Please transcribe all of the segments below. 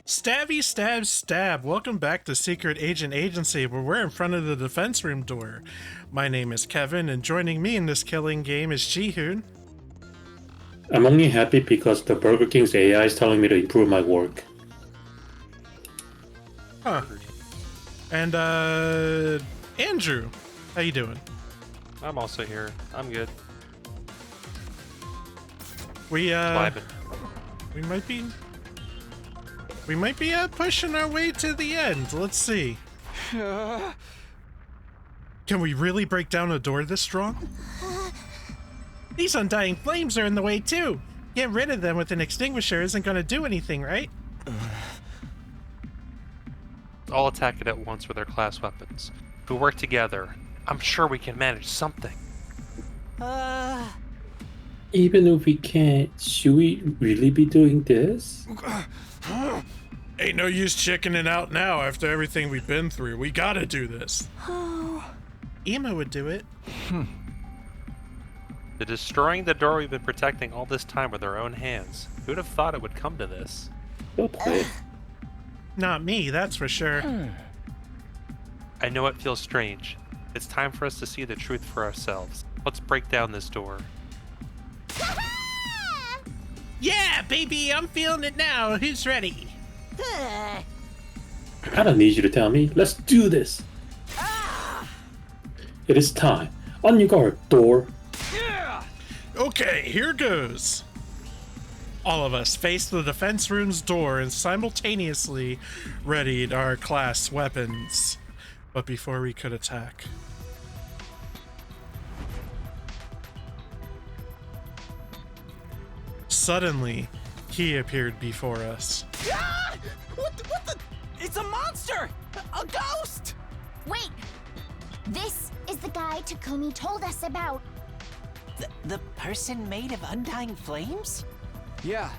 Stabby, stab, stab. Welcome back to Secret Agent Agency, where we're in front of the defense room door. My name is Kevin, and joining me in this killing game is Jihun. I'm only happy because the Burger King's AI is telling me to improve my work. Huh. And, Andrew. How you doing? I'm also here. I'm good. We Vibing. we might be pushing our way to the end. Let's see. Can we really break down a door this strong? These undying flames are in the way too. Getting rid of them with an extinguisher isn't gonna do anything, right? All attack it at once with our class weapons. If we work together, I'm sure we can manage something. Even if we can't, should we really be doing this? Ain't no use chickening out now after everything we've been through. We gotta do this. Ema would do it. They're destroying the door we've been protecting all this time with our own hands. Who'd have thought it would come to this? Well played. Not me, that's for sure. I know it feels strange. It's time for us to see the truth for ourselves. Let's break down this door. Yeah, baby, I'm feeling it now. Who's ready? I don't need you to tell me. Let's do this. It is time. On your guard, door. Okay, here goes. All of us face the defense room's door and simultaneously readied our class weapons. But before we could attack, suddenly, he appeared before us. What the? It's a monster! A ghost! Wait! This is the guy Takumi told us about. The person made of undying flames? Yeah.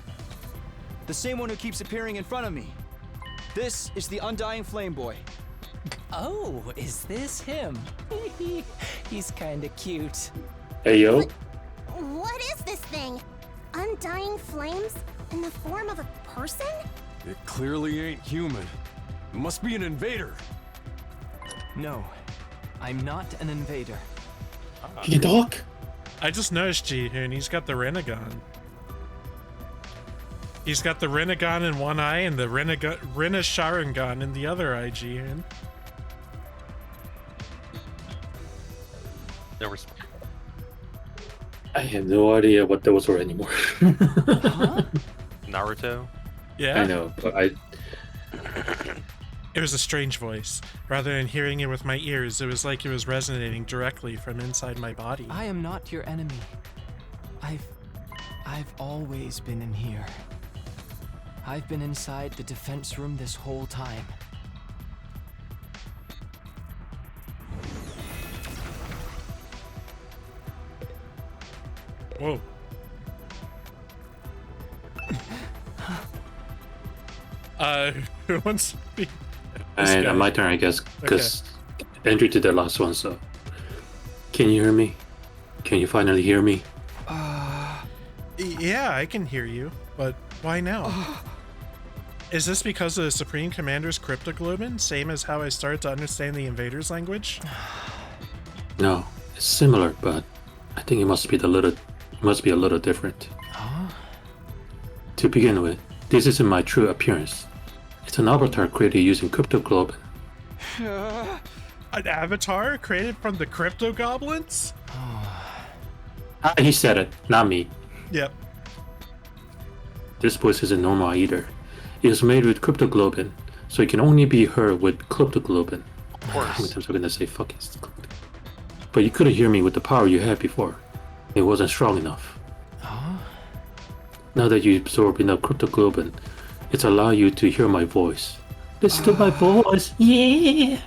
The same one who keeps appearing in front of me. This is the Undying Flame Boy. Oh, is this him? He's kinda cute. Hey yo. What is this thing? Undying flames in the form of a person? It clearly ain't human. It must be an invader. No, I'm not an invader. Can you talk? I just noticed Jihun, he's got the Renegon. He's got the Renegon in one eye and the Sharingan in the other eye, Jihun. There was. I have no idea what those were anymore. Naruto? Yeah? I know, but I... It was a strange voice. Rather than hearing it with my ears, it was like it was resonating directly from inside my body. I am not your enemy. I've always been in here. I've been inside the defense room this whole time. Whoa. Who wants to be? And my turn, I guess, because Andrew did the last one, so... Can you hear me? Can you finally hear me? Yeah, I can hear you, but why now? Is this because of the Supreme Commander's cryptoglobin, same as how I started to understand the invaders' language? No, it's similar, but I think it must be a little different. To begin with, this isn't my true appearance. It's an avatar created using cryptoglobin. An avatar created from the crypto goblins? He said it, not me. Yep. This voice isn't normal either. It is made with cryptoglobin, so it can only be heard with cryptoglobin. How many times am I gonna say fucking stupid? But you couldn't hear me with the power you had before. It wasn't strong enough. Now that you absorb enough cryptoglobin, it's allowed you to hear my voice. Listen to my voice, yeah!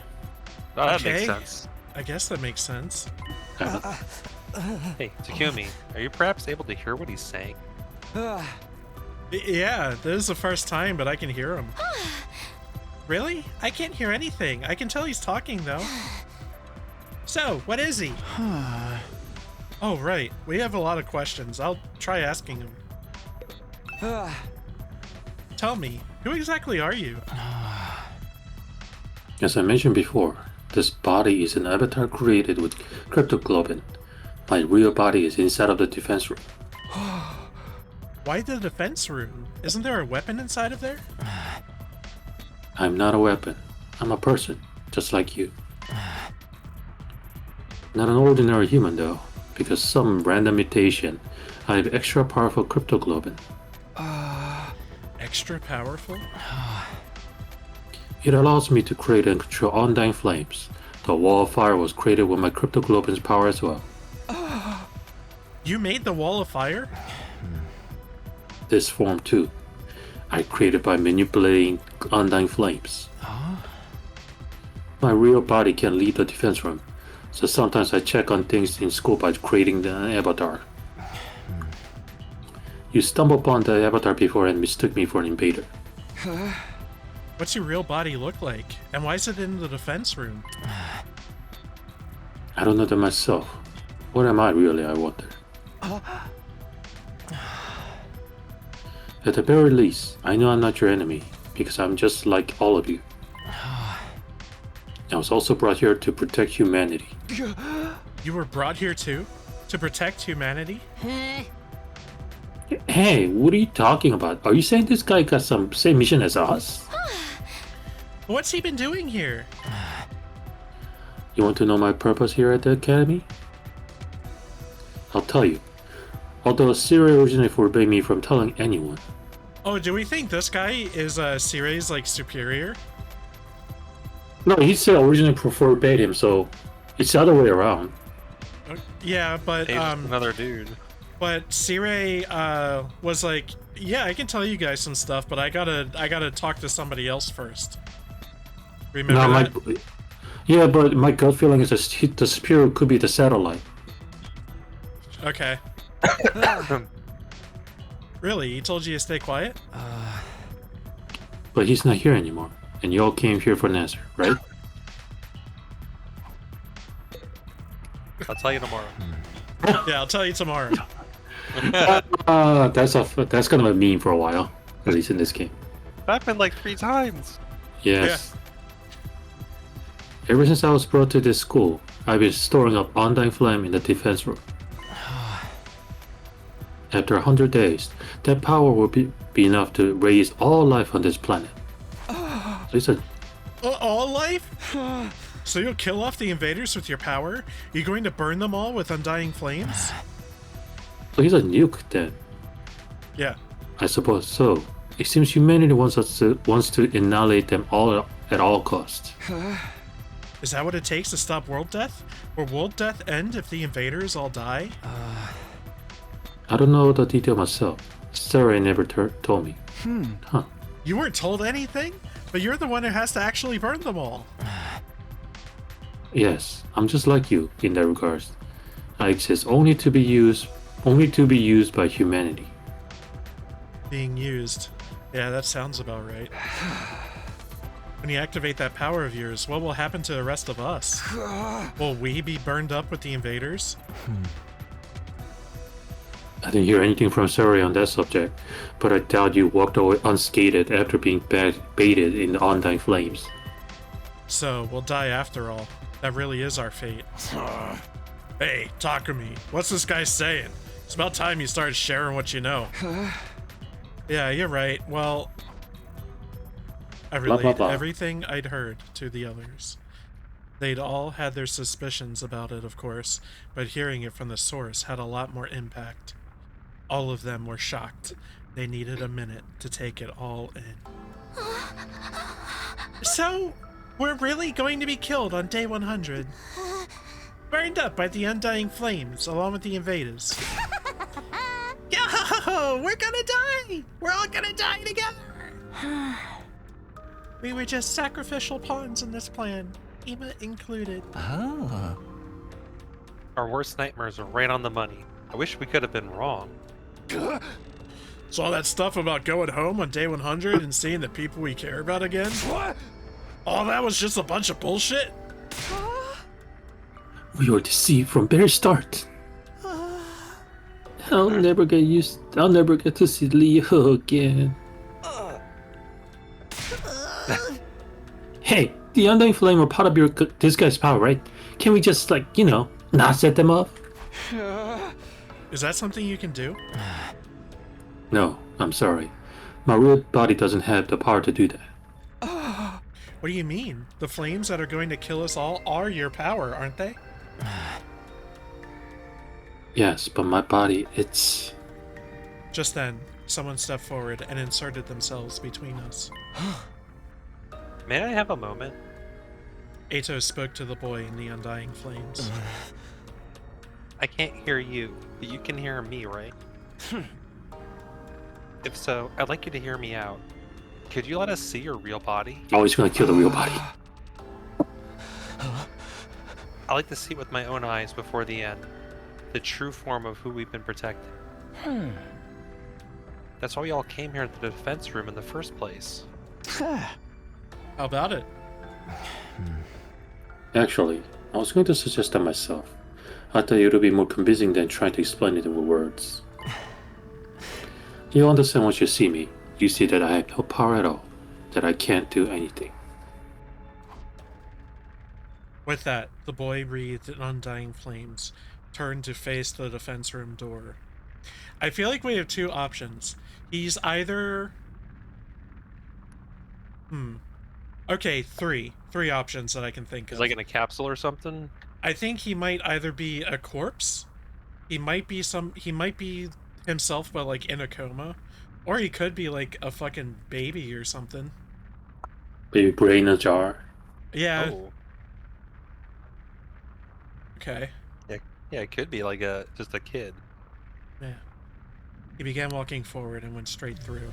Oh, that Okay. makes sense. I guess that makes sense. Hey, Takumi, are you perhaps able to hear what he's saying? Yeah, this is the first time, but I can hear him. Really? I can't hear anything. I can tell he's talking, though. So, what is he? Oh, right. We have a lot of questions. I'll try asking him. tell me, who exactly are you? As I mentioned before, this body is an avatar created with cryptoglobin. My real body is inside of the defense room. Why the defense room? Isn't there a weapon inside of there? I'm not a weapon. I'm a person, just like you. Not an ordinary human though, because some random mutation, I have extra powerful cryptoglobin. Extra powerful? It allows me to create and control undying flames. The wall of fire was created with my cryptoglobin's power as well. You made the wall of fire? This form too, I created by manipulating undying flames. My real body can leave the defense room, so sometimes I check on things in school by creating the avatar. You stumbled upon the avatar before and mistook me for an invader. What's your real body look like? And why is it in the defense room? I don't know that myself. What am I really, I wonder? At the very least, I know I'm not your enemy, because I'm just like all of you. I was also brought here to protect humanity. You were brought here too? To protect humanity? Hey, what are you talking about? Are you saying this guy got some same mission as us? What's he been doing here? You want to know my purpose here at the academy? I'll tell you. Although Siri originally forbade me from telling anyone. Oh, do we think this guy is Sire's like superior? No, he said originally forbade him, so it's the other way around. Yeah, but Hey, just another dude. but Sire was like, yeah, I can tell you guys some stuff, but I gotta talk to somebody else first. Remember that? Yeah, but my gut feeling is that the superior could be the satellite. Okay. Really? He told you to stay quiet? But he's not here anymore, and you all came here for an answer, right? I'll tell you tomorrow. Yeah, I'll tell you tomorrow. That's gonna be a meme for a while, at least in this game. Happened like 3 times. Yes. Ever since I was brought to this school, I've been storing up undying flame in the defense room. After 100 days, that power will be enough to raise all life on this planet. So it's a... All life? So you'll kill off the invaders with your power? You're going to burn them all with undying flames? So he's a nuke then. Yeah. I suppose so. It seems humanity wants to annihilate them all at all costs. Is that what it takes to stop world death? Will world death end if the invaders all die? I don't know the detail myself. Sarah never told me. Huh. You weren't told anything? But you're the one who has to actually burn them all. Yes, I'm just like you in that regards. I exist only to be used by humanity. Being used. Yeah, that sounds about right. When you activate that power of yours, what will happen to the rest of us? Will we be burned up with the invaders? I didn't hear anything from Sari on that subject, but I doubt you walked away unscathed after being baited in the undying flames. So, we'll die after all. That really is our fate. Hey, Takumi, what's this guy saying? It's about time you started sharing what you know. Yeah, you're right. Well, I relayed everything I'd heard to the others. They'd all had their suspicions about it, of course, but hearing it from the source had a lot more impact. All of them were shocked. They needed a minute to take it all in. So, we're really going to be killed on day 100. Burned up by the undying flames, along with the invaders. Yo, we're gonna die! We're all gonna die together! We were just sacrificial pawns in this plan, Ema included. Oh. Our worst nightmares are right on the money. I wish we could have been wrong. So all that stuff about going home on day 100 and seeing the people we care about again? What? All that was just a bunch of bullshit? We were deceived from very start. I'll never get to see Leo again. Hey, the undying flame are part of this guy's power, right? Can we just, like, you know, not set them off? Is that something you can do? No, I'm sorry. My real body doesn't have the power to do that. What do you mean? The flames that are going to kill us all are your power, aren't they? Yes, but my body, it's... Just then, someone stepped forward and inserted themselves between us. May I have a moment? Ato spoke to the boy in the undying flames. I can't hear you, but you can hear me, right? If so, I'd like you to hear me out. Could you let us see your real body? Always gonna kill the real body. I like to see it with my own eyes before the end. The true form of who we've been protecting. That's why we all came here to the defense room in the first place. How about it? Actually, I was going to suggest that myself. I thought it would be more convincing than trying to explain it with words. You understand once you see me. You see that I have no power at all. That I can't do anything. With that, the boy breathed in undying flames, turned to face the defense room door. I feel like we have two options. He's either... Okay, three options that I can think Is of. like in a capsule or something? I think he might either be a corpse, he might be himself, but like in a coma, or he could be like a fucking baby or something. Baby brain in a jar. Yeah. Oh. Okay. Yeah, it could be like just a kid. Yeah. He began walking forward and went straight through.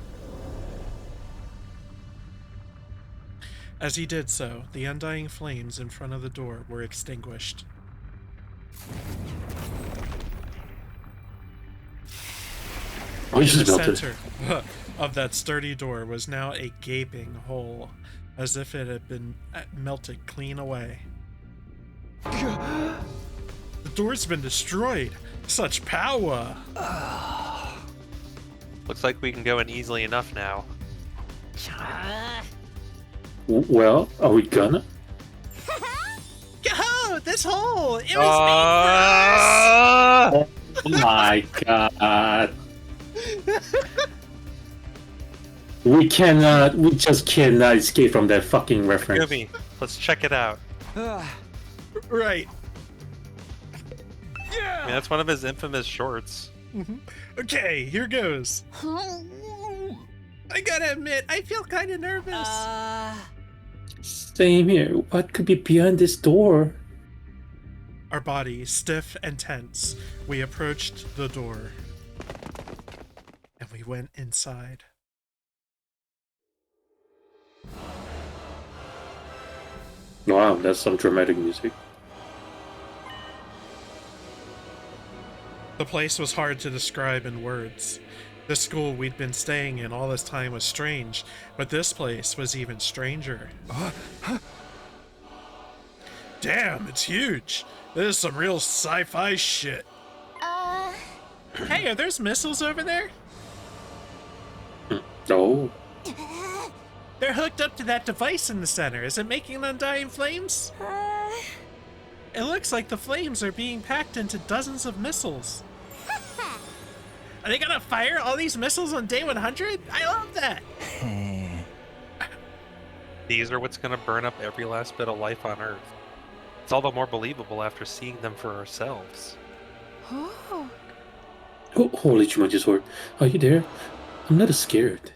As he did so, the undying flames in front of the door were extinguished. Oh, you In the just melted. center of that sturdy door was now a gaping hole, as if it had been melted clean away. The door's been destroyed! Such power! Looks like we can go in easily enough now. Well, are we gonna? Yo, this hole! It was Oh my god. We just cannot escape from that fucking reference. Gumi, let's check it out. right. I mean, that's one of his infamous shorts. Okay, here goes. I gotta admit, I feel kind of nervous. Same here. What could be behind this door? Our bodies stiff and tense, we approached the door. And we went inside. Wow, that's some dramatic music. The place was hard to describe in words. The school we'd been staying in all this time was strange, but this place was even stranger. Damn, it's huge. This is some real sci-fi shit. Hey, are there missiles over there? Oh. They're hooked up to that device in the center. Is it making undying flames? It looks like the flames are being packed into dozens of missiles. Are they gonna fire all these missiles on day 100? I love that! These are what's gonna burn up every last bit of life on Earth. It's all the more believable after seeing them for ourselves. Oh, holy Jumanji sword. Are you there? I'm not scared.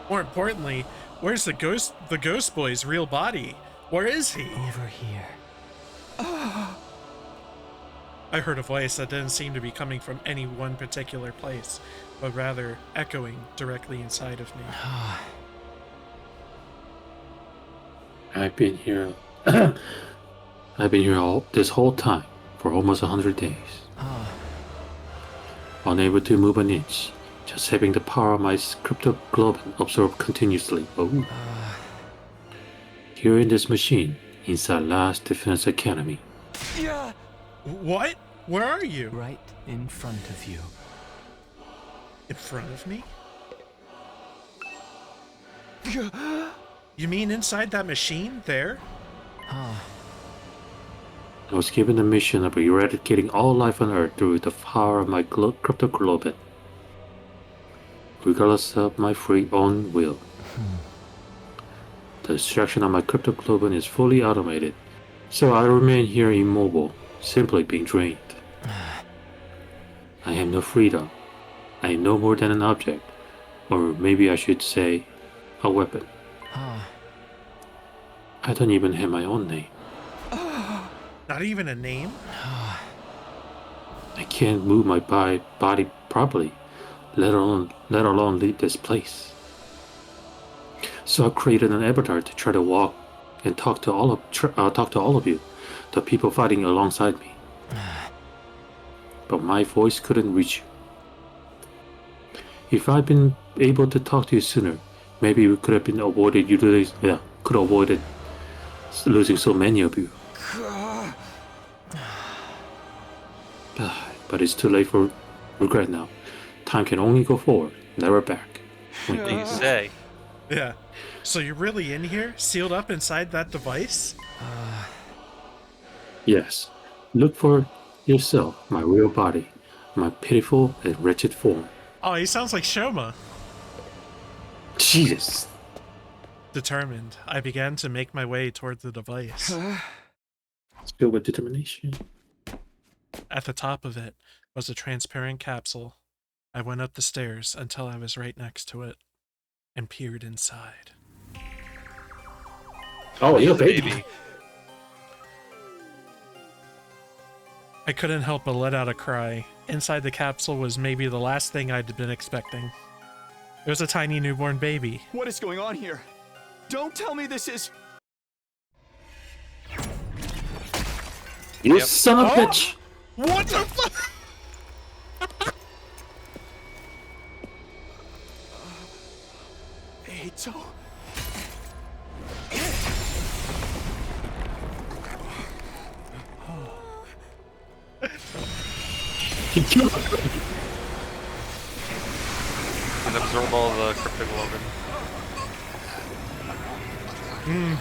More importantly, where's the ghost boy's real body? Where is he? Over here. I heard a voice that didn't seem to be coming from any one particular place, but rather echoing directly inside of me. I've been here. I've been here this whole time for almost 100 days. Unable to move an inch, just having the power of my cryptoglobin absorbed continuously. Oh. Here in this machine, inside Last Defense Academy. What? Where are you? Right in front of you. In front of me? You mean inside that machine there? I was given the mission of eradicating all life on Earth through the power of my cryptoglobin, regardless of my free own will. The extraction of my cryptoglobin is fully automated, so I remain here immobile, simply being drained. I have no freedom. I am no more than an object, or maybe I should say, a weapon. I don't even have my own name. Not even a name? I can't move my body properly, let alone leave this place. So I created an avatar to try to walk and talk to all of you, the people fighting alongside me. But my voice couldn't reach you. If I'd been able to talk to you sooner, maybe we could have avoided losing so many of you. But it's too late for regret now. Time can only go forward, never back. What do you say? Yeah. So you're really in here, sealed up inside that device? Yes, look for yourself, my real body, my pitiful and wretched form. Oh, he sounds like Shoma. Jesus! Determined, I began to make my way toward the device. It's filled with determination. At the top of it was a transparent capsule. I went up the stairs until I was right next to it and peered inside. Oh, you're a baby. I couldn't help but let out a cry. Inside the capsule was maybe the last thing I'd been expecting. It was a tiny newborn baby. What is going on here? Don't tell me this is... You son of a bitch! What the fuck? Eito? He killed me. And absorb all the cryptoglobin.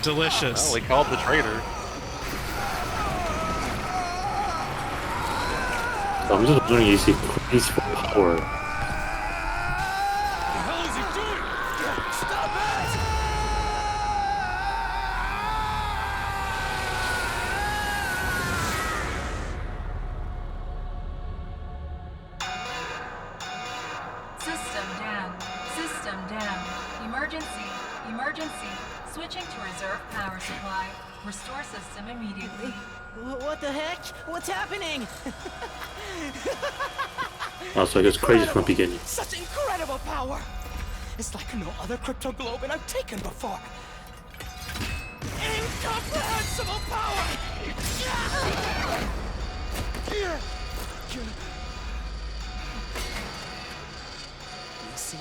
Delicious. Well, we called the traitor. I'm just wondering if he's crazy for power. System down. System down. Emergency. Emergency. Switching to reserve power supply. Restore system immediately. What the heck? What's happening? Oh, so he was crazy from the beginning. Such incredible power! It's like no other cryptoglobin I've taken before. Incomprehensible power! You see?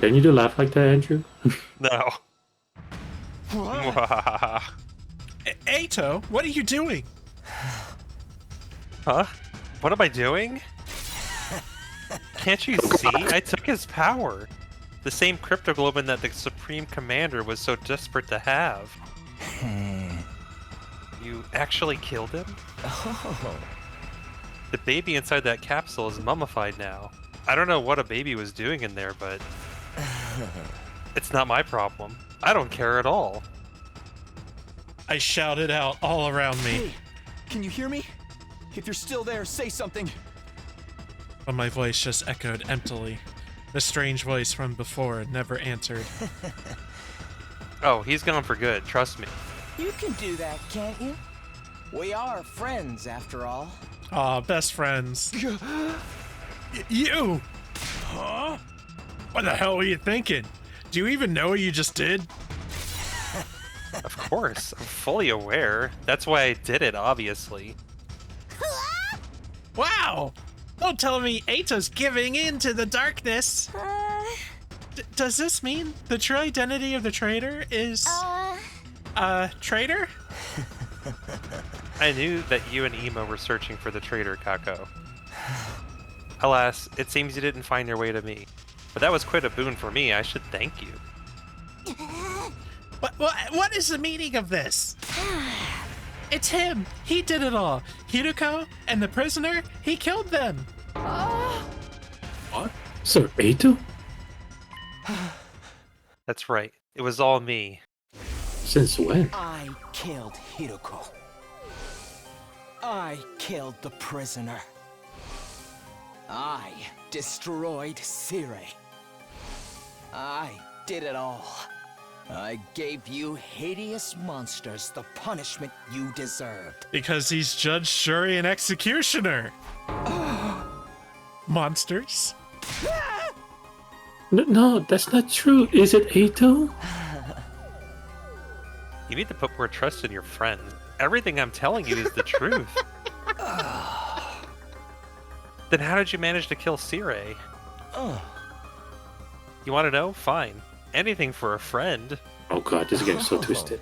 Can you do laugh like that, Andrew? No. Eito, what are you doing? Huh? What am I doing? Can't you see? I took his power. The same cryptoglobin that the Supreme Commander was so desperate to have. You actually killed him? Oh. The baby inside that capsule is mummified now. I don't know what a baby was doing in there, but it's not my problem. I don't care at all. I shouted out all around me, Hey, can you hear me? If you're still there, say something. but my voice just echoed emptily. The strange voice from before never answered. Oh, he's gone for good, trust me. You can do that, can't you? We are friends, after all. Aw, best friends. You! Huh? What the hell were you thinking? Do you even know what you just did? Of course, I'm fully aware. That's why I did it, obviously. Wow! Don't tell me Eito's giving in to the darkness! Does this mean the true identity of the traitor is... traitor? I knew that you and Emo were searching for the traitor, Kako. Alas, it seems you didn't find your way to me. But that was quite a boon for me, I should thank you. What is the meaning of this? It's him. He did it all. Hideko and the prisoner, he killed them. What? Sir Eito? That's right. It was all me. Since when? I killed Hideko. I killed the prisoner. I destroyed Sire. I did it all. I gave you hideous monsters the punishment you deserved. Because he's Judge, Jury, and Executioner. Monsters? No, that's not true. Is it Eito? You need to put more trust in your friends. Everything I'm telling you is the truth. Then how did you manage to kill Sire? You want to know? Fine. Anything for a friend. Oh god, this is getting so twisted.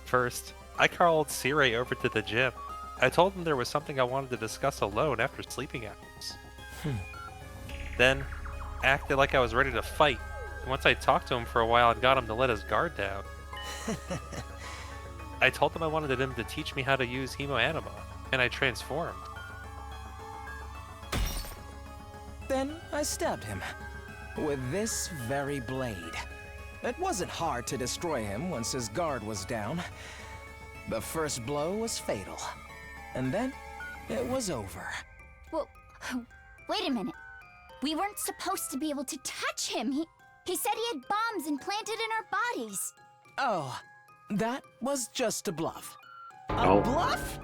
First, I called Sire over to the gym. I told him there was something I wanted to discuss alone after sleeping hours. Then, I acted like I was ready to fight. And once I talked to him for a while and got him to let his guard down, I told him I wanted him to teach me how to use Hemo Anima, and I transformed. Then I stabbed him with this very blade. It wasn't hard to destroy him once his guard was down. The first blow was fatal, and then it was over. Well, wait a minute. We weren't supposed to be able to touch him. He said he had bombs implanted in our bodies. Oh, that was just a bluff. Oh. A bluff?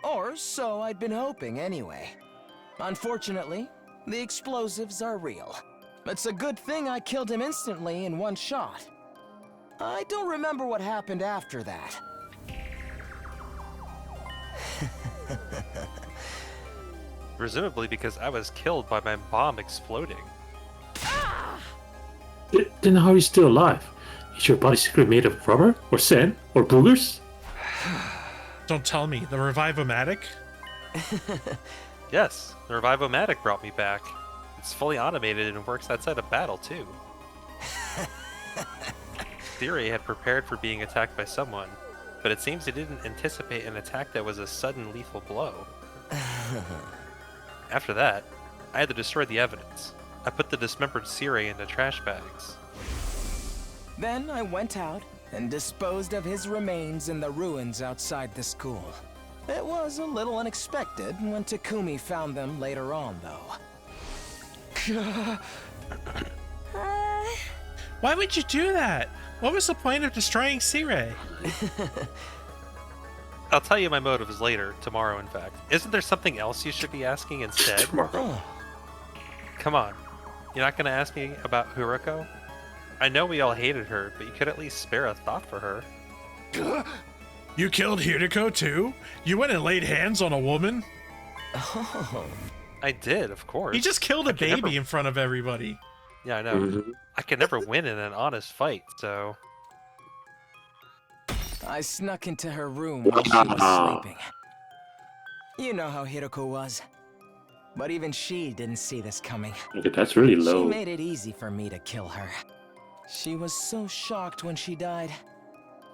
Or so I'd been hoping anyway. Unfortunately, the explosives are real. It's a good thing I killed him instantly in one shot. I don't remember what happened after that. Presumably because I was killed by my bomb exploding. Then how are you still alive? Is your body secret made of rubber? Or sand? Or boogers? Don't tell me. The Revive-O-Matic? Yes, the Revive-O-Matic brought me back. It's fully automated and works outside of battle, too. Theory had prepared for being attacked by someone, but it seems he didn't anticipate an attack that was a sudden lethal blow. After that, I had to destroy the evidence. I put the dismembered Sire into trash bags. Then I went out and disposed of his remains in the ruins outside the school. It was a little unexpected when Takumi found them later on, though. Why would you do that? What was the point of destroying Sire? I'll tell you my motives later, tomorrow in fact. Isn't there something else you should be asking instead? Tomorrow. Come on, you're not gonna ask me about Hiroko? I know we all hated her, but you could at least spare a thought for her. You killed Hideko too? You went and laid hands on a woman? Oh. I did, of course. He just killed a I could never- baby in front of everybody. Yeah, I know. Mhm. I could never win in an honest fight, so... I snuck into her room while she was sleeping. You know how Hideko was. But even she didn't see this coming. Okay, that's really She low. made it easy for me to kill her. She was so shocked when she died.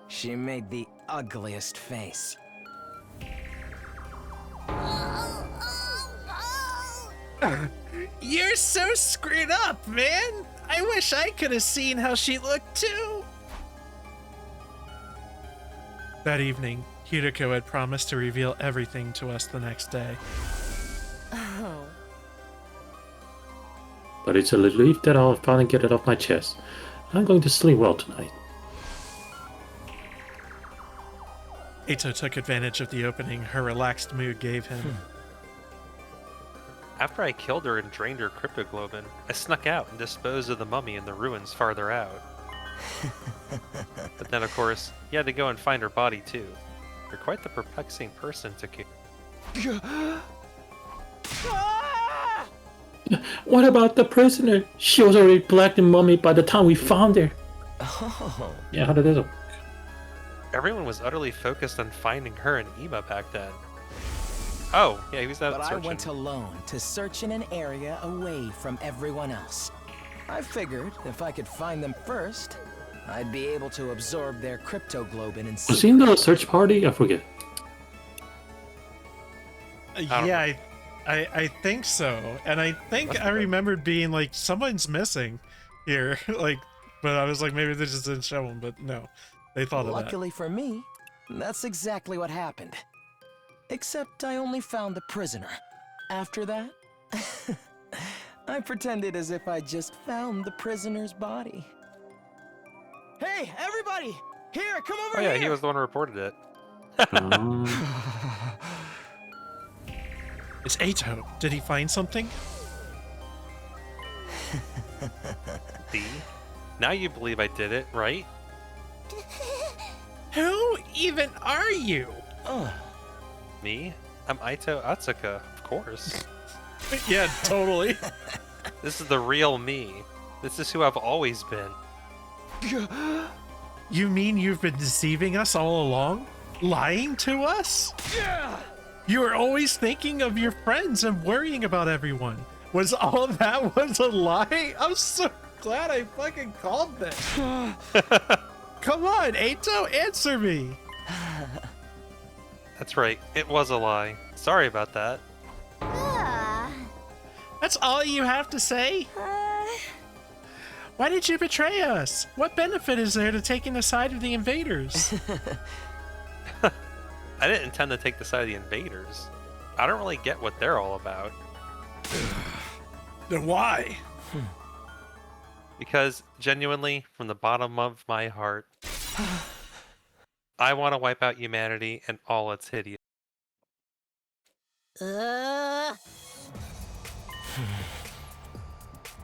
She made the ugliest face. You're so screwed up, man! I wish I could have seen how she looked too! That evening, Hideko had promised to reveal everything to us the next day. Oh. But it's a relief that I'll finally get it off my chest. I'm going to sleep well tonight. Eito took advantage of the opening her relaxed mood gave him. After I killed her and drained her cryptoglobin, I snuck out and disposed of the mummy in the ruins farther out. But then, of course, you had to go and find her body, too. You're quite the perplexing person, Taku. What about the prisoner? She was already black and mummy by the time we found her. Oh. Yeah, how did that work? Everyone was utterly focused on finding her and Ema back then. Oh, yeah, he was out But I searching. went alone to search in an area away from everyone else. I figured if I could find them first, I'd be able to absorb their cryptoglobin and Was he in the search party? I forget. Yeah, I think so. And I think I remembered being like, someone's missing here. Like, but I was like, maybe they just didn't show him, but no. They thought of that. Luckily for me, that's exactly what happened. Except I only found the prisoner. After that, I pretended as if I just found the prisoner's body. Hey, everybody! Here, come over Oh here! yeah, he was the one who reported it. It's Ato. Did he find something? See? Now you believe I did it, right? Who even are you? Me? I'm Aito Atsuka, of course. Yeah, totally. This is the real me. This is who I've always been. You mean you've been deceiving us all along? Lying to us? You were always thinking of your friends and worrying about everyone. Was all that was a lie? I'm so glad I fucking called this. Come on, Ato, answer me. That's right, it was a lie. Sorry about that. That's all you have to say? Why did you betray us? What benefit is there to taking the side of the invaders? I didn't intend to take the side of the invaders. I don't really get what they're all about. Then why? Because, genuinely, from the bottom of my heart, I want to wipe out humanity and all its hideous.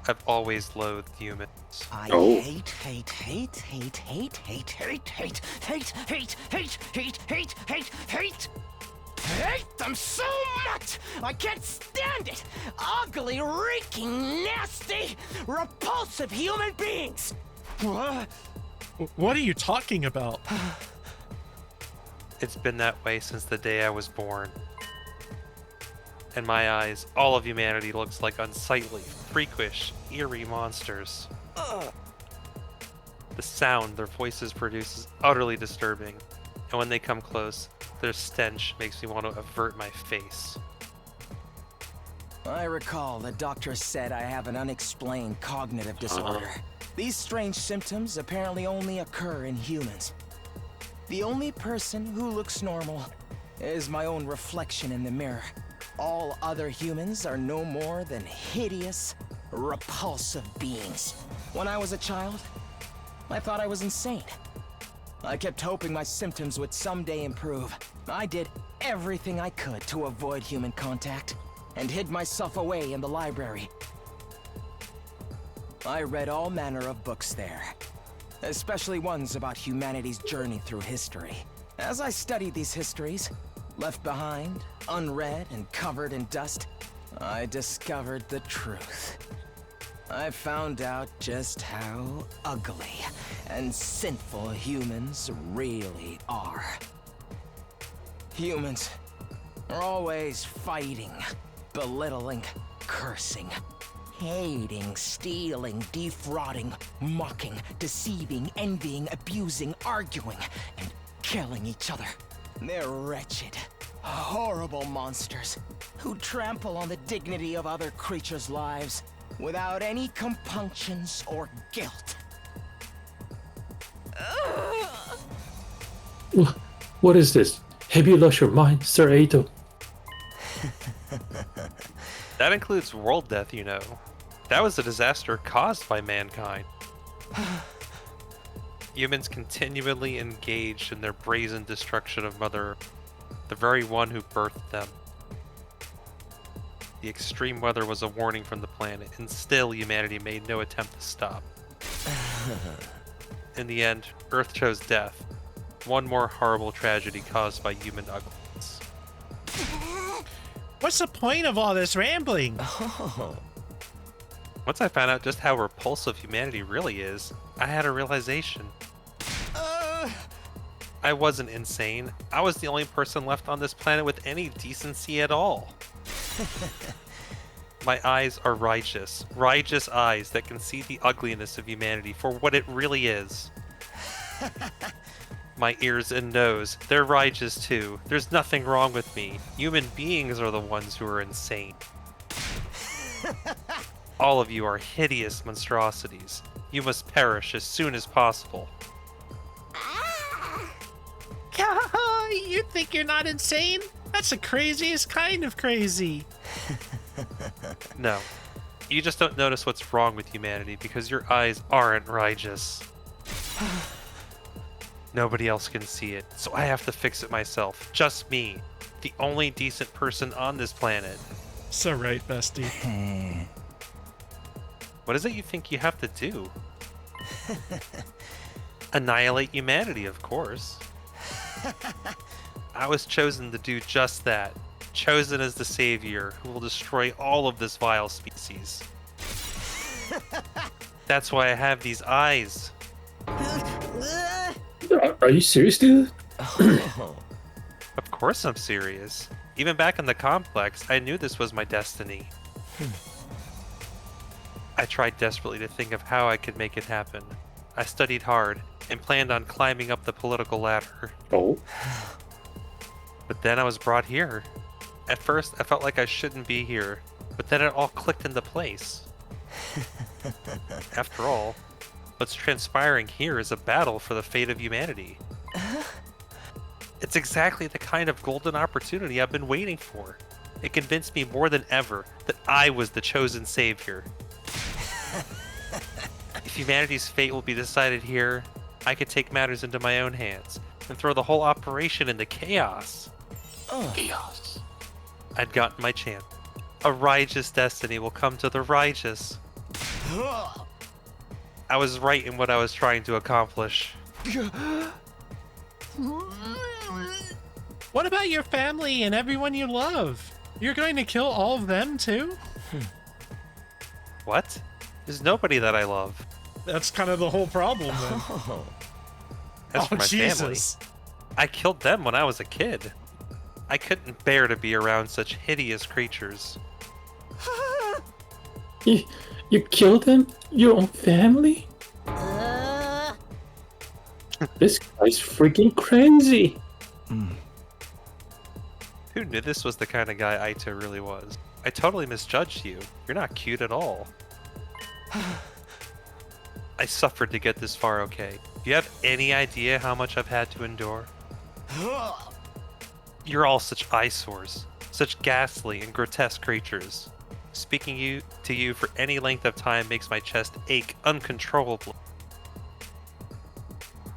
I've always loathed humans. I Oh. hate them so much! I can't stand it! Ugly, reeking, nasty, repulsive human beings! What are you talking about? It's been that way since the day I was born. In my eyes, all of humanity looks like unsightly, freakish, eerie monsters. The sound their voices produce is utterly disturbing, and when they come close, their stench makes me want to avert my face. I recall the doctor said I have an unexplained cognitive disorder. These strange symptoms apparently only occur in humans. The only person who looks normal is my own reflection in the mirror. All other humans are no more than hideous, repulsive beings. When I was a child, I thought I was insane. I kept hoping my symptoms would someday improve. I did everything I could to avoid human contact, and hid myself away in the library. I read all manner of books there, especially ones about humanity's journey through history. As I studied these histories, left behind, unread and covered in dust, I discovered the truth. I found out just how ugly and sinful humans really are. Humans are always fighting, belittling, cursing, hating, stealing, defrauding, mocking, deceiving, envying, abusing, arguing, and killing each other. They're wretched, horrible monsters who trample on the dignity of other creatures' lives without any compunctions or guilt. What is this? Have you lost your mind, Sir Ato? That includes world death, you know. That was a disaster caused by mankind. Humans continually engaged in their brazen destruction of Mother Earth, the very one who birthed them. The extreme weather was a warning from the planet, and still humanity made no attempt to stop. In the end, Earth chose death, one more horrible tragedy caused by human ugliness. What's the point of all this rambling? Once I found out just how repulsive humanity really is, I had a realization. I wasn't insane. I was the only person left on this planet with any decency at all. My eyes are righteous. Righteous eyes that can see the ugliness of humanity for what it really is. My ears and nose, they're righteous too. There's nothing wrong with me. Human beings are the ones who are insane. All of you are hideous monstrosities. You must perish as soon as possible. You think you're not insane? That's the craziest kind of crazy. No. You just don't notice what's wrong with humanity because your eyes aren't righteous. Nobody else can see it, so I have to fix it myself. Just me. The only decent person on this planet. So right, bestie. What is it you think you have to do? Annihilate humanity, of course. I was chosen to do just that. Chosen as the savior who will destroy all of this vile species. That's why I have these eyes. Are you serious, dude? Of course I'm serious. Even back in the complex, I knew this was my destiny. I tried desperately to think of how I could make it happen. I studied hard and planned on climbing up the political ladder. Oh. But then I was brought here. At first, I felt like I shouldn't be here, but then it all clicked into place. After all, what's transpiring here is a battle for the fate of humanity. It's exactly the kind of golden opportunity I've been waiting for. It convinced me more than ever that I was the chosen savior. If humanity's fate will be decided here, I could take matters into my own hands and throw the whole operation into chaos. Chaos. I'd gotten my chance. A righteous destiny will come to the righteous. I was right in what I was trying to accomplish. What about your family and everyone you love? You're going to kill all of them too? What? There's nobody that I love. That's kind of the whole problem then. As for my family, I killed them when I was a kid. I couldn't bear to be around such hideous creatures. You killed them? Your own family? This guy's freaking crazy. Who knew this was the kind of guy Aito really was? I totally misjudged you. You're not cute at all. I suffered to get this far, okay? Do you have any idea how much I've had to endure? You're all such eyesores, such ghastly and grotesque creatures. Speaking to you for any length of time makes my chest ache uncontrollably.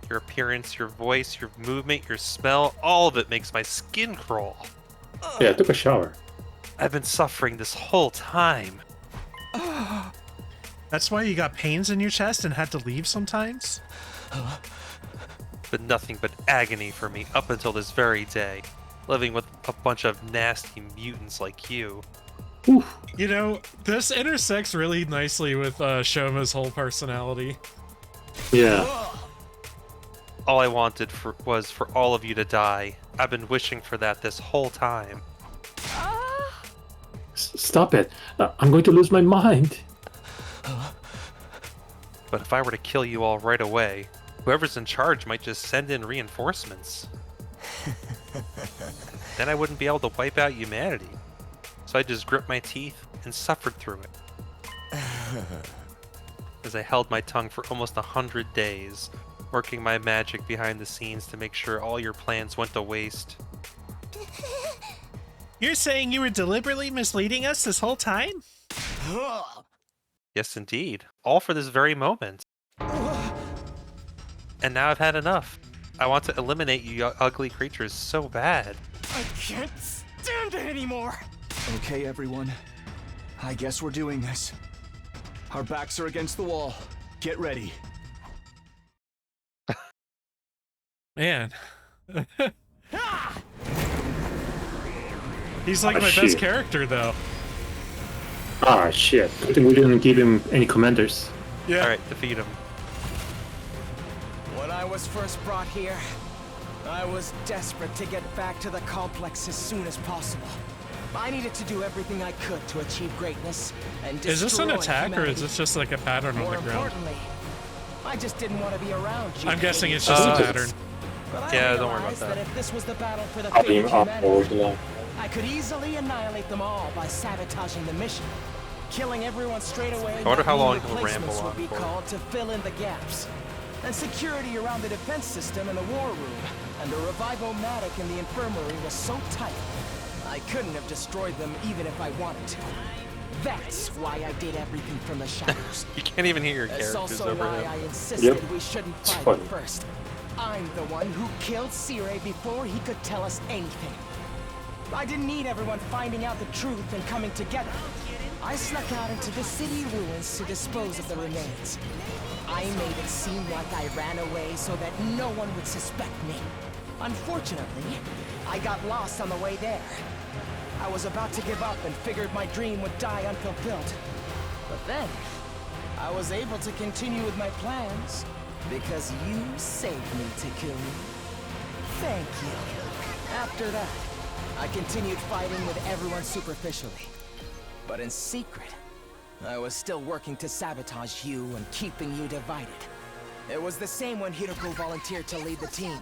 Your appearance, your voice, your movement, your smell, all of it makes my skin crawl. Yeah, I took a shower. I've been suffering this whole time. That's why you got pains in your chest and had to leave sometimes? But nothing but agony for me up until this very day. Living with a bunch of nasty mutants like you. Oof. You know, this intersects really nicely with Shoma's whole personality. Yeah. All I wanted was for all of you to die. I've been wishing for that this whole time. Stop it. I'm going to lose my mind. But if I were to kill you all right away, whoever's in charge might just send in reinforcements. Then I wouldn't be able to wipe out humanity. So I just gripped my teeth and suffered through it. As I held my tongue for almost 100 days, working my magic behind the scenes to make sure all your plans went to waste. You're saying you were deliberately misleading us this whole time? Yes, indeed. All for this very moment. And now I've had enough. I want to eliminate you ugly creatures so bad. I can't stand it anymore. Okay, everyone. I guess we're doing this. Our backs are against the wall. Get ready. Man. He's like my shit. best character, though. Ah, shit. Good thing we didn't give him any commanders. Yeah. Alright, defeat him. When I was first brought here, I was desperate to get back to the complex as soon as possible. I needed to do everything I could to achieve greatness and destroy Is this an attack humanity. or is this just like a pattern on More the ground? importantly, I just didn't want to be around you. I'm guessing it's idiots. just a pattern. But I Yeah, don't worry about realized that. if this was the battle for the I'll fate be of up humanity, over the I could easily annihilate them all by sabotaging the mission. Killing everyone straight away. I wonder how long meant he'll replacements ramble would be on for. called to fill in the gaps. And security around the defense system and the war room and the revivomatic in the infirmary was so tight, I couldn't have destroyed them even if I wanted to. That's why I did everything from the shadows. You can't even hear your That's characters also over why him. I insisted Yep. we shouldn't It's fight funny. first. I'm the one who killed Sire before he could tell us anything. I didn't need everyone finding out the truth and coming together. I snuck out into the city ruins to dispose of the remains. I made it seem like I ran away so that no one would suspect me. Unfortunately, I got lost on the way there. I was about to give up and figured my dream would die unfulfilled. But then, I was able to continue with my plans because you saved me, Takumi. Thank you. After that, I continued fighting with everyone superficially. But in secret, I was still working to sabotage you and keeping you divided. It was the same when Hiroko volunteered to lead the team.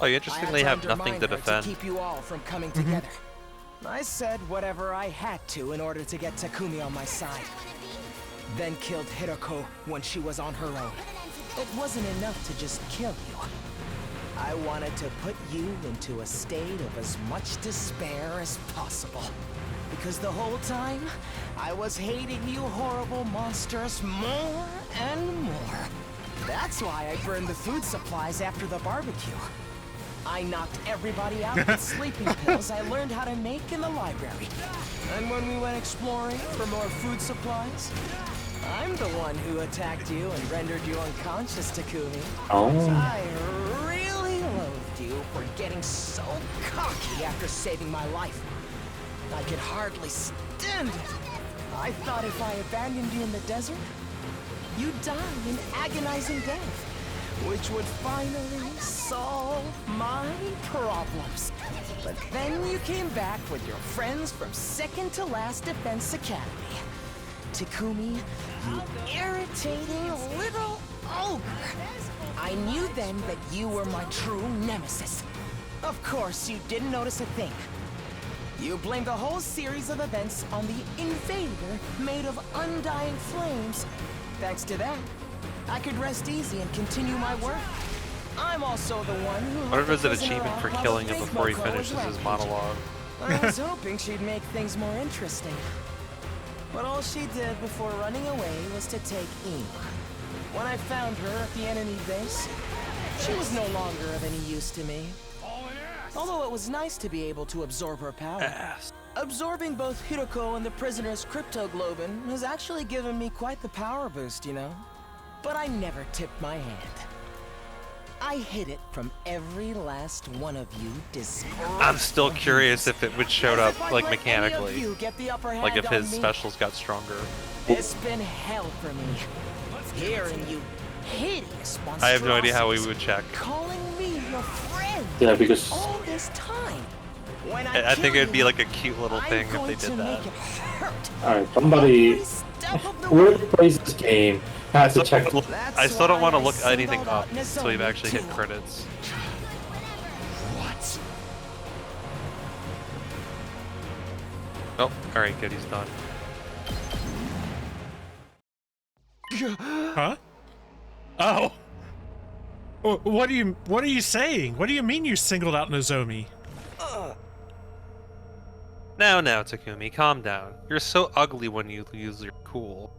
Oh, you I interestingly had have to nothing to undermine her defend. to keep you all from coming together. I said whatever I had to in order to get Takumi on my side. Then killed Hiroko when she was on her own. It wasn't enough to just kill you. I wanted to put you into a state of as much despair as possible. Because the whole time, I was hating you horrible monsters more and more. That's why I burned the food supplies after the barbecue. I knocked everybody out with sleeping pills I learned how to make in the library. And when we went exploring for more food supplies, I'm the one who attacked you and rendered you unconscious, Takumi. Oh. I really loathed you for getting so cocky after saving my life. I could hardly stand it. I thought if I abandoned you in the desert, you'd die an agonizing death, which would finally solve my problems. But then you came back with your friends from second to last Defense Academy. Takumi, you irritating little ogre. I knew then that you were my true nemesis. Of course, you didn't notice a thing. You blamed the whole series of events on the invader made of undying flames. Thanks to that, I could rest easy and continue my work. I'm also the one who What if let it's the an prisoner achievement off for while killing the him Big before he Moko was finishes his rampaging. monologue? I was hoping she'd make things more interesting. But all she did before running away was to take Ima. When I found her at the enemy base, she was no longer of any use to me. Although it was nice to be able to absorb her power. Ass. Absorbing both Hiroko and the prisoner's cryptoglobin has actually given me quite the power boost, you know? But I never tipped my hand. I hid it from every last one of you disgraceful I'm still curious if it would show As up if I'd like let any of mechanically, you get the upper like if hand his on me. specials got stronger. It's been hell for me. Hearing you hideous monstrosities I have no idea how we would check. calling me your friend Yeah, because all this time. When I think kill it'd be you, like a cute little I'm thing if going they to did that. make it hurt. alright, somebody Every step of the whoever way. plays this game has to check. That's I still don't why want to I look anything singled up out until we've Nozomi actually hit too. credits. What? Oh, alright, good, he's done. Huh? Oh. What are you saying? What do you mean you singled out Nozomi? Now, Takumi, calm down. You're so ugly when you lose your cool.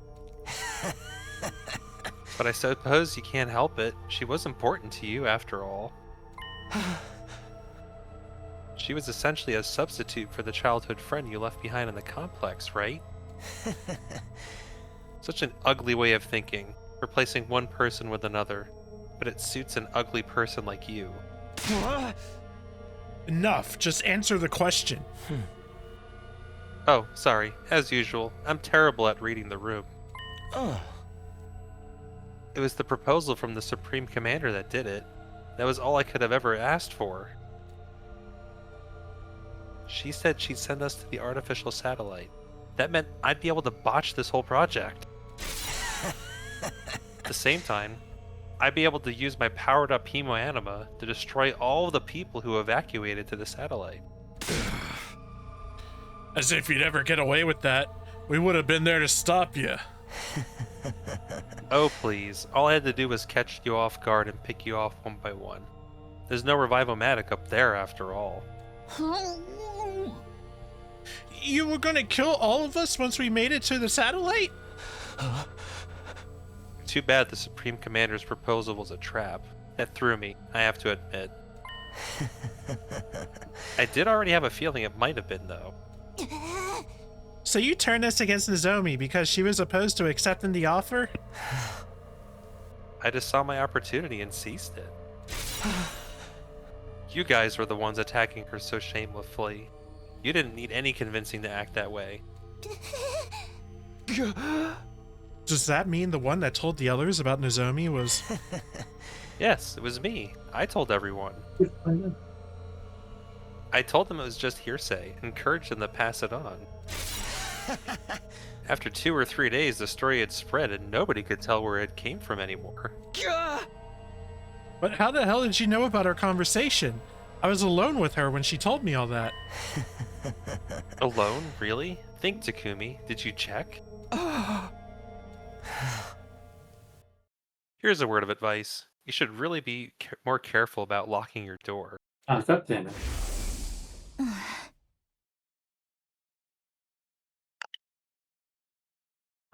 But I suppose you can't help it. She was important to you, after all. She was essentially a substitute for the childhood friend you left behind in the complex, right? Such an ugly way of thinking, replacing one person with another. But it suits an ugly person like you. Enough. Just answer the question. Oh, sorry. As usual, I'm terrible at reading the room. Oh. It was the proposal from the Supreme Commander that did it. That was all I could have ever asked for. She said she'd send us to the artificial satellite. That meant I'd be able to botch this whole project. At the same time, I'd be able to use my powered-up hemoanima to destroy all of the people who evacuated to the satellite. As if you'd ever get away with that. We would have been there to stop you. Oh, please. All I had to do was catch you off guard and pick you off one by one. There's no Revivomatic up there, after all. You were gonna kill all of us once we made it to the satellite? Too bad the Supreme Commander's proposal was a trap. That threw me, I have to admit. I did already have a feeling it might have been, though. So you turned us against Nozomi because she was opposed to accepting the offer? I just saw my opportunity and seized it. You guys were the ones attacking her so shamelessly. You didn't need any convincing to act that way. Does that mean the one that told the others about Nozomi was... Yes, it was me. I told everyone. I told them it was just hearsay, encouraged them to pass it on. After 2 or 3 days, the story had spread and nobody could tell where it came from anymore. But how the hell did you know about our conversation? I was alone with her when she told me all that. Alone? Really? Think, Takumi. Did you check? Here's a word of advice. You should really be more careful about locking your door. Ah, goddammit.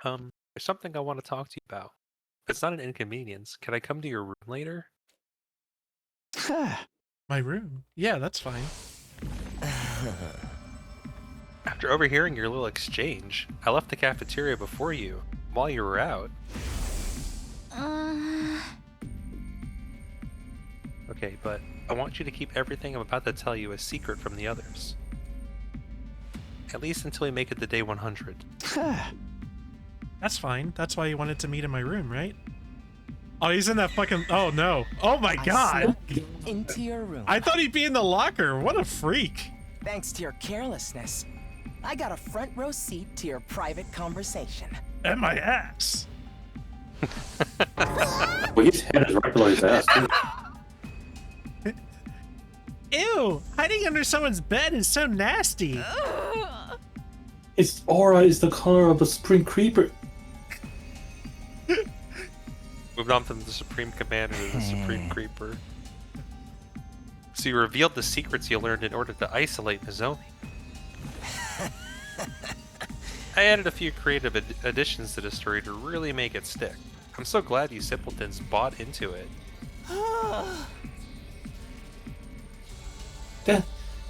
There's something I want to talk to you about. It's not an inconvenience. Can I come to your room later? My room? Yeah, that's fine. After overhearing your little exchange, I left the cafeteria before you, while you were out. Okay, but I want you to keep everything I'm about to tell you a secret from the others. At least until we make it to day 100. That's fine. That's why you wanted to meet in my room, right? Oh, he's in that fucking... Oh, no. Oh, my God. Into your room. I thought he'd be in the locker. What a freak. Thanks to your carelessness, I got a front row seat to your private conversation. And my ass. Well, his head is right below his ass, too. Ew. Hiding under someone's bed is so nasty. His aura is the color of a spring creeper. Moved on from the Supreme Commander to the Supreme Creeper. So you revealed the secrets you learned in order to isolate Nozomi. I added a few creative additions to the story to really make it stick. I'm so glad you simpletons bought into it.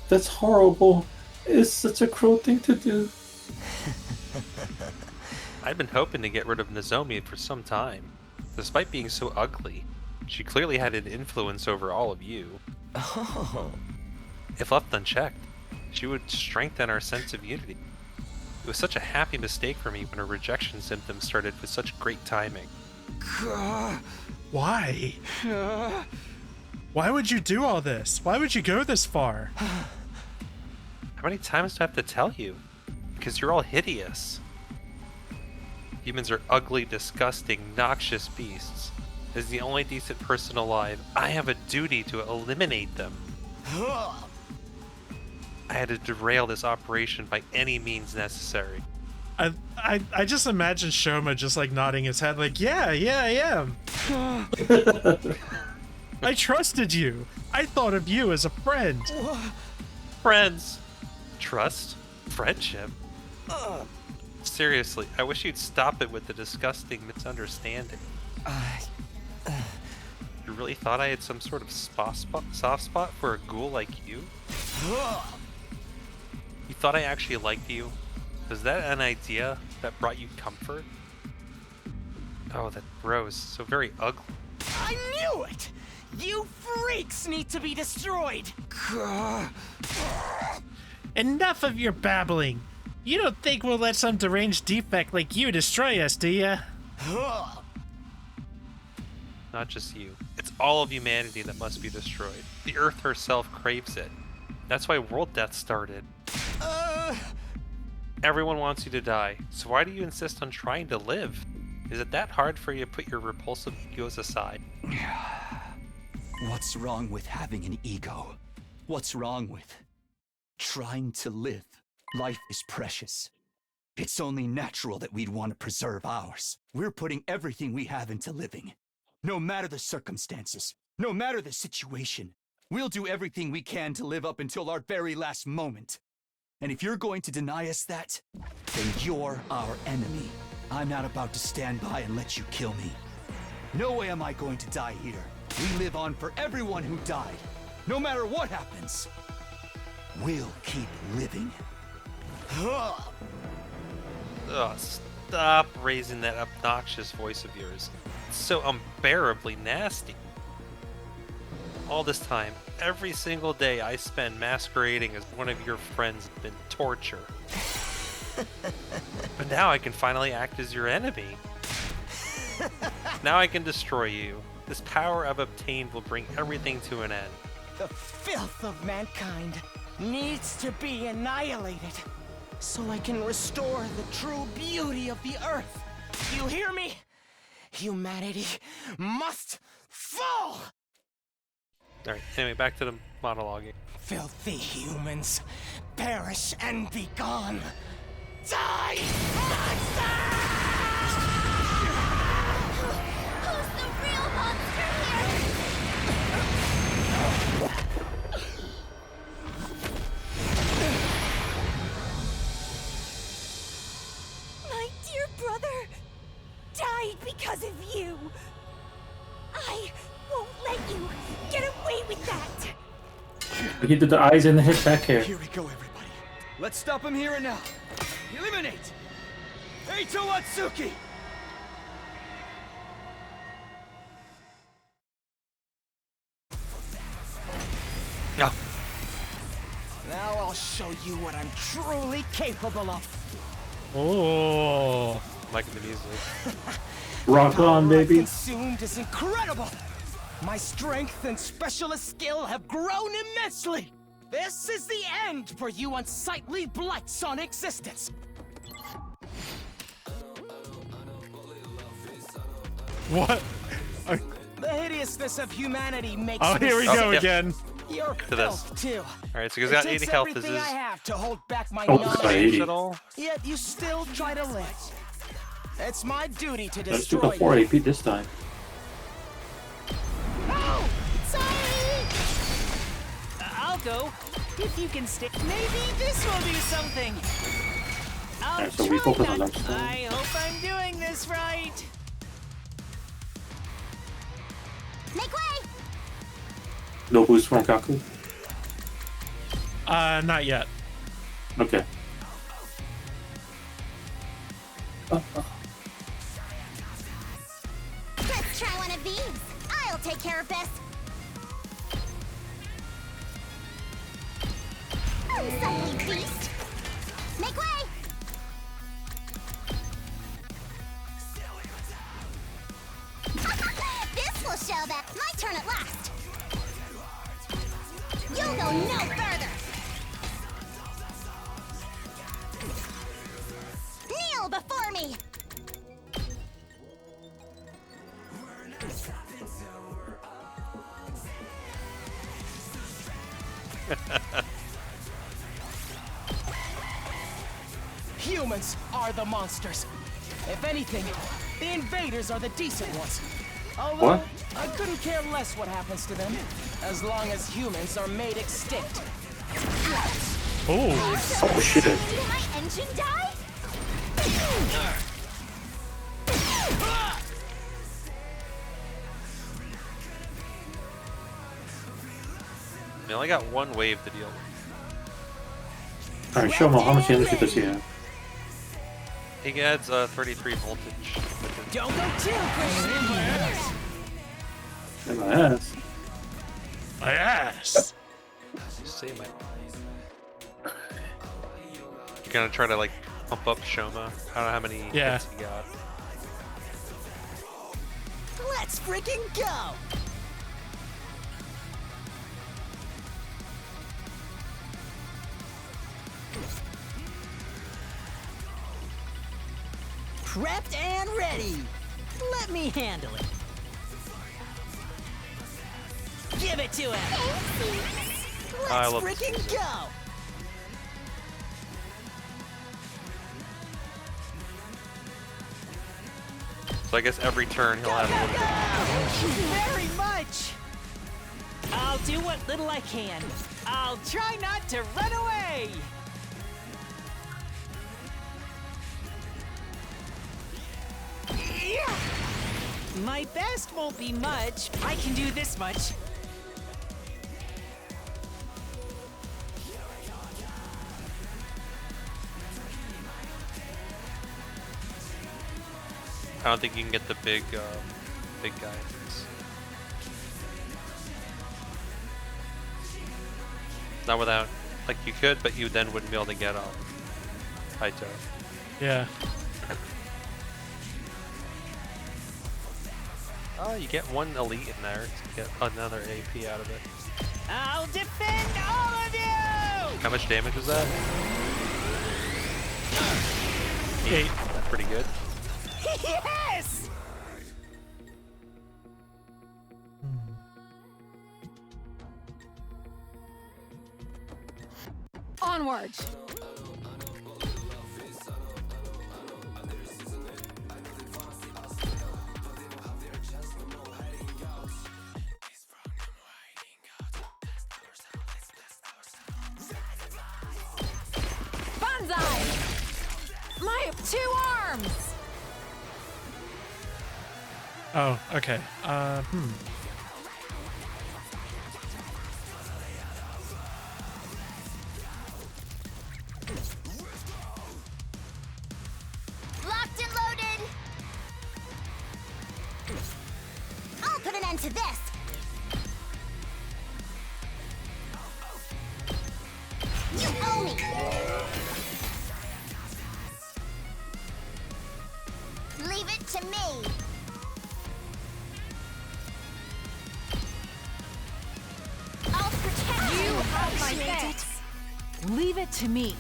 That's horrible. It's such a cruel thing to do. I'd been hoping to get rid of Nozomi for some time. Despite being so ugly, she clearly had an influence over all of you. Oh. If left unchecked, she would strengthen our sense of unity. It was such a happy mistake for me when her rejection symptoms started with such great timing. Why? Why would you do all this? Why would you go this far? How many times do I have to tell you? Because you're all hideous. Humans are ugly, disgusting, noxious beasts. As the only decent person alive, I have a duty to eliminate them. I had to derail this operation by any means necessary. I just imagine Shoma just like nodding his head like, yeah, I am. I trusted you. I thought of you as a friend. Friends. Trust. Friendship. Seriously, I wish you'd stop it with the disgusting misunderstanding. You really thought I had some sort of soft spot for a ghoul like you? You thought I actually liked you? Was that an idea that brought you comfort? Oh, that gross. So very ugly. I knew it! You freaks need to be destroyed! Enough of your babbling. You don't think we'll let some deranged defect like you destroy us, do ya? Not just you. It's all of humanity that must be destroyed. The Earth herself craves it. That's why world death started. Everyone wants you to die, so why do you insist on trying to live? Is it that hard for you to put your repulsive egos aside? What's wrong with having an ego? What's wrong with trying to live? Life is precious. It's only natural that we'd want to preserve ours. We're putting everything we have into living. No matter the circumstances, no matter the situation, we'll do everything we can to live up until our very last moment. And if you're going to deny us that, then you're our enemy. I'm not about to stand by and let you kill me. No way am I going to die here. We live on for everyone who died. No matter what happens, we'll keep living. Ugh, stop raising that obnoxious voice of yours. It's so unbearably nasty. All this time, every single day I spend masquerading as one of your friends has been torture. But now I can finally act as your enemy. Now I can destroy you. This power I've obtained will bring everything to an end. The filth of mankind needs to be annihilated so I can restore the true beauty of the Earth. You hear me? Humanity must fall! Alright, anyway, back to the monologuing. Filthy humans, perish and be gone. Die, monster! Who's the real monster here? My dear brother died because of you. I won't let you get away with that. He did the eyes and the head back here. Here we go, everybody. Let's stop him here and now. Eliminate! Eito Atsuki! No. Now I'll show you what I'm truly capable of. Oh. Liking the music. Rock on, baby. Consumed is incredible. My strength and specialist skill have grown immensely. This is the end for you unsightly blights on existence. What? The hideousness of humanity makes Oh, me here we Oh, go yeah. again. You're To this. filth too. Alright, so he's It got takes 80 health. Is everything his I have to hold back my Oh, knowledge, sorry. range at all? yet you still try to live. It's my duty to Let's do destroy the 4 you. AP this time. Oh, sorry. I'll go. If you can stay. Maybe this will do something. I'll Alright, so we try focus on not- next time. I hope I'm doing this right. Make way! No boost from Kaku? Not yet. Okay. Let's try one of these. I'll take care of this. Unsightly beast. Make way! This will show that. My turn at last. You'll go no further. Kneel before me. Humans are the monsters. If anything, the invaders are the decent ones. Although, What? I couldn't care less what happens to them, as long as humans are made extinct. Oh. Oh shit. Did my engine die? We only got one wave to deal with. Alright, show me how much energy does he have? He adds 33 voltage. Don't go too crazy, invaders. In my ass. My ass. Just say my. You're gonna try to like pump up Shoma. I don't know how many Yeah. hits he got. Let's freaking go! prepped and ready. Let me handle it. Give it to him. I Let's love freaking go. So I guess every turn he'll have a little bit. Very much. I'll do what little I can. I'll try not to run away. My best won't be much. I can do this much. I don't think you can get the big guys. Not without, like you could, but you then wouldn't be able to get Haito. Yeah. Oh, you get one elite in there to get another AP out of it. I'll defend all of you! How much damage was that? 8. That's pretty good. Yes! Onwards! Banzai! My 2 arms! Oh, okay. Locked and loaded! I'll put an end to this! You owe me! Leave it to me! I'll protect you! Have my thanks. Leave it to me.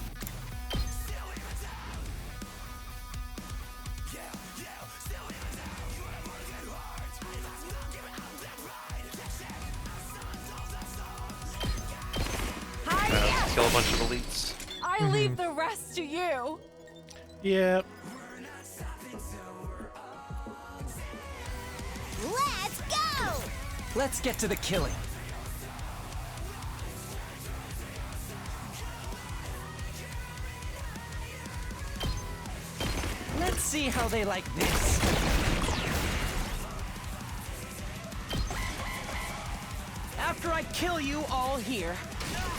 Kill a bunch of elites. I leave the rest to you. Yep. Let's go! Let's get to the killing. Let's see how they like this. After I kill you all here,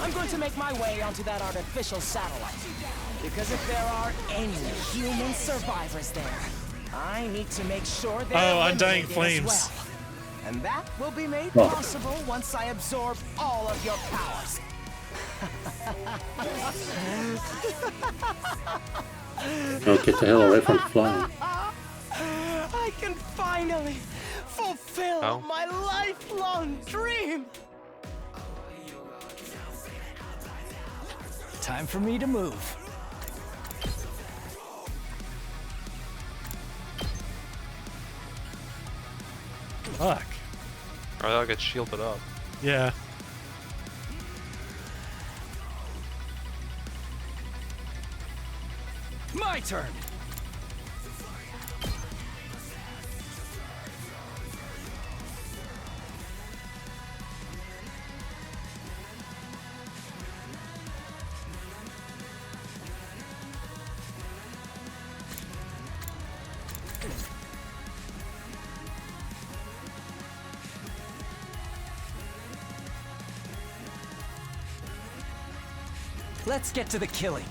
I'm going to make my way onto that artificial satellite. Because if there are any human survivors there, I need to make sure they're Undying eliminated as Flames. well. And that will be made Oh. possible once I absorb all of your powers. Oh, get the hell away from flying. I can finally fulfill Oh. my lifelong dream. Time for me to move. Fuck. Or they'll get shielded up. Yeah. My turn. Let's get to the killing.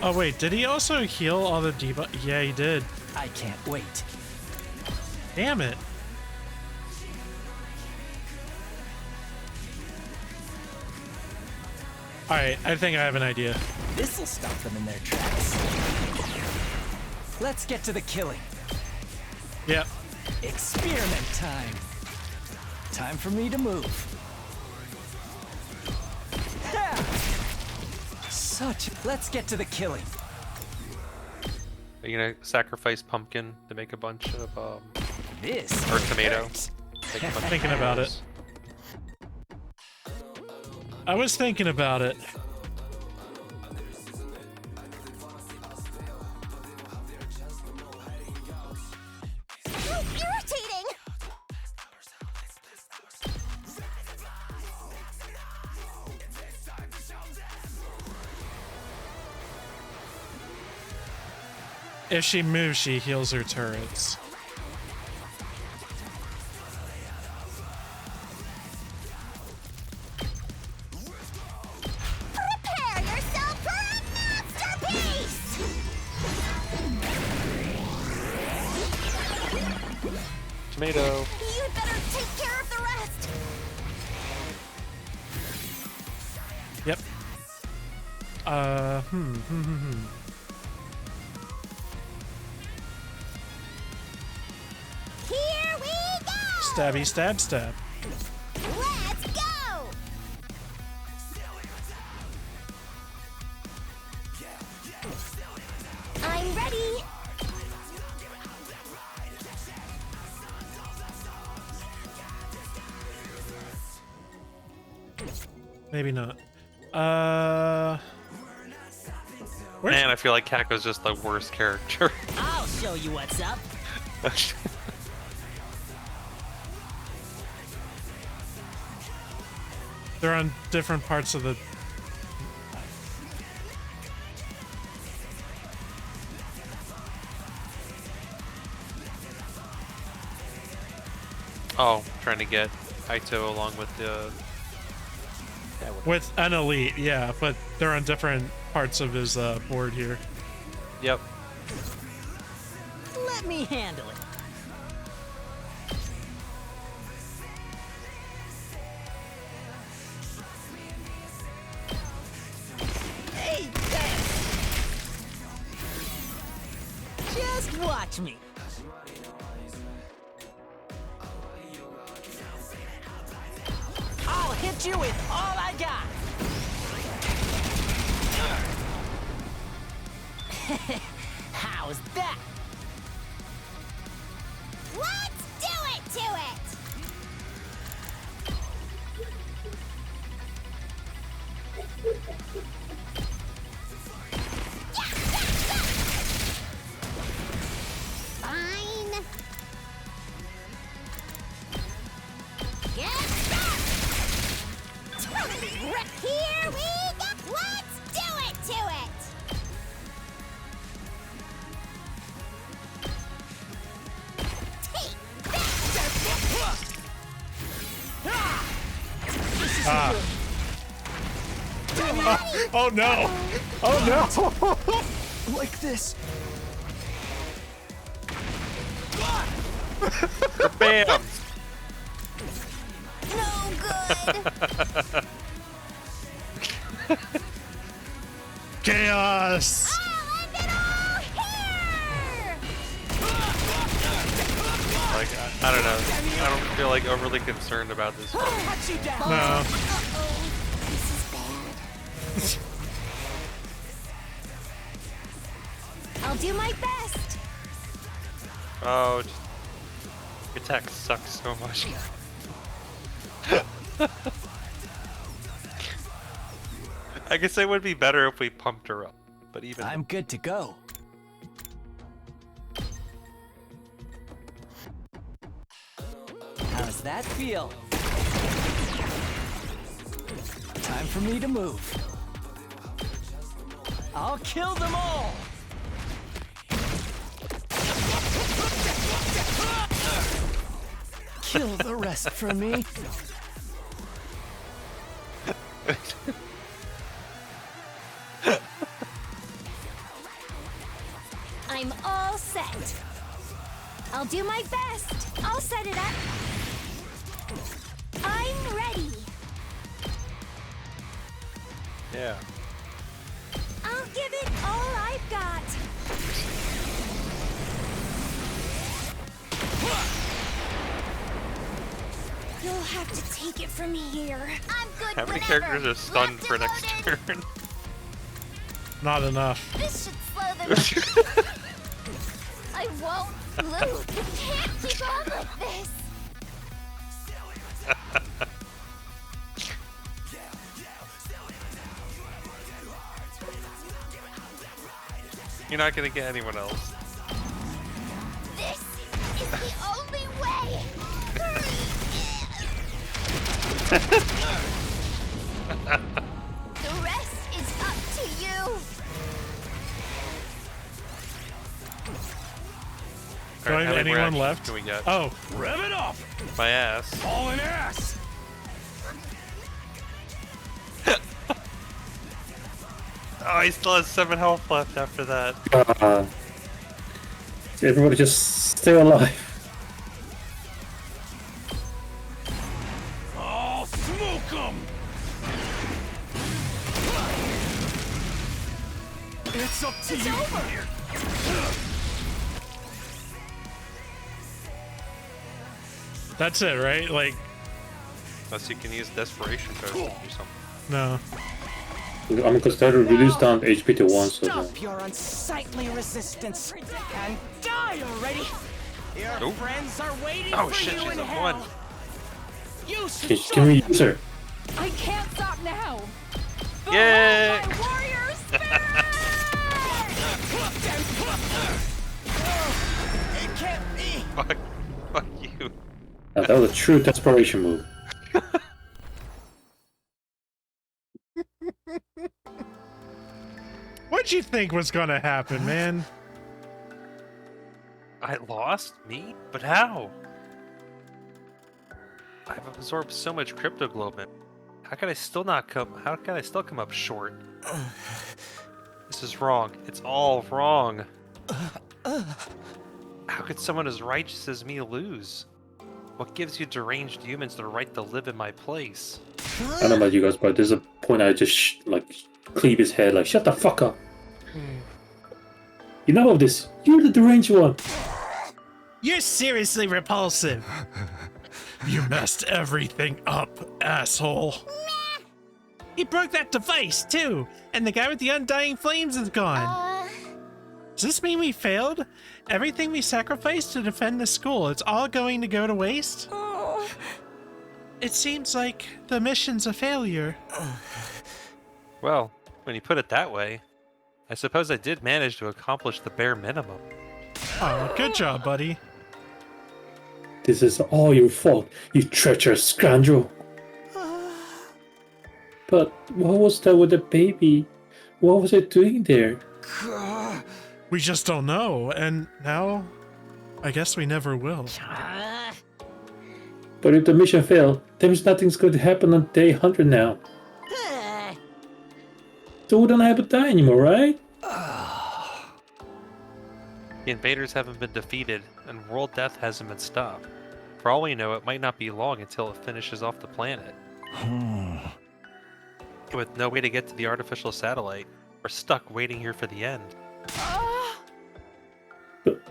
Oh wait, did he also heal all the debuff? Yeah, he did. I can't wait. Damn it. Alright, I think I have an idea. This'll stop them in their tracks. Let's get to the killing. Yep. Experiment time. Time for me to move. Let's get to the killing. Are you gonna sacrifice pumpkin to make a bunch of This or tomato? hurts. Make a bunch of Thinking about it. I was thinking about it. How irritating! If she moves, she heals her turrets. Prepare yourself for a masterpiece! Tomato. You'd better take care of the rest! Yep. Here we go! Stabby, stab, stab. Let's go! I'm ready! Maybe not. Where's... Man, I feel like Kako's just the worst character. I'll show you what's up. They're on different parts of the... Oh, trying to get Aito along with the... With an elite, yeah, but they're on different parts of his board here. Yep. Let me handle it. Hey, just watch me. I'll hit you with all I got. How's that? Let's do it to it! Fine. Get back! Here we go! Let's do it to it! Ah. Oh no! Oh no! Like this. Bam! No good! Chaos! I'll end it all here! Like, I don't know. I don't feel like overly concerned about this. Cut you down. No. Uh-oh. This is bad. I'll do my best. Oh, your attack sucks so much. I guess it would be better if we pumped her up, but even I'm good to go. How's that feel? Time for me to move. I'll kill them all! Kill the rest for me. I'm all set. I'll do my best. I'll set it up. I'm ready. yeah. I'll give it all I've got. have to take it from here. I'm good. How many whenever. characters are stunned for next Loaded. turn? Not enough. This should slow them. I won't lose. You can't keep on like this. You're not gonna get anyone else. This is the only way. The rest is up to you. Do I have Alright, how many anyone reactions left? Can we get? Oh, Rev it up! My ass. All in ass! Oh, he still has 7 health left after that. Everybody just stay alive. Oh, smoke 'em! It's up to you. that's it, right? Like, Unless you can use desperation potion to do something. no. I mean, because that reduced down HP to 1, so Stop your unsightly resistance and die already. Your Nope. friends are waiting Oh for shit, you she's in a hell. 1. You should can show we them. use her? I can't stop now. Yay! My warrior spirit! It can't be. Fuck you. That was a true desperation move. What'd you think was gonna happen, man? I lost? Me? But how? I've absorbed so much cryptoglobin. How can I still come up short? This is wrong. It's all wrong. How could someone as righteous as me lose? What gives you deranged humans the right to live in my place? I don't know about you guys, but there's a point I just cleave his head, like, shut the fuck up. Enough of this. You're the deranged one. You're seriously repulsive. You messed everything up, asshole. He broke that device, too, and the guy with the undying flames is gone. Does this mean we failed? Everything we sacrificed to defend the school, it's all going to go to waste? It seems like the mission's a failure. Well, when you put it that way, I suppose I did manage to accomplish the bare minimum. Oh, good job, buddy. This is all your fault, you treacherous scoundrel. But what was that with the baby? What was it doing there? We just don't know, and now, I guess we never will. But if the mission failed, then nothing's going to happen on day 100 now. So we don't have to die anymore, right? The invaders haven't been defeated, and world death hasn't been stopped. For all we know, it might not be long until it finishes off the planet. With no way to get to the artificial satellite, we're stuck waiting here for the end.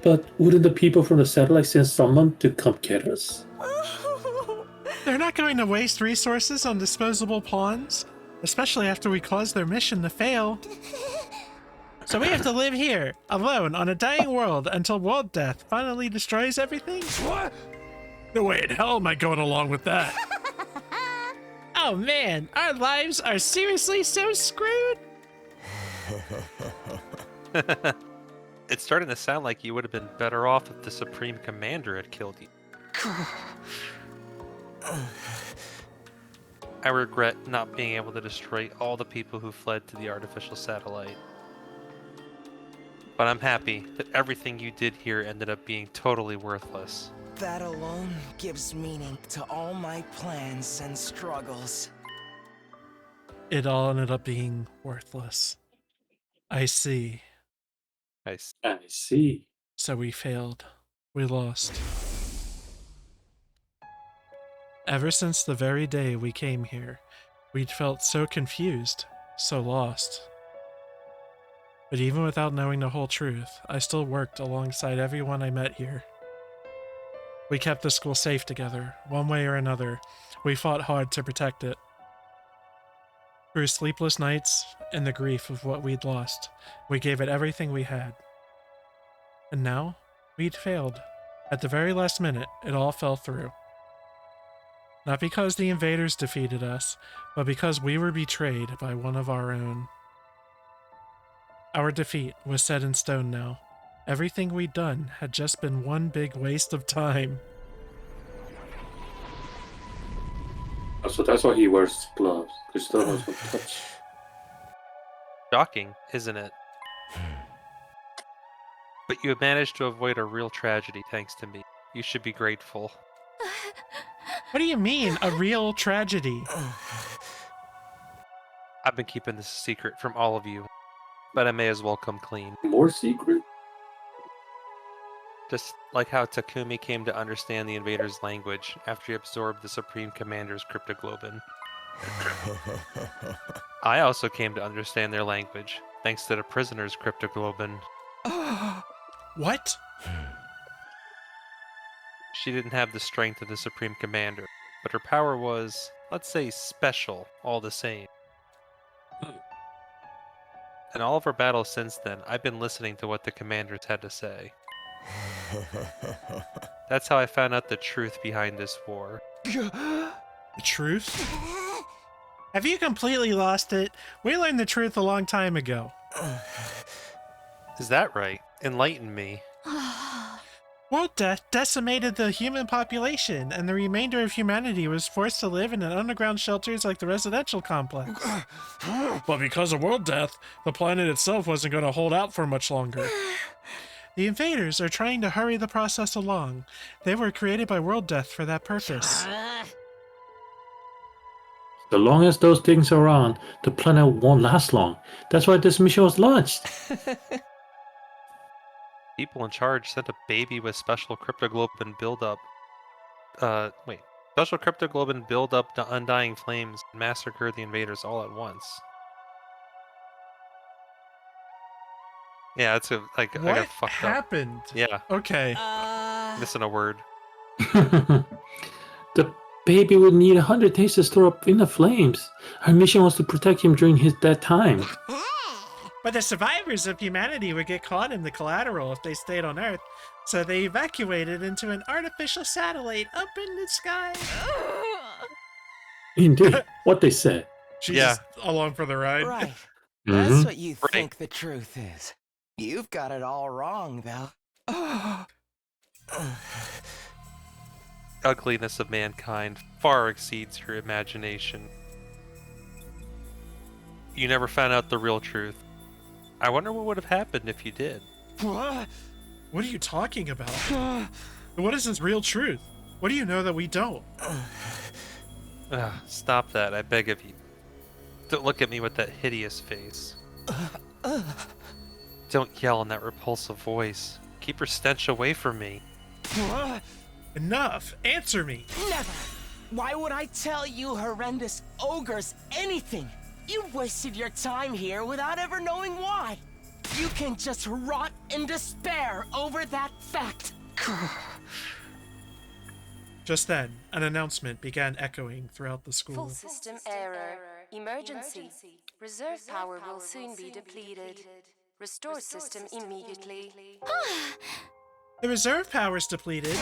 But wouldn't the people from the satellite send someone to come get us? They're not going to waste resources on disposable pawns, especially after we caused their mission to fail. So we have to live here, alone, on a dying world until world death finally destroys everything? What? No way in hell am I going along with that. Oh man, our lives are seriously so screwed. It's starting to sound like you would have been better off if the Supreme Commander had killed you. I regret not being able to destroy all the people who fled to the artificial satellite. But I'm happy that everything you did here ended up being totally worthless. That alone gives meaning to all my plans and struggles. It all ended up being worthless. I see. Nice. I see. So we failed. We lost. Ever since the very day we came here, we'd felt so confused, so lost. But even without knowing the whole truth, I still worked alongside everyone I met here. We kept the school safe together, one way or another, we fought hard to protect it. Through sleepless nights and the grief of what we'd lost, we gave it everything we had. And now, we'd failed. At the very last minute, it all fell through. Not because the invaders defeated us, but because we were betrayed by one of our own. Our defeat was set in stone now. Everything we'd done had just been one big waste of time. Oh, so that's why he wears gloves, because no one's gonna touch. Shocking, isn't it? But you have managed to avoid a real tragedy thanks to me. You should be grateful. What do you mean, a real tragedy? I've been keeping this a secret from all of you, but I may as well come clean. More secret? Just like how Takumi came to understand the invaders' language after he absorbed the Supreme Commander's cryptoglobin. I also came to understand their language, thanks to the prisoner's cryptoglobin. What? She didn't have the strength of the Supreme Commander, but her power was, let's say, special, all the same. In all of our battles since then, I've been listening to what the commanders had to say. That's how I found out the truth behind this war. The truth? Have you completely lost it? We learned the truth a long time ago. Is that right? Enlighten me. World death decimated the human population, and the remainder of humanity was forced to live in underground shelters like the residential complex. But because of world death, the planet itself wasn't going to hold out for much longer. The invaders are trying to hurry the process along. They were created by world death for that purpose. So long as those things are on, the planet won't last long. That's why this mission was launched. People in charge sent a baby with special cryptoglobin buildup. Special cryptoglobin buildup to undying flames and massacre the invaders all at once. Yeah, it's I got What fucked happened? up. Yeah, Okay. missing a word. The baby would need 100 days to store up in the flames. Our mission was to protect him during that time. But the survivors of humanity would get caught in the collateral if they stayed on Earth, so they evacuated into an artificial satellite up in the sky. Indeed, what they said. She's Yeah. along for the ride. Right. Mhm. That's what you Right. think the truth is. You've got it all wrong, though. Ugliness of mankind far exceeds your imagination. You never found out the real truth. I wonder what would have happened if you did. What are you talking about? What is this real truth? What do you know that we don't? Stop that, I beg of you. Don't look at me with that hideous face. Don't yell in that repulsive voice. Keep your stench away from me. Enough! Answer me! Never! Why would I tell you horrendous ogres anything? You've wasted your time here without ever knowing why. You can just rot in despair over that fact. Just then, an announcement began echoing throughout the school. Full system error. Emergency. Reserve power will soon be depleted. Restore system immediately. The reserve power's depleted.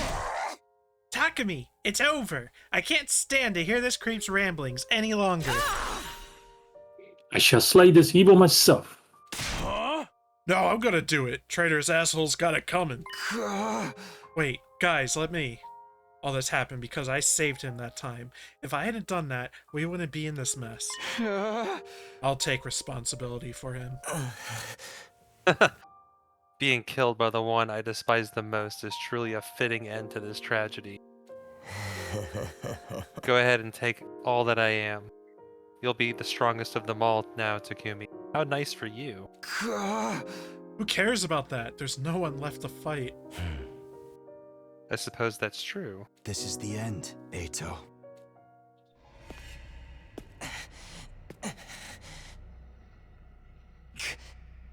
Takumi, it's over. I can't stand to hear this creep's ramblings any longer. I shall slay this evil myself. Huh? No, I'm gonna do it. Traitorous asshole's got it coming. Wait, guys, let me. All this happened because I saved him that time. If I hadn't done that, we wouldn't be in this mess. I'll take responsibility for him. Being killed by the one I despise the most is truly a fitting end to this tragedy. Go ahead and take all that I am. You'll be the strongest of them all now, Takumi. How nice for you. Who cares about that? There's no one left to fight. I suppose that's true. This is the end, Eito.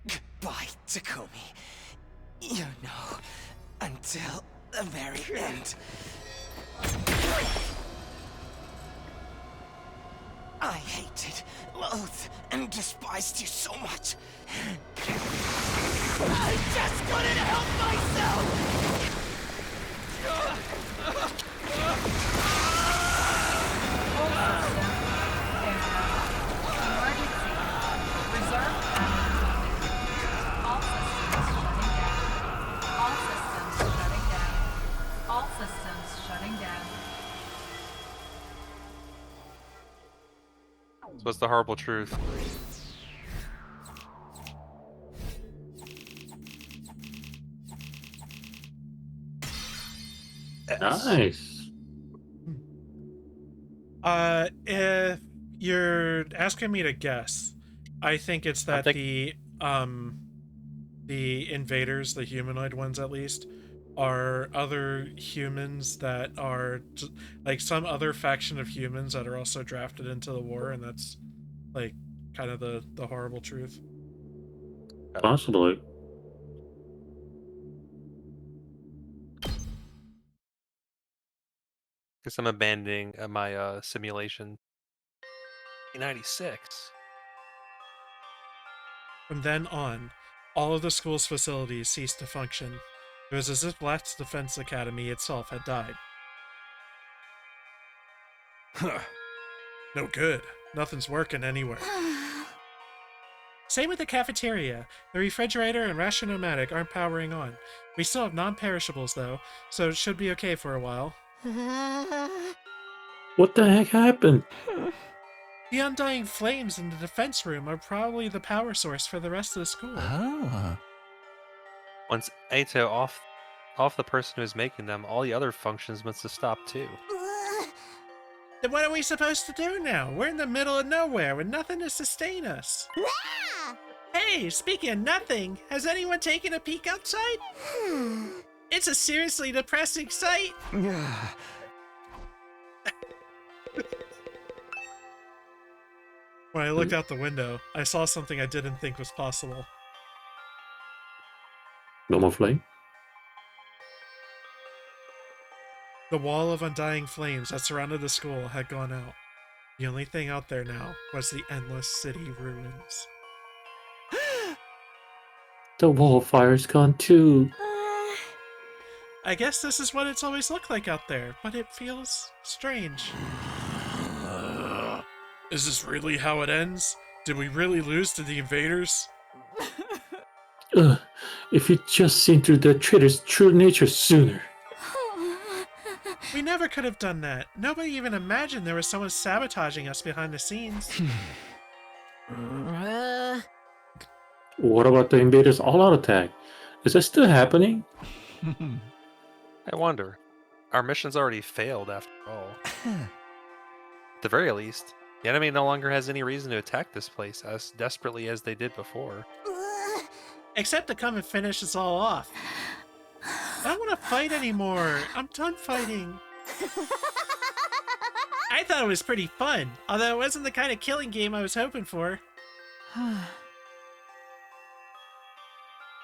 Goodbye, Takumi. You know, until the very end. I hated, loathed, and despised you so much. I just couldn't help myself! All systems shutting down. So what's the horrible truth? Nice. If you're asking me to guess, I think it's that the invaders, the humanoid ones at least, are other humans that are like some other faction of humans that are also drafted into the war, and that's like kind of the horrible truth. Possibly. Guess I'm abandoning my simulation. 96. From then on, all of the school's facilities ceased to function. It was as if Black's Defense Academy itself had died. No good. Nothing's working anywhere. Same with the cafeteria. The refrigerator and ration-o-matic aren't powering on. We still have non-perishables though, so it should be okay for a while. What the heck happened? The undying flames in the defense room are probably the power source for the rest of the school. Once Ato off the person who's making them, all the other functions must have stopped too. Then what are we supposed to do now? We're in the middle of nowhere with nothing to sustain us. Hey, speaking of nothing, has anyone taken a peek outside? It's a seriously depressing sight. When I looked out the window, I saw something I didn't think was possible. No more flame? The wall of undying flames that surrounded the school had gone out. The only thing out there now was the endless city ruins. The wall fire's gone too. I guess this is what it's always looked like out there, but it feels strange. Is this really how it ends? Did we really lose to the invaders? If you'd just seen through the traitor's true nature sooner. We never could have done that. Nobody even imagined there was someone sabotaging us behind the scenes. What about the invaders' all-out attack? Is that still happening? I wonder. Our mission's already failed after all. At the very least, the enemy no longer has any reason to attack this place as desperately as they did before. Except to come and finish us all off. I don't want to fight anymore. I'm done fighting. I thought it was pretty fun, although it wasn't the kind of killing game I was hoping for.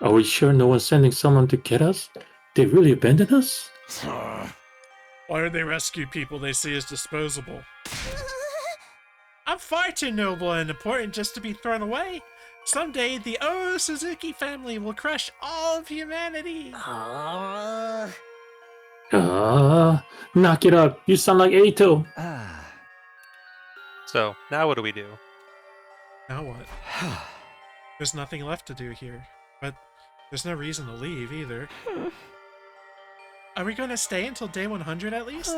Are we sure no one's sending someone to get us? They really abandoned us? Why would they rescue people they see as disposable? I'm far too noble and important just to be thrown away. Someday, the Suzuki family will crush all of humanity. Knock it up. You sound like Ato. So, now what do we do? Now what? There's nothing left to do here, but there's no reason to leave either. Are we going to stay until day 100 at least?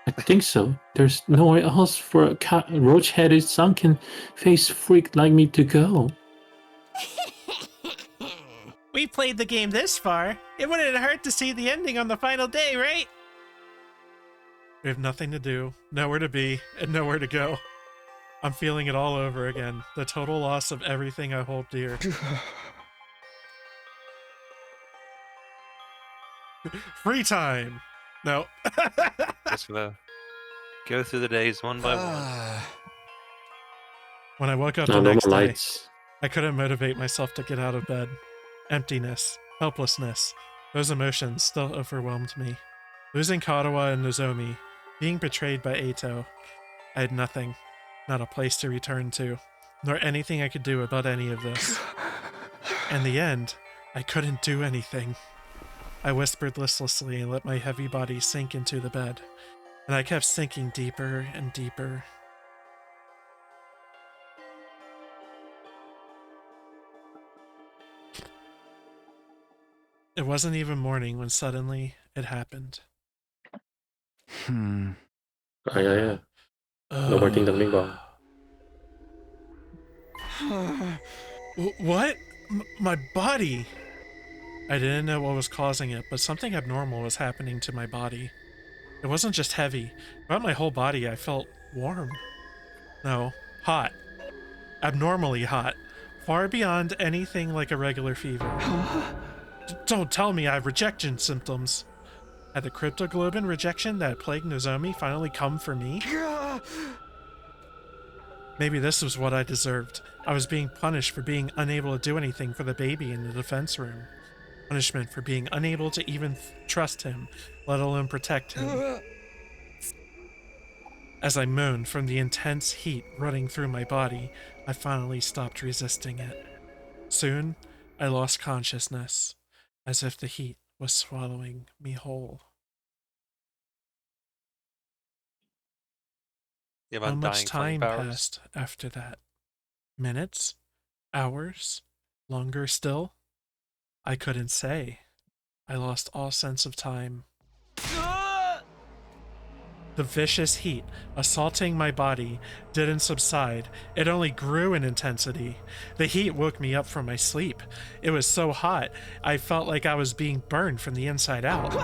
I think so. There's nowhere else for a roach-headed sunken face freak like me to go. We played the game this far. It wouldn't hurt to see the ending on the final day, right? We have nothing to do, nowhere to be, and nowhere to go. I'm feeling it all over again. The total loss of everything I hold dear. Free time! No. Just gonna go through the days one by one. When I woke up No, the no next more day, lights. I couldn't motivate myself to get out of bed. Emptiness, helplessness, those emotions still overwhelmed me. Losing Katawa and Nozomi, being betrayed by Eito, I had nothing, not a place to return to, nor anything I could do about any of this. In the end, I couldn't do anything. I whispered listlessly and let my heavy body sink into the bed, and I kept sinking deeper and deeper. It wasn't even morning when suddenly it happened. Yeah. No more Ding Dong Ding Dong. What? My body! I didn't know what was causing it, but something abnormal was happening to my body. It wasn't just heavy. Throughout my whole body, I felt warm. No, hot. Abnormally hot. Far beyond anything like a regular fever. Don't tell me I have rejection symptoms. Had the cryptoglobin rejection that plagued Nozomi finally come for me? Maybe this was what I deserved. I was being punished for being unable to do anything for the baby in the defense room. Punishment for being unable to even trust him, let alone protect him. As I moaned from the intense heat running through my body, I finally stopped resisting it. Soon, I lost consciousness, as if the heat was swallowing me whole. You have How much undying flame time powers? passed after that? Minutes? Hours? Longer still? I couldn't say. I lost all sense of time. The vicious heat assaulting my body didn't subside. It only grew in intensity. The heat woke me up from my sleep. It was so hot, I felt like I was being burned from the inside out.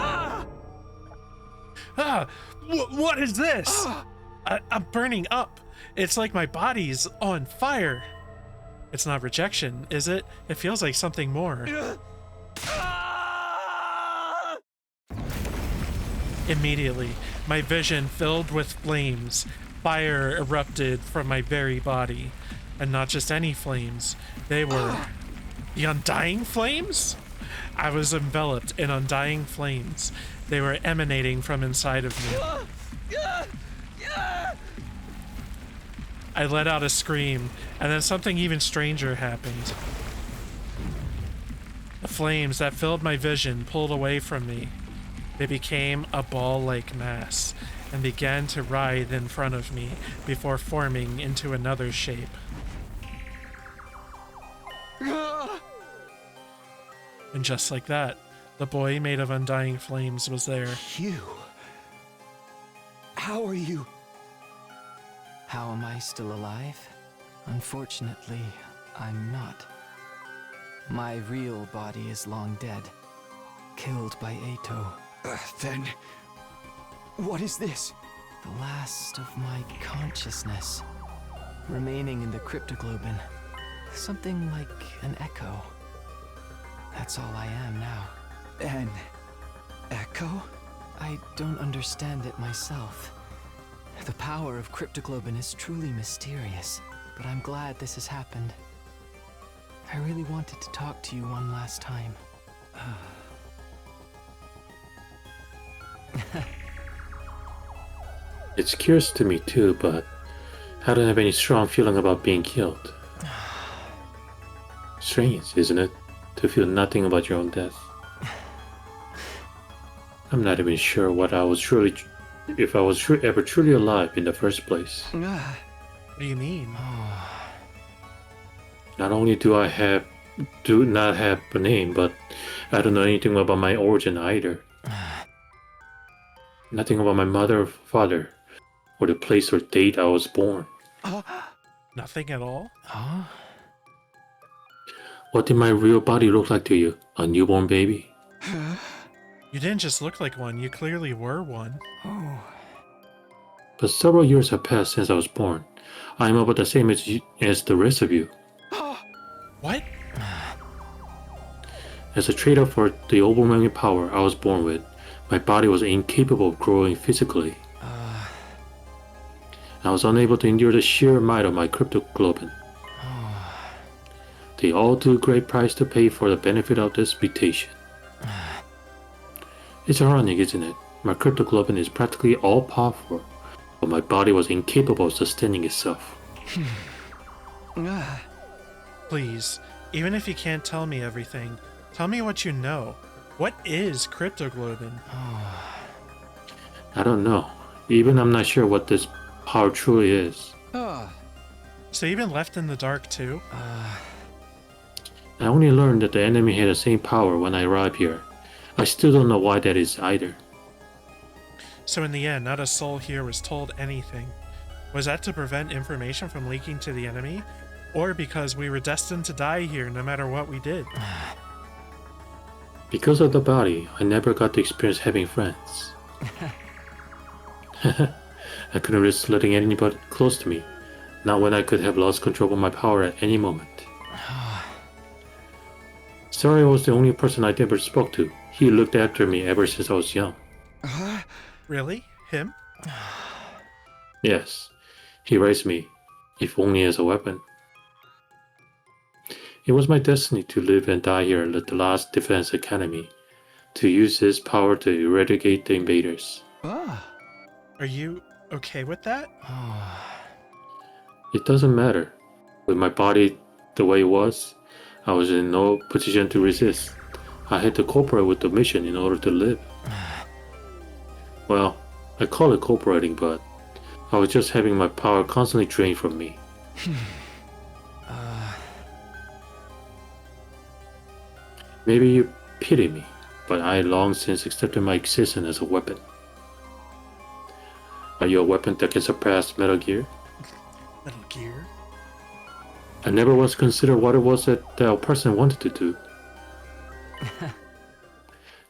What is this? I'm burning up. It's like my body's on fire. It's not rejection, is it? It feels like something more. Immediately, my vision filled with flames. Fire erupted from my very body. And not just any flames. They were the undying flames? I was enveloped in undying flames. They were emanating from inside of me. I let out a scream, and then something even stranger happened. The flames that filled my vision pulled away from me. They became a ball-like mass and began to writhe in front of me before forming into another shape. And just like that, the boy made of undying flames was there. You? How are you? How am I still alive? Unfortunately, I'm not. My real body is long dead, killed by Eito. Then, what is this? The last of my consciousness, remaining in the cryptoglobin. Something like an echo. That's all I am now. An echo? I don't understand it myself. The power of cryptoglobin is truly mysterious, but I'm glad this has happened. I really wanted to talk to you one last time. It's curious to me too, but I don't have any strong feeling about being killed. Strange, isn't it? To feel nothing about your own death. I'm not even sure if I was ever truly alive in the first place. What do you mean? Not only do not have a name, but I don't know anything about my origin either. Nothing about my mother or father, or the place or date I was born. Nothing at all? Huh? What did my real body look like to you? A newborn baby? You didn't just look like one, you clearly were one. Oh. But several years have passed since I was born. I am about the same age as the rest of you. What? As a trade-off for the overwhelming power I was born with, my body was incapable of growing physically. I was unable to endure the sheer might of my cryptoglobin. The all too great price to pay for the benefit of this mutation. It's ironic, isn't it? My cryptoglobin is practically all-powerful, but my body was incapable of sustaining itself. Please, even if you can't tell me everything, tell me what you know. What is cryptoglobin? I don't know. Even I'm not sure what this power truly is. So you've been left in the dark too? I only learned that the enemy had the same power when I arrived here. I still don't know why that is either. So in the end, not a soul here was told anything. Was that to prevent information from leaking to the enemy? Or because we were destined to die here no matter what we did? Because of the body, I never got to experience having friends. I couldn't risk letting anybody close to me, not when I could have lost control of my power at any moment. Sorry, was the only person I ever spoke to. He looked after me ever since I was young. Really? Him? Yes, he raised me, if only as a weapon. It was my destiny to live and die here at the last defense academy, to use his power to eradicate the invaders. Are you okay with that? It doesn't matter. With my body the way it was, I was in no position to resist. I had to cooperate with the mission in order to live. Well, I call it cooperating, but I was just having my power constantly drained from me. Maybe you pity me, but I long since accepted my existence as a weapon. Are you a weapon that can surpass Metal Gear? Metal Gear? I never once considered what it was that a person wanted to do.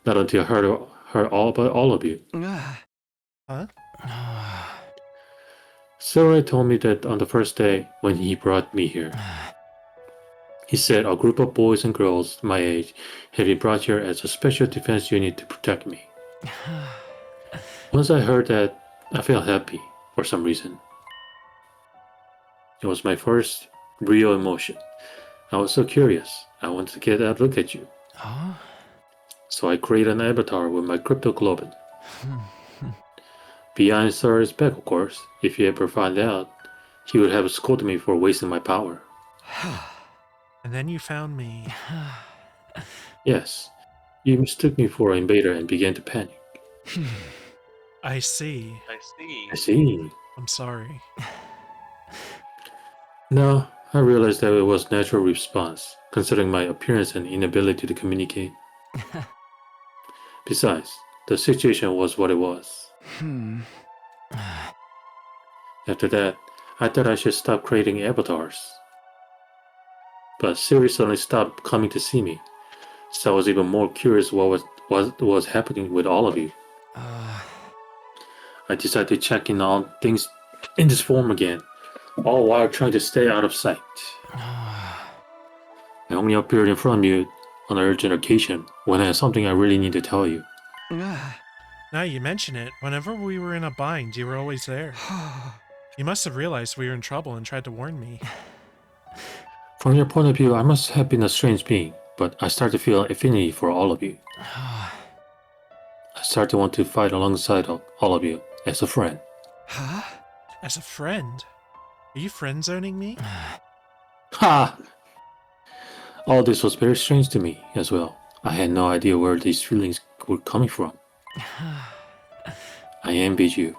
Not until I heard all about all of you. Huh? Sarai told me that on the first day when he brought me here, he said a group of boys and girls my age had been brought here as a special defense unit to protect me. Once I heard that, I felt happy for some reason. It was my first real emotion. I was so curious. I wanted to get a look at you. So I created an avatar with my cryptoglobin. Behind Sarah's back, of course. If he ever found out, he would have scolded me for wasting my power. And then you found me. Yes, you mistook me for an invader and began to panic. I see. I see. I'm sorry. No, I realized that it was a natural response, considering my appearance and inability to communicate. Besides, the situation was what it was. After that, I thought I should stop creating avatars. But Siri suddenly stopped coming to see me, so I was even more curious what was happening with all of you. I decided to check in on things in this form again, all while trying to stay out of sight. I only appeared in front of you on an urgent occasion when I had something I really need to tell you. Now you mention it, whenever we were in a bind, you were always there. You must have realized we were in trouble and tried to warn me. From your point of view, I must have been a strange being, but I started to feel affinity for all of you. I started to want to fight alongside all of you as a friend. As a friend? Are you friend-zoning me? Ha! All this was very strange to me as well. I had no idea where these feelings were coming from. I envied you.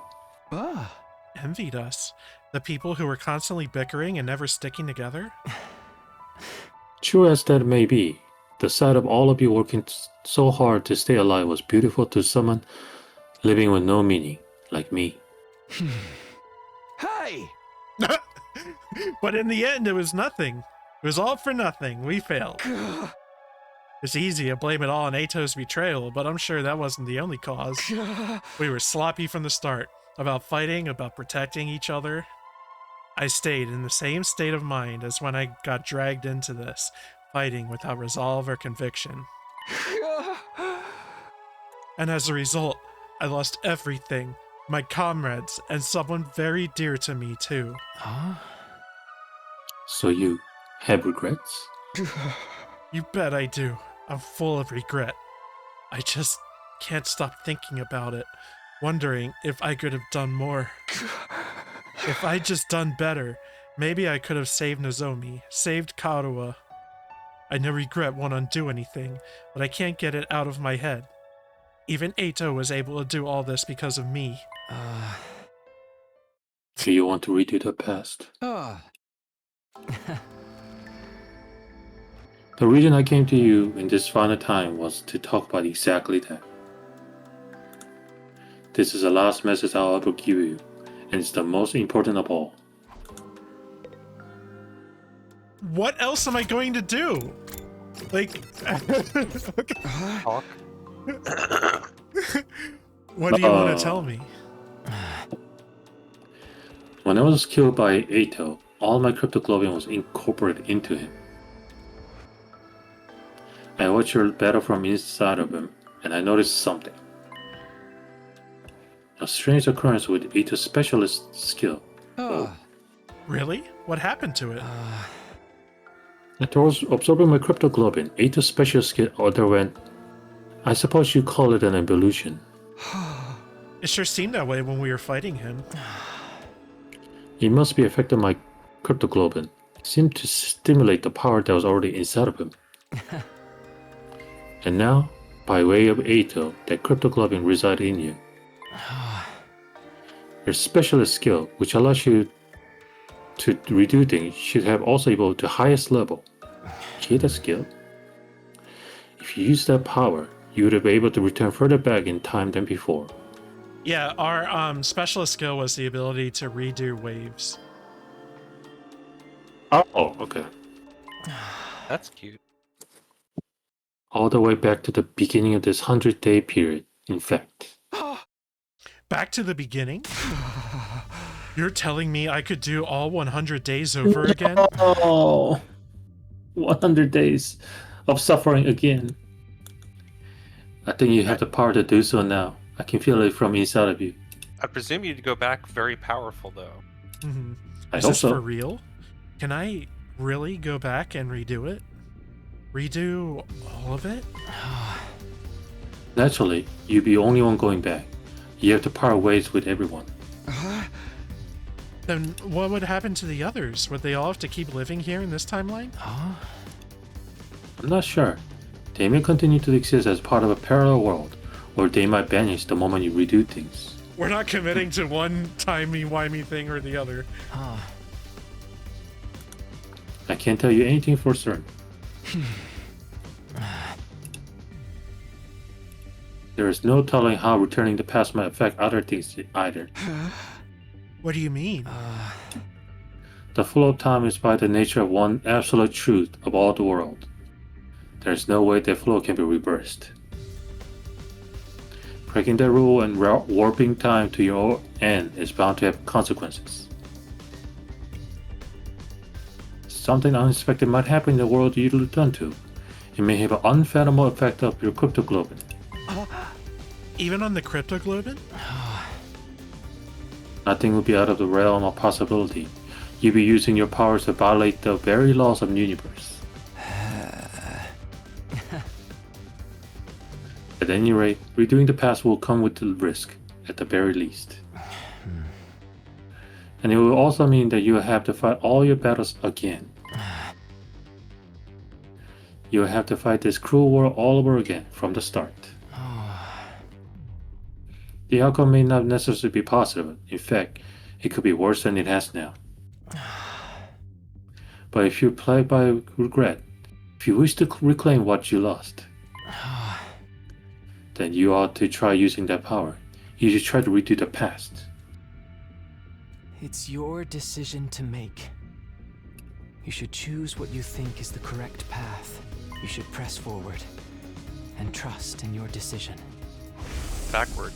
Envied us? The people who were constantly bickering and never sticking together? True as that may be, the sight of all of you working so hard to stay alive was beautiful to someone living with no meaning, like me. Hey! But in the end, it was nothing. It was all for nothing. We failed. It's easy to blame it all on Ato's betrayal, but I'm sure that wasn't the only cause. We were sloppy from the start, about fighting, about protecting each other. I stayed in the same state of mind as when I got dragged into this, fighting without resolve or conviction. And as a result, I lost everything, my comrades, and someone very dear to me too. So you have regrets? You bet I do. I'm full of regret. I just can't stop thinking about it, wondering if I could have done more. If I'd just done better, maybe I could have saved Nozomi, saved Karuha. I no regret won't undo anything, but I can't get it out of my head. Even Eito was able to do all this because of me. Do you want to redo the past? The reason I came to you in this final time was to talk about exactly that. This is the last message I'll ever give you, and it's the most important of all. What else am I going to do? Like, Talk. what do you want to tell me? When I was killed by Eito, all my cryptoglobin was incorporated into him. I watched your battle from inside of him, and I noticed something. A strange occurrence with Eito's specialist skill. Really? What happened to it? After absorbing my cryptoglobin, Eito's special skill underwent, I suppose you call it an evolution. It sure seemed that way when we were fighting him. It must be affecting my cryptoglobin. It seemed to stimulate the power that was already inside of him. And now, by way of Eito, that cryptoglobin resides in you. Your specialist skill, which allows you to redo things, should have also evolved to highest level. See that skill? If you use that power, you would be able to return further back in time than before. Yeah, our specialist skill was the ability to redo waves. Oh, okay. That's cute. All the way back to the beginning of this 100-day period, in fact. Back to the beginning? You're telling me I could do all 100 days over again? Oh, 100 days of suffering again. I think you have the power to do so now. I can feel it from inside of you. I presume you'd go back very powerful, though. Mm-hmm. I Is hope this so. for real? Can I really go back and redo it? Redo all of it? Naturally, you'd be the only one going back. You have to part ways with everyone. Then what would happen to the others? Would they all have to keep living here in this timeline? I'm not sure. They may continue to exist as part of a parallel world, or they might vanish the moment you redo things. We're not committing to one timey-wimey thing or the other. I can't tell you anything for certain. There is no telling how returning the past might affect other things either. What do you mean? The flow of time is by the nature of one absolute truth of all the world. There is no way that flow can be reversed. Breaking that rule and warping time to your end is bound to have consequences. Something unexpected might happen in the world you return to. It may have an unfathomable effect of your cryptoglobin. Even on the cryptoglobin? Nothing will be out of the realm of possibility. You'll be using your powers to violate the very laws of the universe. At any rate, redoing the past will come with the risk, at the very least. And it will also mean that you will have to fight all your battles again. You will have to fight this cruel war all over again, from the start. The outcome may not necessarily be positive. In fact, it could be worse than it has now. But if you play by regret, if you wish to reclaim what you lost, then you ought to try using that power. You should try to redo the past. It's your decision to make. You should choose what you think is the correct path. You should press forward and trust in your decision. Backward.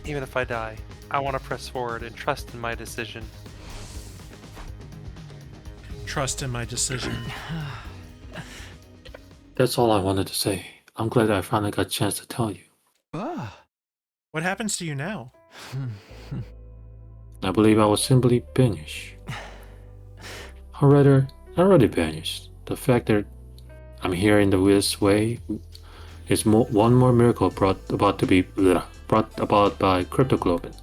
Even if I die, I want to press forward and trust in my decision. Trust in my decision. That's all I wanted to say. I'm glad I finally got a chance to tell you. What happens to you now? I believe I was simply banished. Or rather, already banished. The fact that I'm here in this way is one more miracle brought about by cryptoglobin.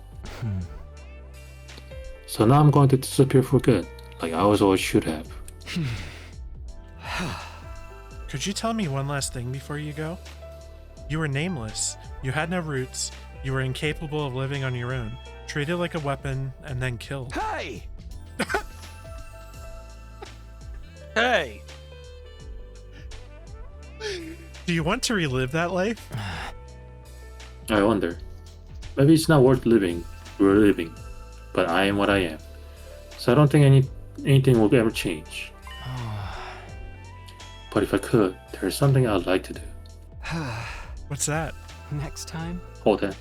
So now I'm going to disappear for good, like I always should have. Could you tell me one last thing before you go? You were nameless. You had no roots. You were incapable of living on your own. Treated like a weapon and then killed. Hey! Hey! Do you want to relive that life? I wonder. Maybe it's not worth reliving, but I am what I am. So I don't think anything will ever change. But if I could, there's something I'd like to do. What's that? Next time, Hold that.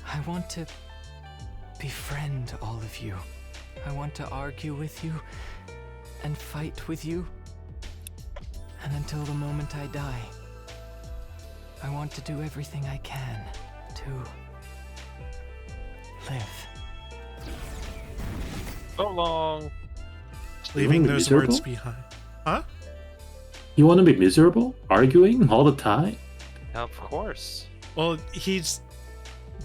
I want to befriend all of you. I want to argue with you and fight with you. And until the moment I die, I want to do everything I can to live. So long. Leaving be those miserable? words behind. Huh? You want to be miserable? Arguing all the time? Of course. Well, he's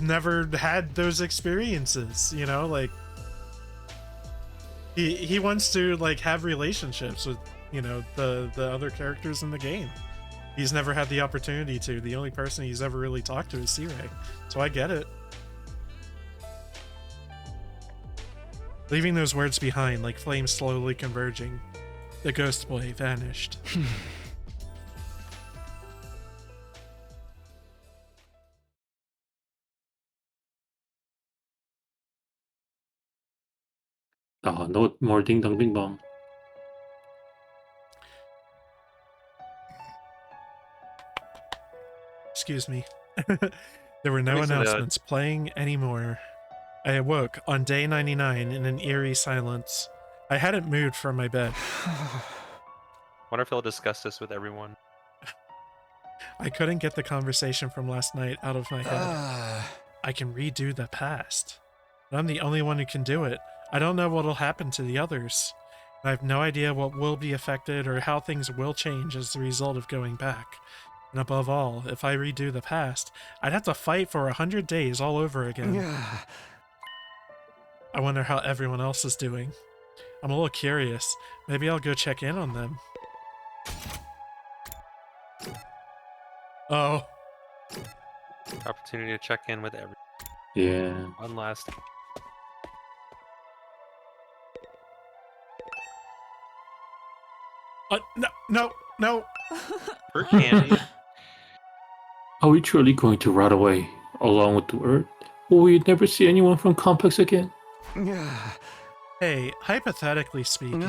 never had those experiences, you know, like he wants to like have relationships with, you know, the other characters in the game. He's never had the opportunity to. The only person he's ever really talked to is C-Ray. So I get it. Leaving those words behind like flames slowly converging. The ghost boy vanished. Oh, no more ding dong bing bong. Excuse me. There were no Makes it, announcements playing anymore. I awoke on day 99 in an eerie silence. I hadn't moved from my bed. Wonder if he'll discuss this with everyone. I couldn't get the conversation from last night out of my head. I can redo the past. But I'm the only one who can do it. I don't know what'll happen to the others. And I have no idea what will be affected or how things will change as a result of going back. And above all, if I redo the past, I'd have to fight for 100 days all over again. I wonder how everyone else is doing. I'm a little curious. Maybe I'll go check in on them. Oh. Opportunity to check in with everyone. Yeah. One last. No. Fruit candy. Are we truly going to rot away along with the Earth? Will we never see anyone from Complex again? Hey, hypothetically speaking,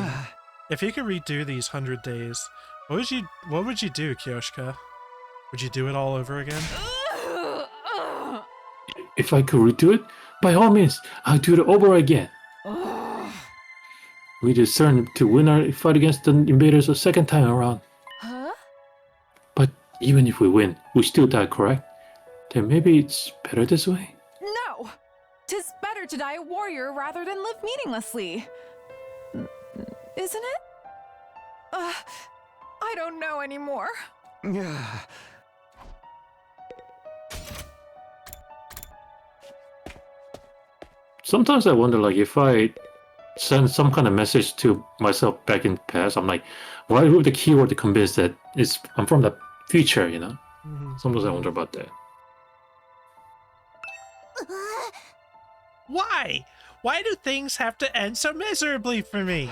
if you could redo these 100 days, what would you do, Kyoshka? Would you do it all over again? If I could redo it, by all means, I'll do it over again. We determined to win our fight against the invaders a second time around. Huh? But even if we win, we still die, correct? Then maybe it's better this way? No! 'Tis better to die a warrior rather than live meaninglessly. Isn't it? I don't know anymore. Sometimes I wonder, like, if I send some kind of message to myself back in the past, I'm like, why would the keyword to convince that I'm from the future, you know? Sometimes I wonder about that. Why? Why do things have to end so miserably for me?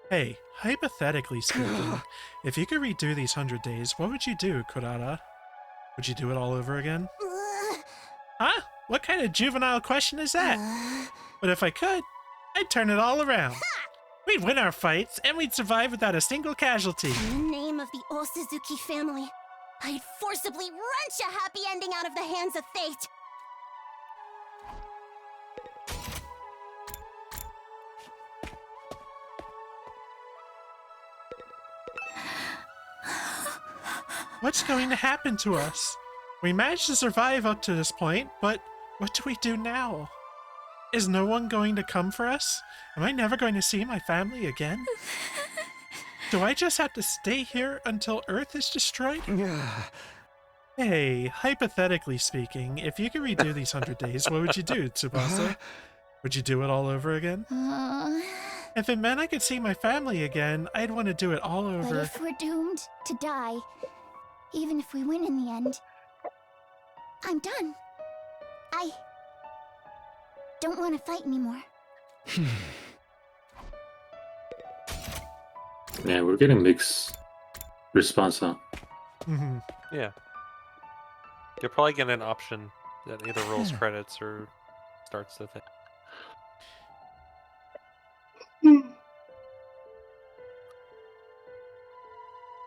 Hey, hypothetically speaking, if you could redo these 100 days, what would you do, Kurara? Would you do it all over again? Huh? What kind of juvenile question is that? But if I could, I'd turn it all around. We'd win our fights, and we'd survive without a single casualty. In the name of the Osuzuki family, I'd forcibly wrench a happy ending out of the hands of fate. What's going to happen to us? We managed to survive up to this point, but what do we do now? Is no one going to come for us? Am I never going to see my family again? Do I just have to stay here until Earth is destroyed? Hey, hypothetically speaking, if you could redo these 100 days, what would you do, Tsubasa? Would you do it all over again? If it meant I could see my family again, I'd want to do it all over. But if we're doomed to die, even if we win in the end, I'm done. I don't want to fight anymore. Yeah, we're getting mixed response, huh? Mm-hmm. Yeah. You'll probably get an option that either rolls credits or starts the thing.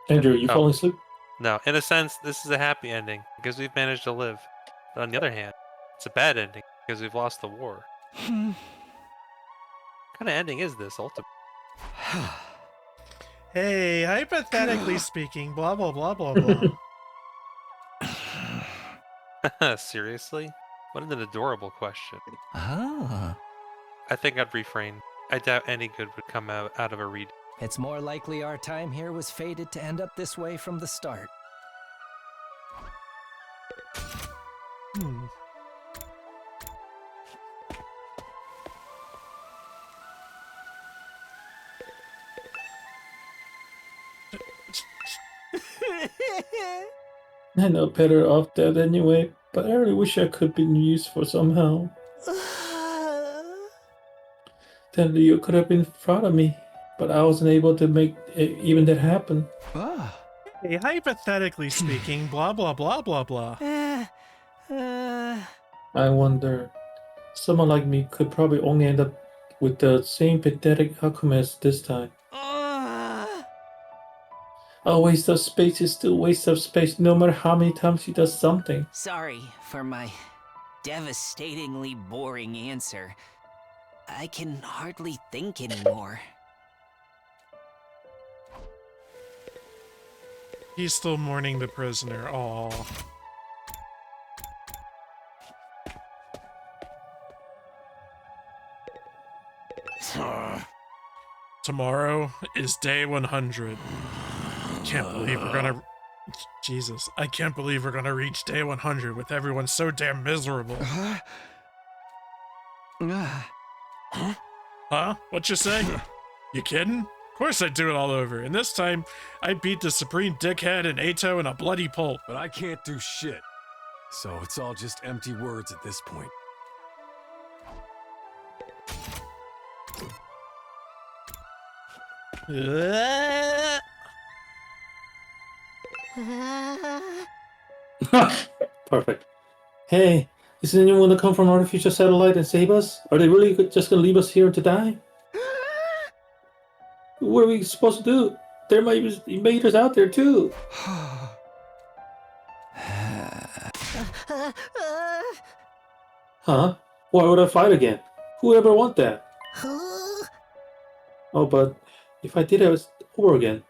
Andrew, you falling asleep? No, in a sense, this is a happy ending because we've managed to live. But on the other hand, it's a bad ending because we've lost the war. What kind of ending is this, ultimately? Hey, hypothetically speaking, blah blah blah blah blah. Seriously? What an adorable question. Ah. I think I'd refrain. I doubt any good would come out of a read. It's more likely our time here was fated to end up this way from the start. I know better off dead anyway, but I really wish I could be useful somehow. Then you could have been proud of me, but I wasn't able to make even that happen. Hey, hypothetically speaking, blah blah blah blah blah. I wonder, someone like me could probably only end up with the same pathetic outcome as this time. A waste of space is still waste of space, no matter how many times he does something. Sorry for my devastatingly boring answer. I can hardly think anymore. He's still mourning the prisoner. Aww. Tomorrow is day 100. Can't believe we're gonna... Jesus, I can't believe we're gonna reach day 100 with everyone so damn miserable. Huh? What you say? You kidding? Of course I'd do it all over, and this time I'd beat the Supreme Dickhead and Ato in a bloody pulp. But I can't do shit. So it's all just empty words at this point. Perfect. Hey, is anyone gonna come from our future satellite and save us? Are they really just gonna leave us here to die? What are we supposed to do? There might be invaders out there too. Huh? Why would I fight again? Who would ever want that? Oh, but if I did it over again,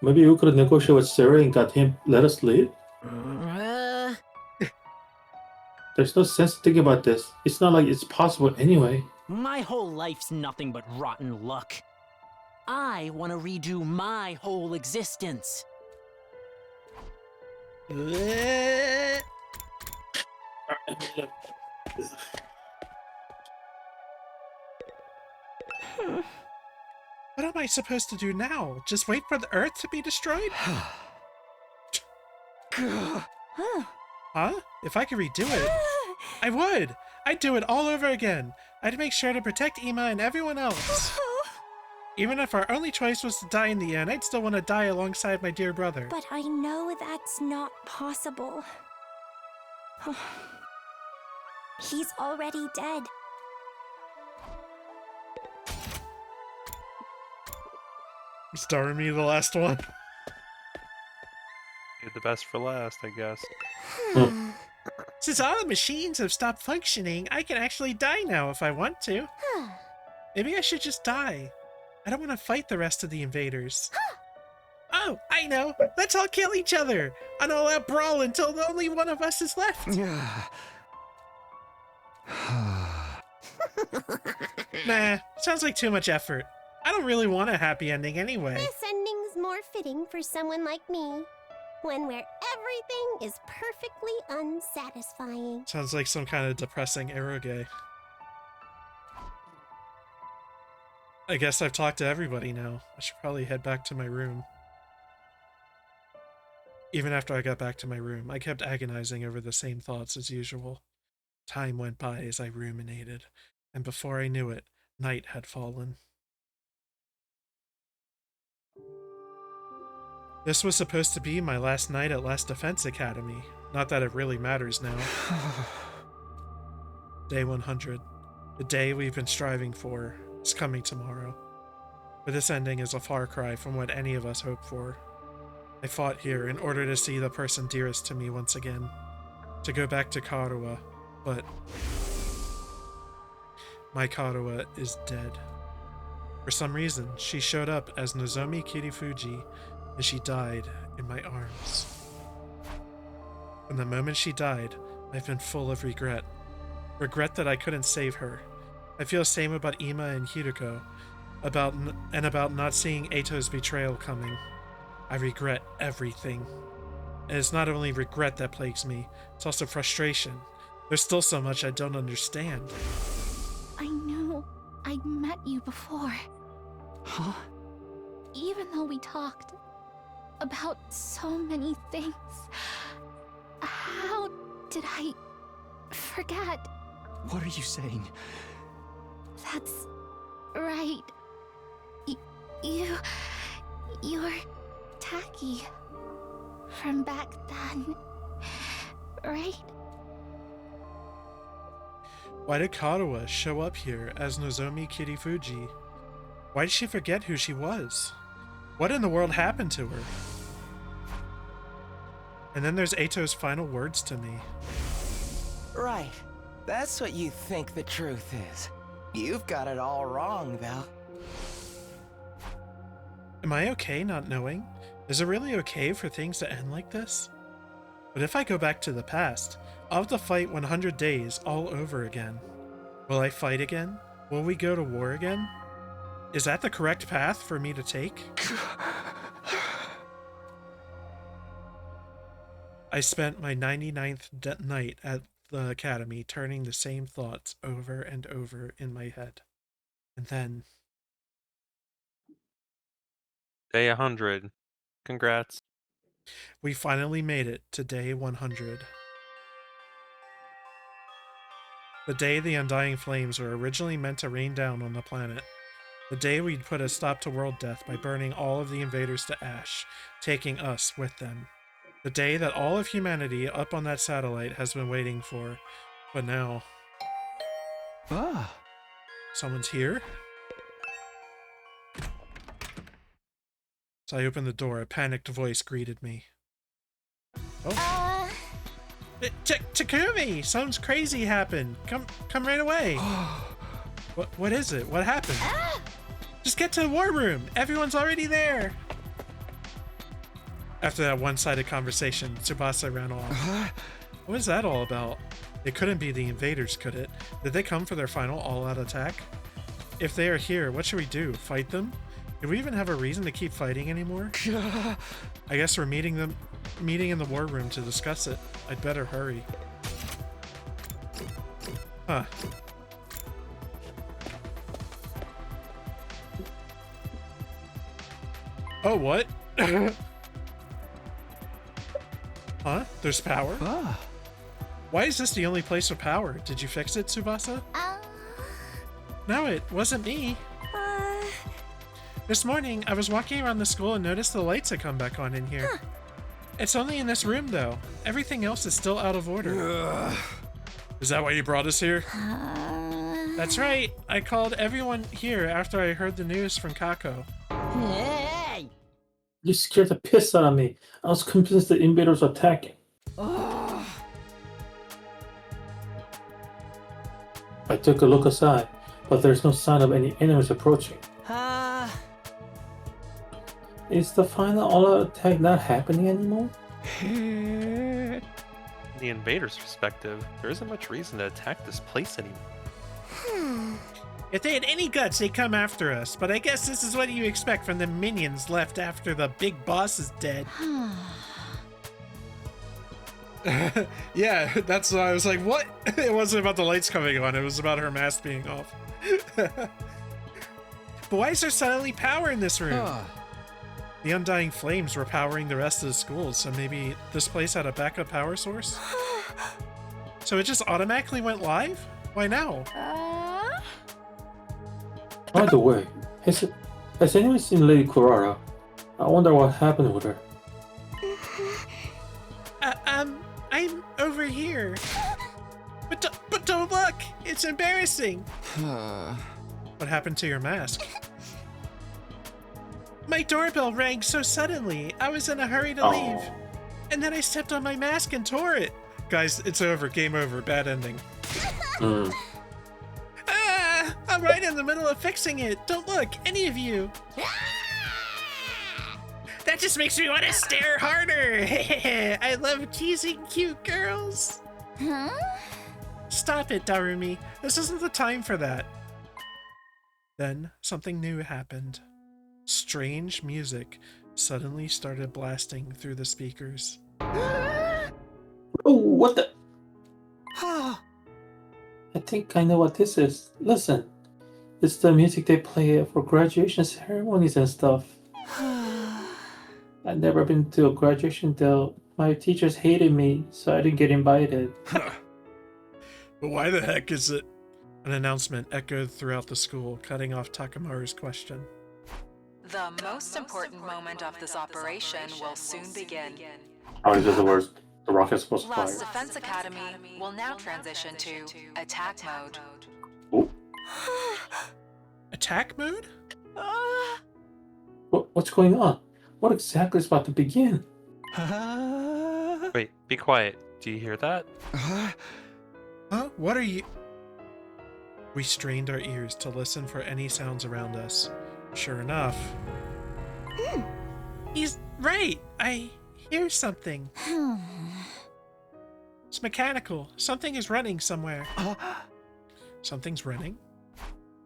maybe we could have negotiated with Sarah and got him let us leave? There's no sense thinking about this. It's not like it's possible anyway. My whole life's nothing but rotten luck. I want to redo my whole existence. What am I supposed to do now? Just wait for the Earth to be destroyed? Huh? If I could redo it, I would! I'd do it all over again. I'd make sure to protect Ima and everyone else. Even if our only choice was to die in the end, I'd still want to die alongside my dear brother. But I know that's not possible. He's already dead. Star me the last one. You're the best for last, I guess. Since all the machines have stopped functioning, I can actually die now if I want to. Maybe I should just die. I don't want to fight the rest of the invaders. Oh, I know! Let's all kill each other! An all-out brawl until only one of us is left! Nah, sounds like too much effort. I don't really want a happy ending anyway. This ending's more fitting for someone like me. One where every everything is perfectly unsatisfying. Sounds like some kind of depressing eroge. I guess I've talked to everybody now. I should probably head back to my room. Even after I got back to my room, I kept agonizing over the same thoughts as usual. Time went by as I ruminated, and before I knew it, night had fallen. This was supposed to be my last night at Last Defense Academy. Not that it really matters now. Day 100. The day we've been striving for is coming tomorrow. But this ending is a far cry from what any of us hoped for. I fought here in order to see the person dearest to me once again. To go back to Karuwa, but my Karuwa is dead. For some reason, she showed up as Nozomi Kirifuji, and she died in my arms. From the moment she died, I've been full of regret. Regret that I couldn't save her. I feel the same about Ima and Hiruko, about not seeing Eito's betrayal coming. I regret everything. And it's not only regret that plagues me, it's also frustration. There's still so much I don't understand. I know I met you before. Huh? Even though we talked about so many things, how did I forget? What are you saying? That's right. You're Taki from back then, right? Why did Karuwa show up here as Nozomi Kirifuji? Why did she forget who she was? What in the world happened to her? And then there's Eito's final words to me. Right. That's what you think the truth is. You've got it all wrong, though. Am I okay not knowing? Is it really okay for things to end like this? But if I go back to the past, I'll have to fight 100 days all over again. Will I fight again? Will we go to war again? Is that the correct path for me to take? I spent my 99th night at the academy turning the same thoughts over and over in my head. And then... Day 100. Congrats. we finally made it to day 100. The day the undying flames were originally meant to rain down on the planet. The day we'd put a stop to world death by burning all of the invaders to ash, taking us with them. The day that all of humanity up on that satellite has been waiting for. But now... someone's here? So I opened the door. A panicked voice greeted me. Oh. Takumi! Something crazy happened. Come right away. What is it? What happened? Just get to the war room. Everyone's already there. After that one-sided conversation, Tsubasa ran off. What was that all about? It couldn't be the invaders, could it? Did they come for their final all-out attack? If they are here, what should we do? Fight them? Do we even have a reason to keep fighting anymore? I guess we're meeting in the war room to discuss it. I'd better hurry. Huh. Oh, what? Huh? There's power? Why is this the only place with power? Did you fix it, Tsubasa? No, it wasn't me. This morning, I was walking around the school and noticed the lights had come back on in here. It's only in this room, though. Everything else is still out of order. Is that why you brought us here? That's right. I called everyone here after I heard the news from Kako. Hey! You scared the piss out of me. I was convinced the invaders were attacking. I took a look aside, but there's no sign of any enemies approaching. Is the final all-out attack not happening anymore? From the invaders' perspective, there isn't much reason to attack this place anymore. If they had any guts, they'd come after us, but I guess this is what you expect from the minions left after the big boss is dead. Yeah, that's why I was like, what? It wasn't about the lights coming on, it was about her mask being off. But why is there suddenly power in this room? The undying flames were powering the rest of the school, so maybe this place had a backup power source? So it just automatically went live? Why now? By the way, has anyone seen Lady Kurara? I wonder what happened with her. I'm over here. But don't look! It's embarrassing! What happened to your mask? My doorbell rang so suddenly, I was in a hurry to leave. And then I stepped on my mask and tore it. Guys, it's over. Game over. Bad ending. I'm right in the middle of fixing it. Don't look, any of you. That just makes me want to stare harder. I love teasing cute girls. Huh? Stop it, Darumi. This isn't the time for that. Then something new happened. Strange music suddenly started blasting through the speakers. Oh, what the? I think I know what this is. Listen, it's the music they play for graduation ceremonies and stuff. I've never been to a graduation though. My teachers hated me, so I didn't get invited. But why the heck is it? An announcement echoed throughout the school, cutting off Takamaru's question. The most important moment of this operation will soon begin. How is this the worst? The rocket's supposed to fire. Lost Defense Academy will now transition to attack mode. Oh. Attack mode? What's going on? What exactly is about to begin? Wait, be quiet. Do you hear that? Huh? What are you... We strained our ears to listen for any sounds around us. Sure enough... He's right! I hear something. It's mechanical. Something is running somewhere. Something's running?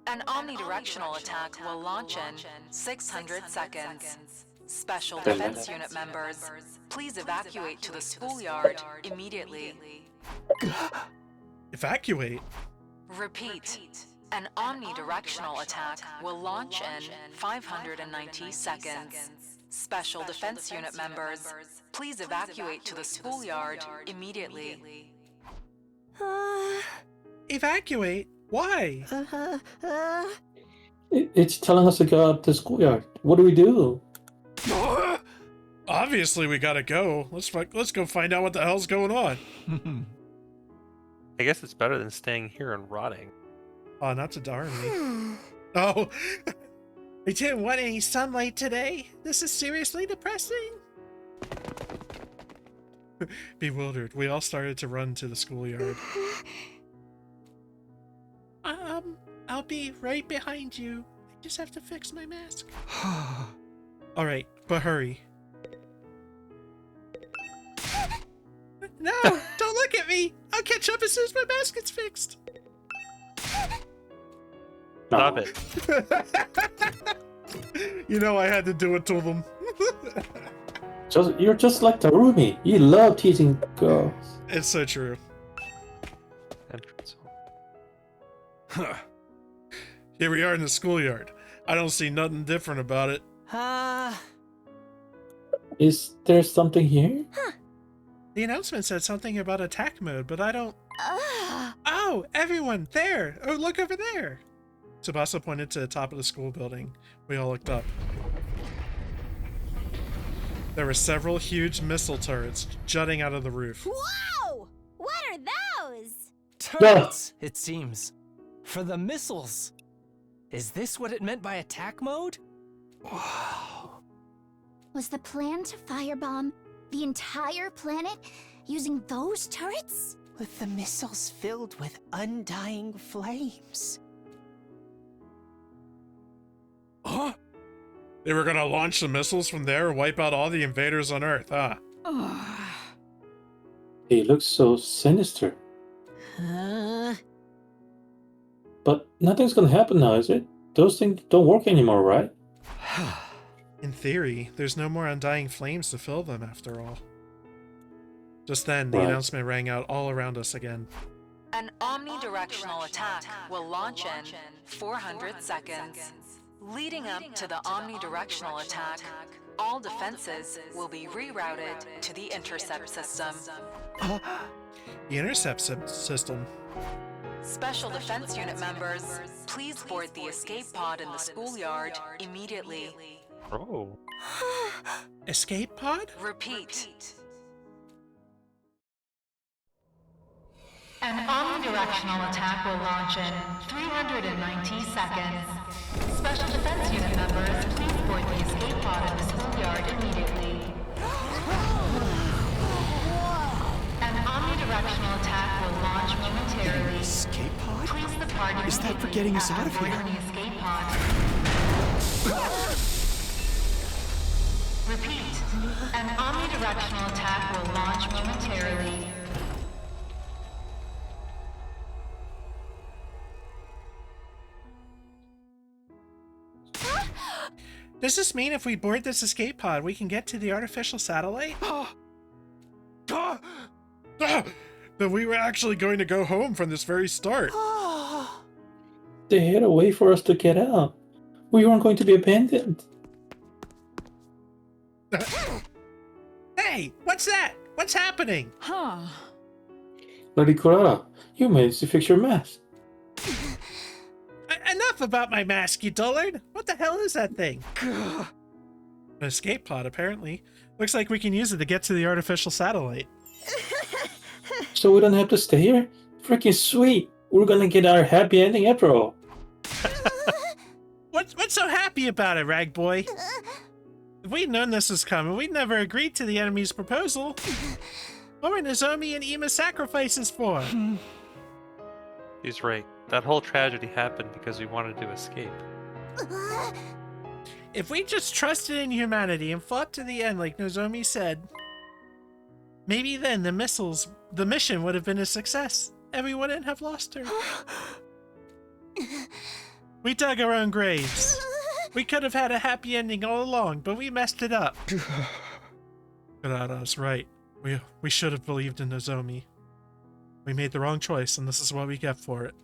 An omnidirectional attack will launch in 600 seconds. Special Defense Unit members, please evacuate to the schoolyard immediately. Evacuate? Repeat. An omnidirectional attack will launch in 590 seconds. Special Defense Unit members, please evacuate to the schoolyard immediately. Evacuate? Why? It's telling us to go out to the schoolyard. What do we do? Obviously, we gotta go. Let's go find out what the hell's going on. I guess it's better than staying here and rotting. Oh, not to Darumi. Oh, I didn't want any sunlight today. This is seriously depressing. Bewildered, we all started to run to the schoolyard. I'll be right behind you. I just have to fix my mask. Alright, but hurry. No, don't look at me! I'll catch up as soon as my mask gets fixed. Stop it. You know I had to do it to them. You're just like Darumi. You love teasing girls. It's so true. Entrance. Here we are in the schoolyard. I don't see nothing different about it. Is there something here? The announcement said something about attack mode, but I don't... Oh, everyone, there! Oh, look over there! Tsubasa pointed to the top of the school building. We all looked up. There were several huge missile turrets jutting out of the roof. Whoa! What are those? Turrets, it seems. For the missiles. Is this what it meant by attack mode? Wow. Was the plan to firebomb the entire planet using those turrets? With the missiles filled with undying flames. Huh? They were gonna launch the missiles from there and wipe out all the invaders on Earth, huh? He looks so sinister. But nothing's gonna happen now, is it? Those things don't work anymore, right? In theory, there's no more undying flames to fill them after all. Just then, the Right. announcement rang out all around us again. An omnidirectional attack will launch in 400 seconds. Leading up to the omnidirectional attack, all defenses will be rerouted to the intercept system. The intercept system. Special Defense Unit members, please board the escape pod in the schoolyard immediately. Oh. Escape pod? Repeat. An omnidirectional attack will launch in 390 seconds. Special Defense Unit members, please board the escape pod in the schoolyard immediately. An omnidirectional attack will launch momentarily. Escape pod? Please the party Is that for getting us out of boarding here? the escape pod. Repeat. An omnidirectional attack will launch momentarily. Does this mean if we board this escape pod, we can get to the artificial satellite? That we were actually going to go home from this very start. They had a way for us to get out. We weren't going to be abandoned. Hey, what's that? What's happening? Huh. Lady Kurara, you managed to fix your mask. Enough about my mask, you dullard! What the hell is that thing? An escape pod, apparently. Looks like we can use it to get to the artificial satellite. So we don't have to stay here? Freaking sweet! We're gonna get our happy ending after all. What's so happy about it, Rag Boy? If we'd known this was coming, we'd never agreed to the enemy's proposal. What were Nozomi and Ima's sacrifices for? He's right. That whole tragedy happened because we wanted to escape. If we just trusted in humanity and fought to the end like Nozomi said, maybe then the mission would have been a success, and we wouldn't have lost her. We dug our own graves. We could have had a happy ending all along, but we messed it up. Good on us, right. We should have believed in Nozomi. We made the wrong choice, and this is what we get for it.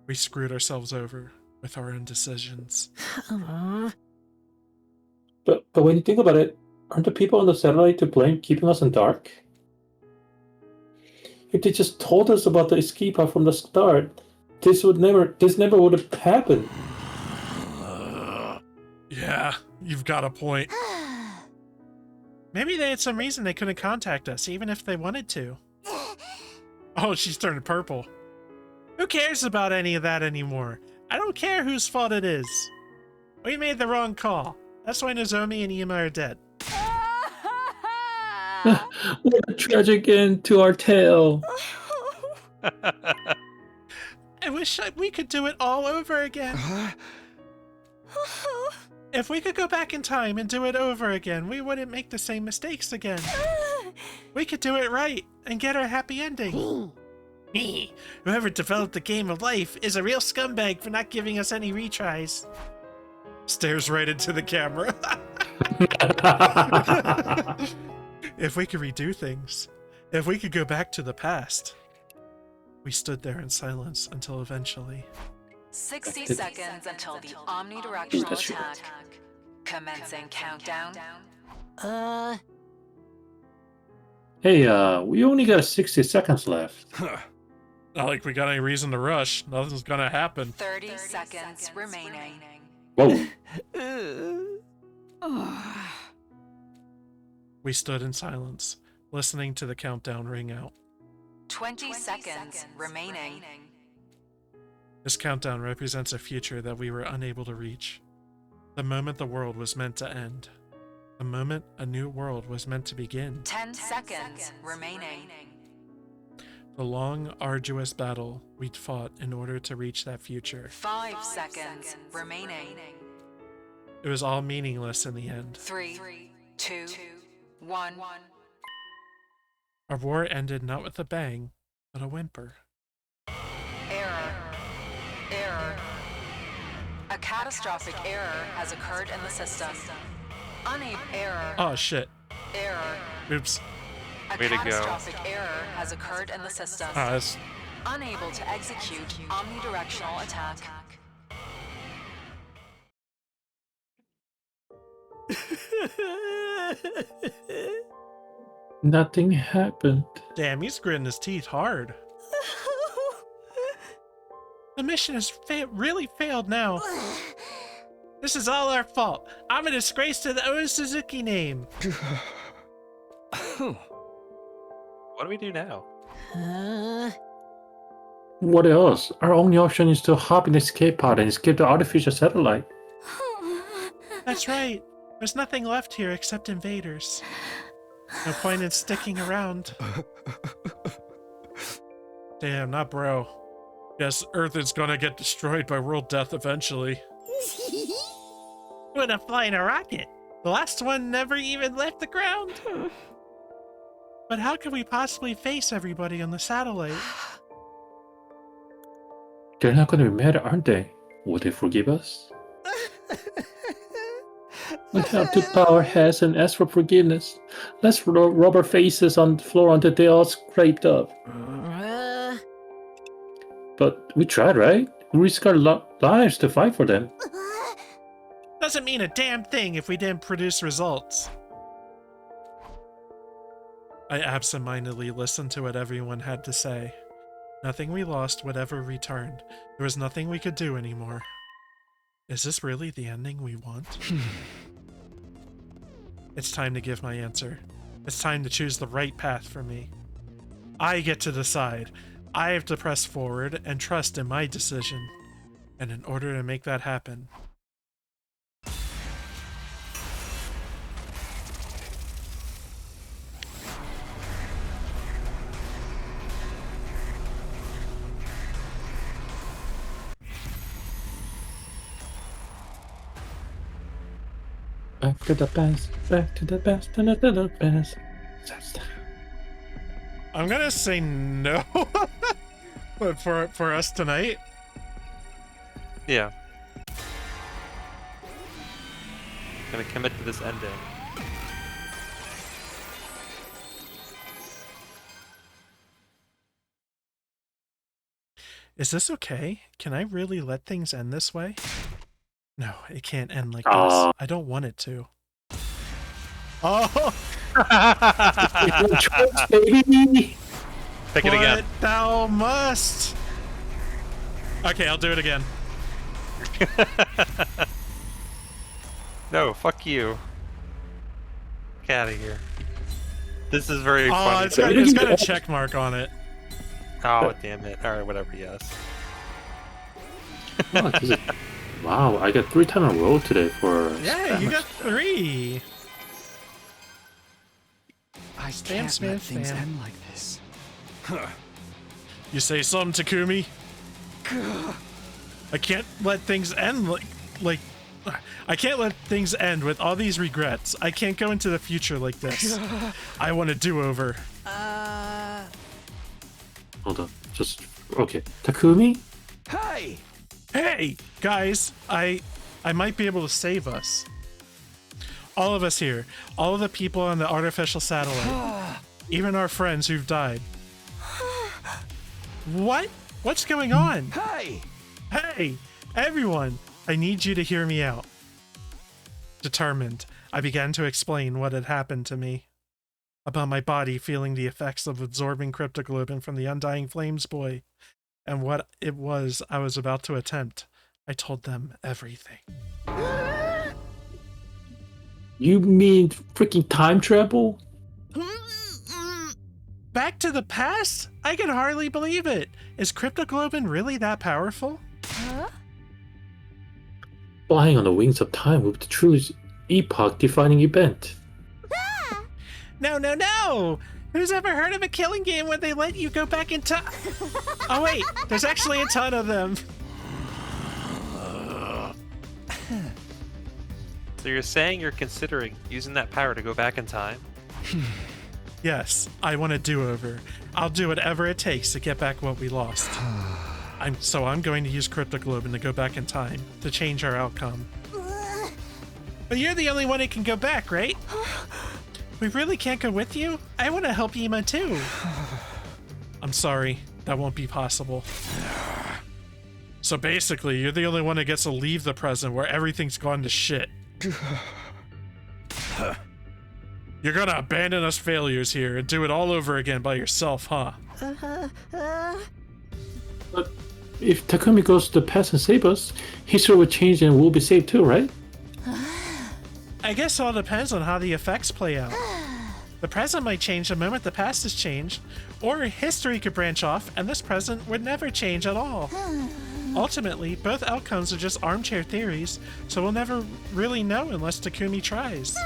We screwed ourselves over with our indecisions. But when you think about it, aren't the people on the satellite to blame keeping us in dark? If they just told us about the escape pod from the start, this never would have happened. Yeah, you've got a point. Maybe they had some reason they couldn't contact us, even if they wanted to. Oh, she's turned purple. Who cares about any of that anymore? I don't care whose fault it is. We made the wrong call. That's why Nozomi and Ima are dead. What a tragic end to our tale. I wish we could do it all over again. If we could go back in time and do it over again, we wouldn't make the same mistakes again. We could do it right and get our happy ending. Me, whoever developed the game of life, is a real scumbag for not giving us any retries. Stares right into the camera. If we could redo things, if we could go back to the past. We stood there in silence until eventually. 60 seconds until the omnidirectional attack. Commencing countdown. Hey, we only got 60 seconds left. Not like we got any reason to rush. Nothing's gonna happen. 30 seconds remaining. Whoa. We stood in silence, listening to the countdown ring out. 20 seconds remaining. This countdown represents a future that we were unable to reach. The moment the world was meant to end. The moment a new world was meant to begin. 10 seconds remaining. The long, arduous battle we'd fought in order to reach that future. 5 seconds remaining. It was all meaningless in the end. 3, 2, 1. Our war ended not with a bang, but a whimper. Error. A catastrophic error has occurred in the system. Unable error. Oh shit. Error. Oops. A Way to go. catastrophic error has occurred in the system. That's Unable to execute omnidirectional attack. Nothing happened. damn, he's gritting his teeth hard. The mission has really failed now. This is all our fault. I'm a disgrace to the Oda Suzuki name. What do we do now? What else? Our only option is to hop in the escape pod and escape the artificial satellite. That's right. There's nothing left here except invaders. No point in sticking around. Damn, not bro. Guess Earth is gonna get destroyed by world death eventually. Wanna fly in a rocket? The last one never even left the ground. But how can we possibly face everybody on the satellite? They're not gonna be mad, aren't they? Will they forgive us? We have to bow our heads and ask for forgiveness. Let's rub our faces on the floor until they all scraped up. But we tried, right? We risked our lives to fight for them. Doesn't mean a damn thing if we didn't produce results. I absentmindedly listened to what everyone had to say. Nothing we lost would ever return. There was nothing we could do anymore. Is this really the ending we want? It's time to give my answer. It's time to choose the right path for me. I get to decide. I have to press forward and trust in my decision. And in order to make that happen, Back to the past, back to the past, and to the past. I'm gonna say no. But for us tonight, Yeah. Gonna commit to this ending. is this okay? Can I really let things end this way? No, it can't end like this. I don't want it to. Oh! Baby! Pick it again. But thou must! Okay, I'll do it again. No, fuck you. Get out of here. This is very Oh, funny. it's got a check mark on it. Oh, damn it. Alright, whatever, yes. Wow, I got 3 times in a row today for... Yeah, you got 3! I Spam, can't spam, let things spam. end like this. You say something, Takumi? I can't let things end like... I can't let things end with all these regrets. I can't go into the future like this. I want a do-over. Hold on, just... Okay. Takumi? Hey! Hey, guys, I might be able to save us. All of us here. All of the people on the artificial satellite. Even our friends who've died. What? What's going on? Hey! Hey, everyone, I need you to hear me out. Determined, I began to explain what had happened to me. About my body feeling the effects of absorbing cryptoglobin from the Undying Flames boy, and what it was I was about to attempt. I told them everything. You mean freaking time travel? Back to the past? I can hardly believe it. Is cryptoglobin really that powerful? Flying on the wings of time would be the truly epoch-defining event. No, no, no! Who's ever heard of a killing game where they let you go back in time? Oh wait, there's actually a ton of them. So you're saying you're considering using that power to go back in time? Yes, I want a do-over. I'll do whatever it takes to get back what we lost. I'm going to use cryptoglobin to go back in time to change our outcome. But you're the only one who can go back, right? We really can't go with you? I want to help Ima too. I'm sorry, that won't be possible. So basically, you're the only one that gets to leave the present where everything's gone to shit. You're gonna abandon us failures here and do it all over again by yourself, huh? But if Takumi goes to the past and saves us, history will change and we'll be saved too, right? I guess it all depends on how the effects play out. The present might change the moment the past has changed, or history could branch off and this present would never change at all. Ultimately, both outcomes are just armchair theories, so we'll never really know unless Takumi tries.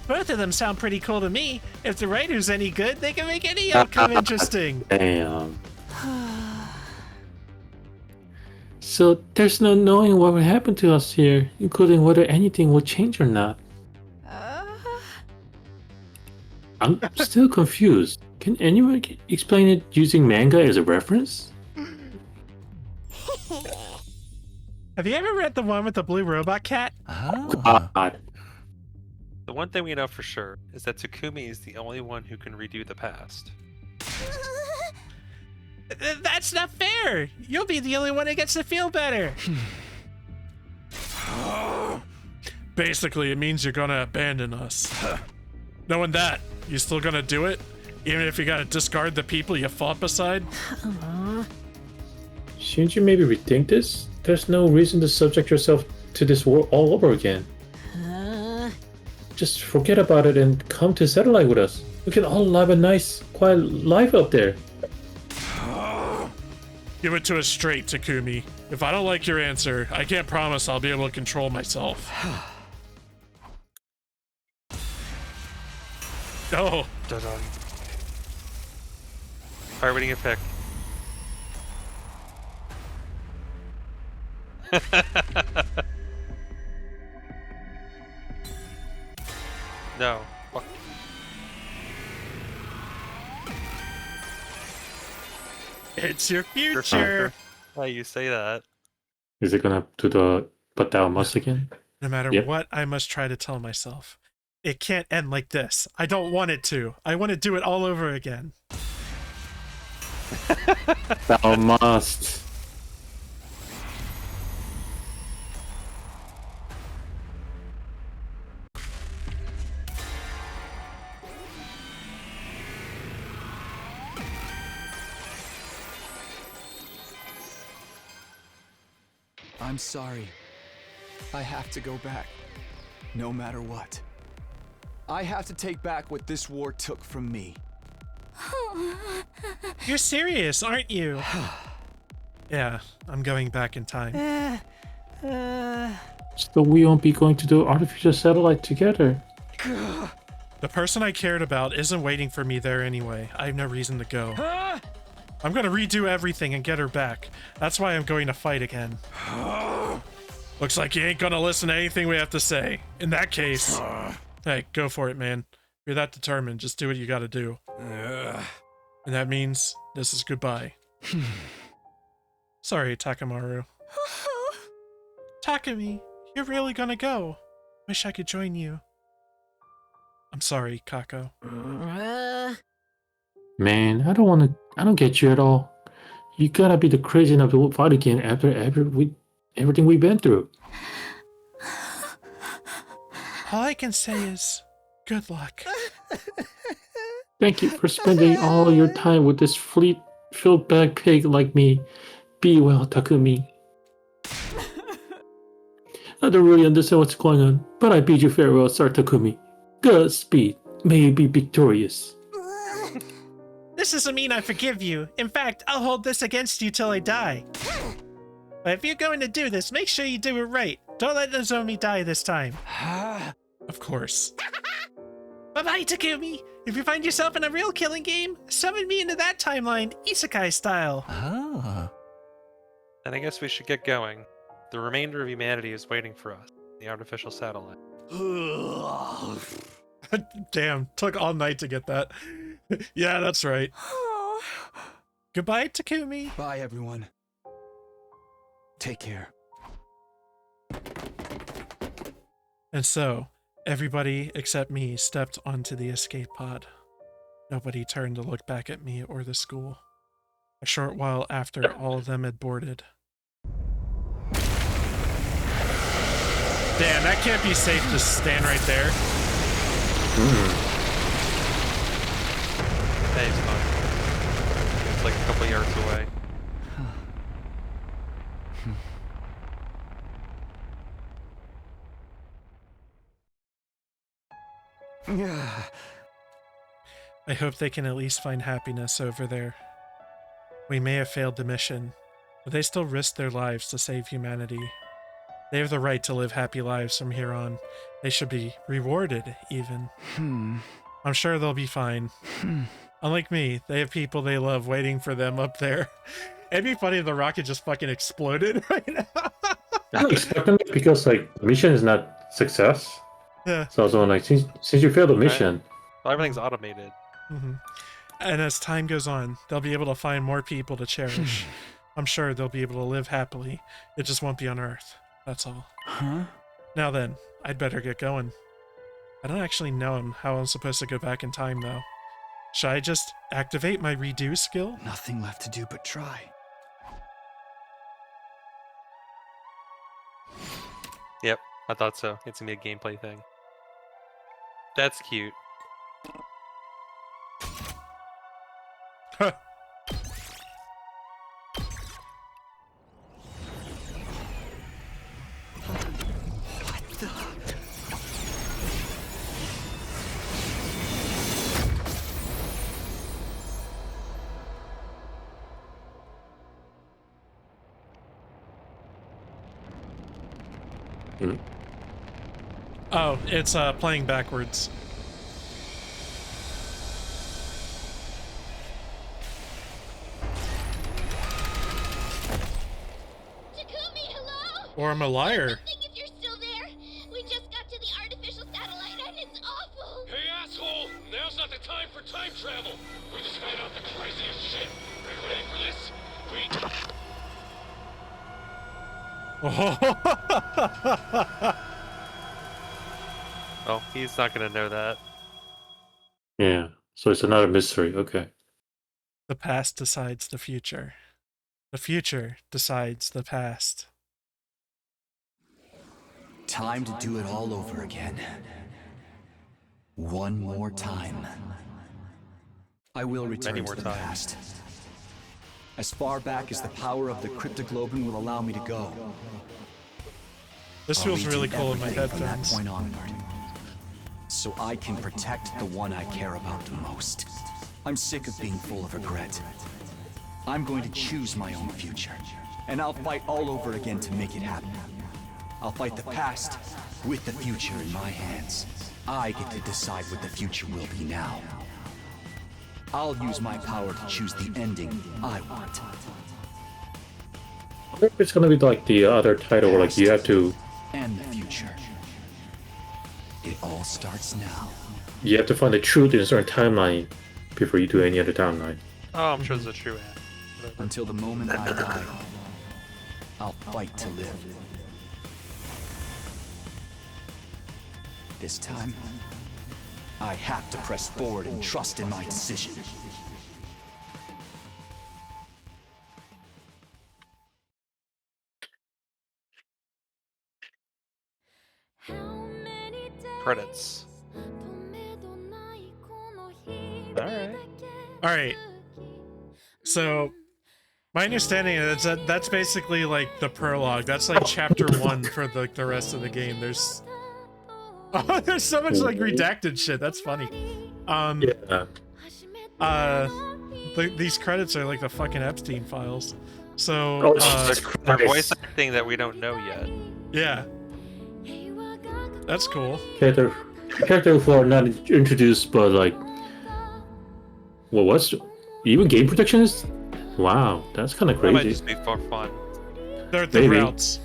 Both of them sound pretty cool to me. If the writer's any good, they can make any outcome interesting. Damn. So there's no knowing what will happen to us here, including whether anything will change or not. I'm still confused. Can anyone explain it using manga as a reference? Have you ever read the one with the blue robot cat? God. The one thing we know for sure is that Takumi is the only one who can redo the past. That's not fair! You'll be the only one that gets to feel better! Basically, it means you're gonna abandon us. Knowing that, you still gonna do it? Even if you gotta discard the people you fought beside? Shouldn't you maybe rethink this? There's no reason to subject yourself to this war all over again. Just forget about it and come to satellite with us. We can all live a nice, quiet life up there. Give it to us straight, Takumi. If I don't like your answer, I can't promise I'll be able to control myself. Oh. Dun-dun. Alright, what do you pick? No. Fuck. It's your future. Why you say that? Is it gonna do the but thou must again? No matter Yep. what, I must try to tell myself. It can't end like this. I don't want it to. I want to do it all over again. Thou must. I'm sorry. I have to go back. No matter what. I have to take back what this war took from me. You're serious, aren't you? Yeah, I'm going back in time. So we won't be going to the artificial satellite together. The person I cared about isn't waiting for me there anyway. I have no reason to go. I'm gonna redo everything and get her back. That's why I'm going to fight again. Looks like you ain't gonna listen to anything we have to say. In that case, hey, go for it, man. If you're that determined, just do what you gotta do. And that means this is goodbye. Sorry, Takamaru. Takumi, you're really gonna go. Wish I could join you. I'm sorry, Kako. Man, I don't get you at all. You gotta be the crazy enough to fight again after everything we've been through. All I can say is, good luck. Thank you for spending all your time with this fleet-filled bag pig like me. Be well, Takumi. I don't really understand what's going on, but I bid you farewell, Sir Takumi. Godspeed. May you be victorious. This doesn't mean I forgive you. In fact, I'll hold this against you till I die. But if you're going to do this, make sure you do it right. Don't let Nozomi die this time. Of course. Bye-bye, Takumi. If you find yourself in a real killing game, summon me into that timeline, isekai style. Then I guess we should get going. The remainder of humanity is waiting for us. The artificial satellite. Damn, took all night to get that. Yeah, that's right. Goodbye, Takumi. Bye, everyone. Take care. And so, Everybody except me stepped onto the escape pod. Nobody turned to look back at me or the school. A short while after all of them had boarded. Damn, that can't be safe to stand right there. Hey, it's fine. It's like a couple yards away. I hope they can at least find happiness over there. We may have failed the mission, but they still risked their lives to save humanity. They have the right to live happy lives from here on. They should be rewarded, even. I'm sure they'll be fine. Unlike me, they have people they love waiting for them up there. It'd be funny if the rocket just fucking exploded right now. I'm expecting it because like the mission is not success. Yeah. So I was like, since you failed the mission, Well, everything's automated. And as time goes on, they'll be able to find more people to cherish. I'm sure they'll be able to live happily. It just won't be on Earth. That's all. Now then, I'd better get going. I don't actually know how I'm supposed to go back in time, though. Should I just activate my redo skill? Nothing left to do but try. Yep, I thought so. It's gonna be a gameplay thing. That's cute. Oh, it's playing backwards. Takumi, hello? Or I'm a liar. If you're still there, we just got to the artificial satellite and it's awful. Hey, asshole! Now's not the time for time travel. We just found out the craziest shit. Are you ready for this? Oh, he's not gonna know that. yeah. So it's another mystery. Okay. The past decides the future. The future decides the past. Time to do it all over again. One more time. I will return Many to more the times. past. As far back as the power of the cryptoglobin will allow me to go. This I'll feels redo really cool in my everything from that headphones. point onward. So I can protect the one I care about the most. I'm sick of being full of regret. I'm going to choose my own future. And I'll fight all over again to make it happen. I'll fight the past with the future in my hands. I get to decide what the future will be now. I'll use my power to choose the ending I want. I wonder if it's gonna be like the other title where like you have to And the future. It all starts now. find the truth in a certain timeline before you do any other timeline. Oh, I'm sure there's a true end. Until the moment I die, I'll fight to live. This time, I have to press forward and trust in my decision. Credits. Alright. Alright. So, my understanding is that that's basically like the prologue. That's like chapter 1 for the rest of the game. There's there's so much like redacted shit. That's funny. Yeah. These credits are like the fucking Epstein files. So, Oh, Jesus They're Christ. voice acting that we don't know yet. yeah. That's cool. Character who are not introduced, but like, well, what's even game protections? Wow, that's kind of That might crazy. just be for fun. They're the Maybe. routes.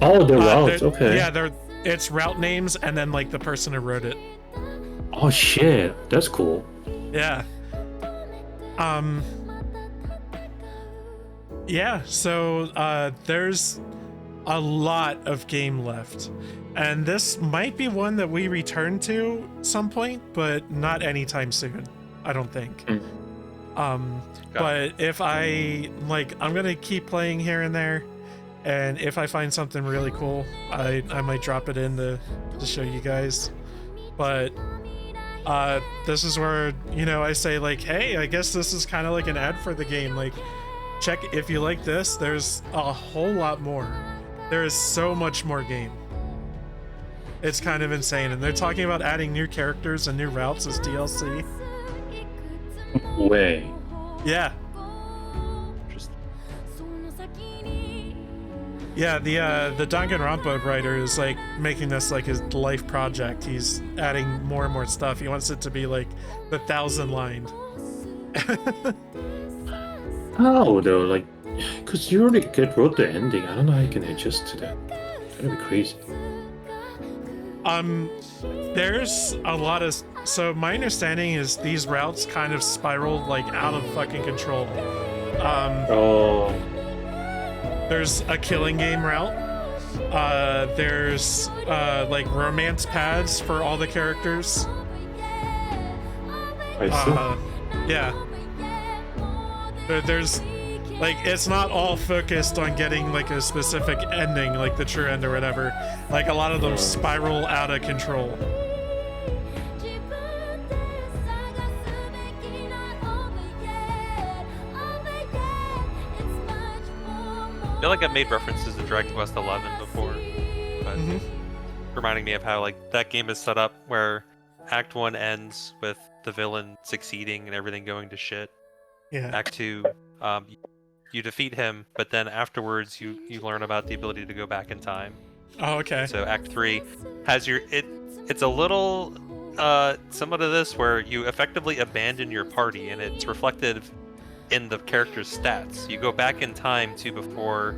Oh, the routes. They're- Okay. Yeah, it's route names and then like the person who wrote it. Oh shit, that's cool. Yeah. Yeah, so there's a lot of game left. And this might be one that we return to some point, but not anytime soon, I don't think. But if I'm gonna keep playing here and there, and if I find something really cool, I might drop it in to show you guys. But this is where, you know, I say like, hey, I guess this is kind of like an ad for the game. Like, check, if you like this, there's a whole lot more. There is so much more game. It's kind of insane. And they're talking about adding new characters and new routes as DLC. Way. Yeah. Yeah, the Danganronpa writer is like making this like his life project. He's adding more and more stuff. He wants it to be like the 1,000 lined. How though? Like, because you already wrote the ending. I don't know how you can adjust to that. That'd be crazy. There's a lot of, so my understanding is these routes kind of spiraled like out of fucking control. There's a killing game route. There's like romance paths for all the characters. I see. Yeah. There's like, it's not all focused on getting like a specific ending, like the true end or whatever. Like a lot of them spiral out of control. I feel like I've made references to Dragon Quest XI before, but reminding me of how like that game is set up where Act 1 ends with the villain succeeding and everything going to shit. Yeah. Act 2, you defeat him, but then afterwards you learn about the ability to go back in time. Oh, okay. So Act 3 has it's a little similar to this where you effectively abandon your party, and it's reflected in the character's stats. You go back in time to before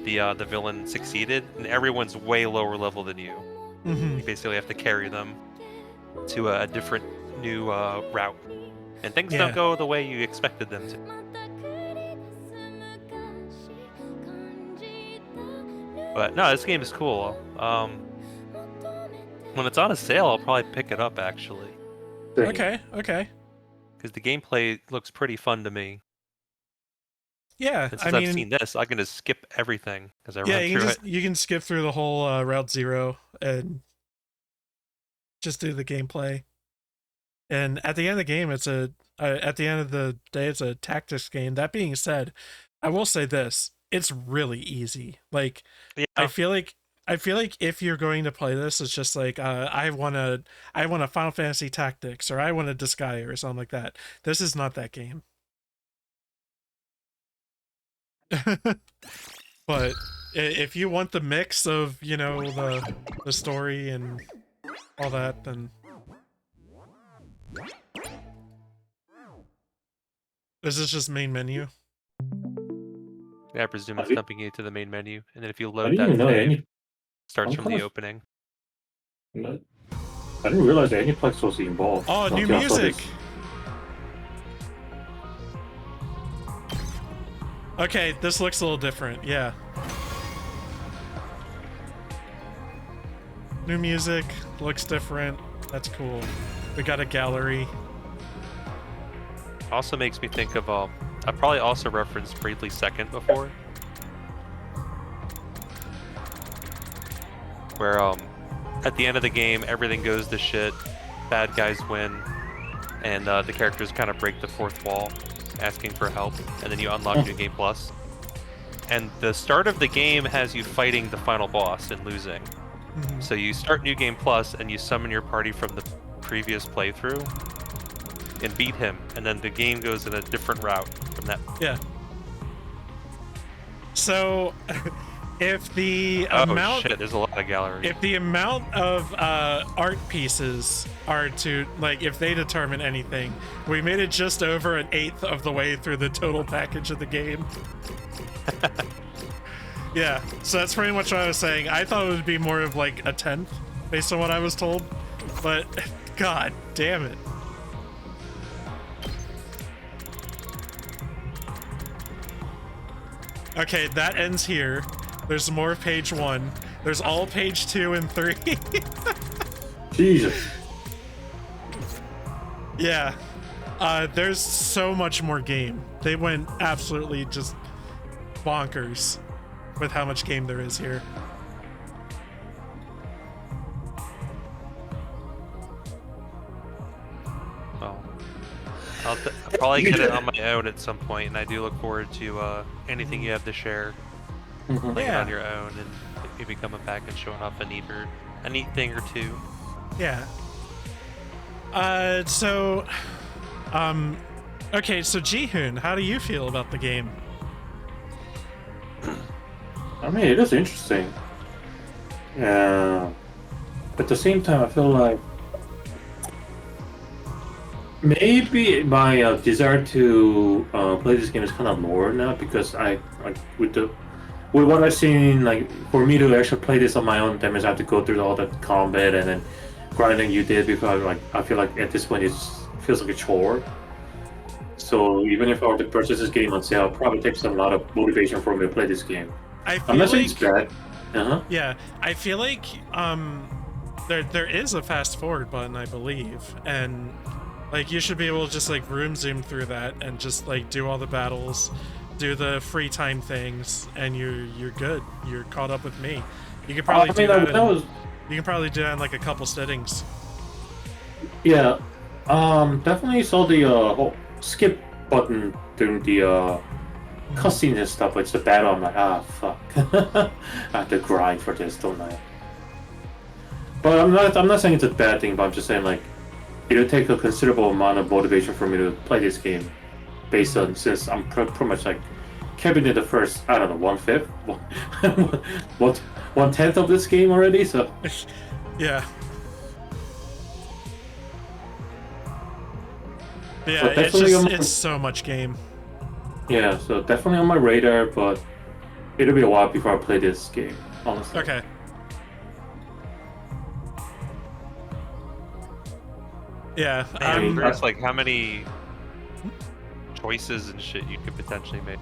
the villain succeeded, and everyone's way lower level than you. You basically have to carry them to a different new route, and things don't go the way you expected them to. But no, this game is cool. When it's on a sale, I'll probably pick it up actually. Okay. Because the gameplay looks pretty fun to me. Yeah, and since I've seen this, I can just skip everything as I run through it. You can skip through the whole Route Zero and just do the gameplay. And at the end of the game, at the end of the day, it's a tactics game. That being said, I will say this: it's really easy. Like, I feel like if you're going to play this, it's just like I want a Final Fantasy Tactics, or I want a Disgaea or something like that. This is not that game. But if you want the mix of, you know, the story and all that, then this is just main menu. Yeah, I presume it's dumping you to the main menu, and then if you load that, it starts from the opening. I didn't realize that Aniplex was involved. Oh, new music! Okay, this looks a little different, yeah. New music, looks different. That's cool. We got a gallery. Also makes me think of, I probably also referenced Bravely Second before. Where, at the end of the game, everything goes to shit, bad guys win, and the characters kind of break the fourth wall, asking for help, and then you unlock New Game Plus. And the start of the game has you fighting the final boss and losing. So you start New Game Plus, and you summon your party from the previous playthrough, and beat him, and then the game goes in a different route from that. Yeah. So, if the amount... shit, there's a lot of galleries. If the amount of art pieces are to, like, if they determine anything, we made it just over 1/8 of the way through the total package of the game. Yeah, so that's pretty much what I was saying. I thought it would be more of like a 1/10, based on what I was told, but god damn it. Okay, that ends here. There's more page 1. There's all page 2 and 3. Jesus. Yeah. There's so much more game. They went absolutely just bonkers with how much game there is here. Well, I'll probably get it on my own at some point, and I do look forward to anything you have to share. Playing it on your own, and maybe coming back and showing off a neat thing or two. Yeah. Okay, so Jihun, how do you feel about the game? I mean, it is interesting. Yeah. At the same time, I feel like maybe my desire to play this game is kind of lower now because with what I've seen, like for me to actually play this on my own, that means I have to go through all the combat and then grinding you did before. I feel like at this point it feels like a chore. So even if I were to purchase this game on sale, it probably takes a lot of motivation for me to play this game. I'm not saying it's bad. Yeah, I feel like there is a fast forward button, I believe, and like you should be able to just like zoom through that and just like do all the battles, do the free time things, and you're good. You're caught up with me. You could probably do that. You can probably do that in like a couple settings. Yeah, definitely saw the whole skip button during the cutscenes and stuff. It's the battle. I'm like, fuck, I have to grind for this, don't I? But I'm not saying it's a bad thing. But I'm just saying like it'll take a considerable amount of motivation for me to play this game, based on since I'm pretty much like capping in the first, I don't know, 1/5, 1/10 of this game already. So yeah. Yeah, so it's so much game. Yeah, so definitely on my radar, but it'll be a while before I play this game, honestly. Okay. Yeah. There's like how many choices and shit you could potentially make.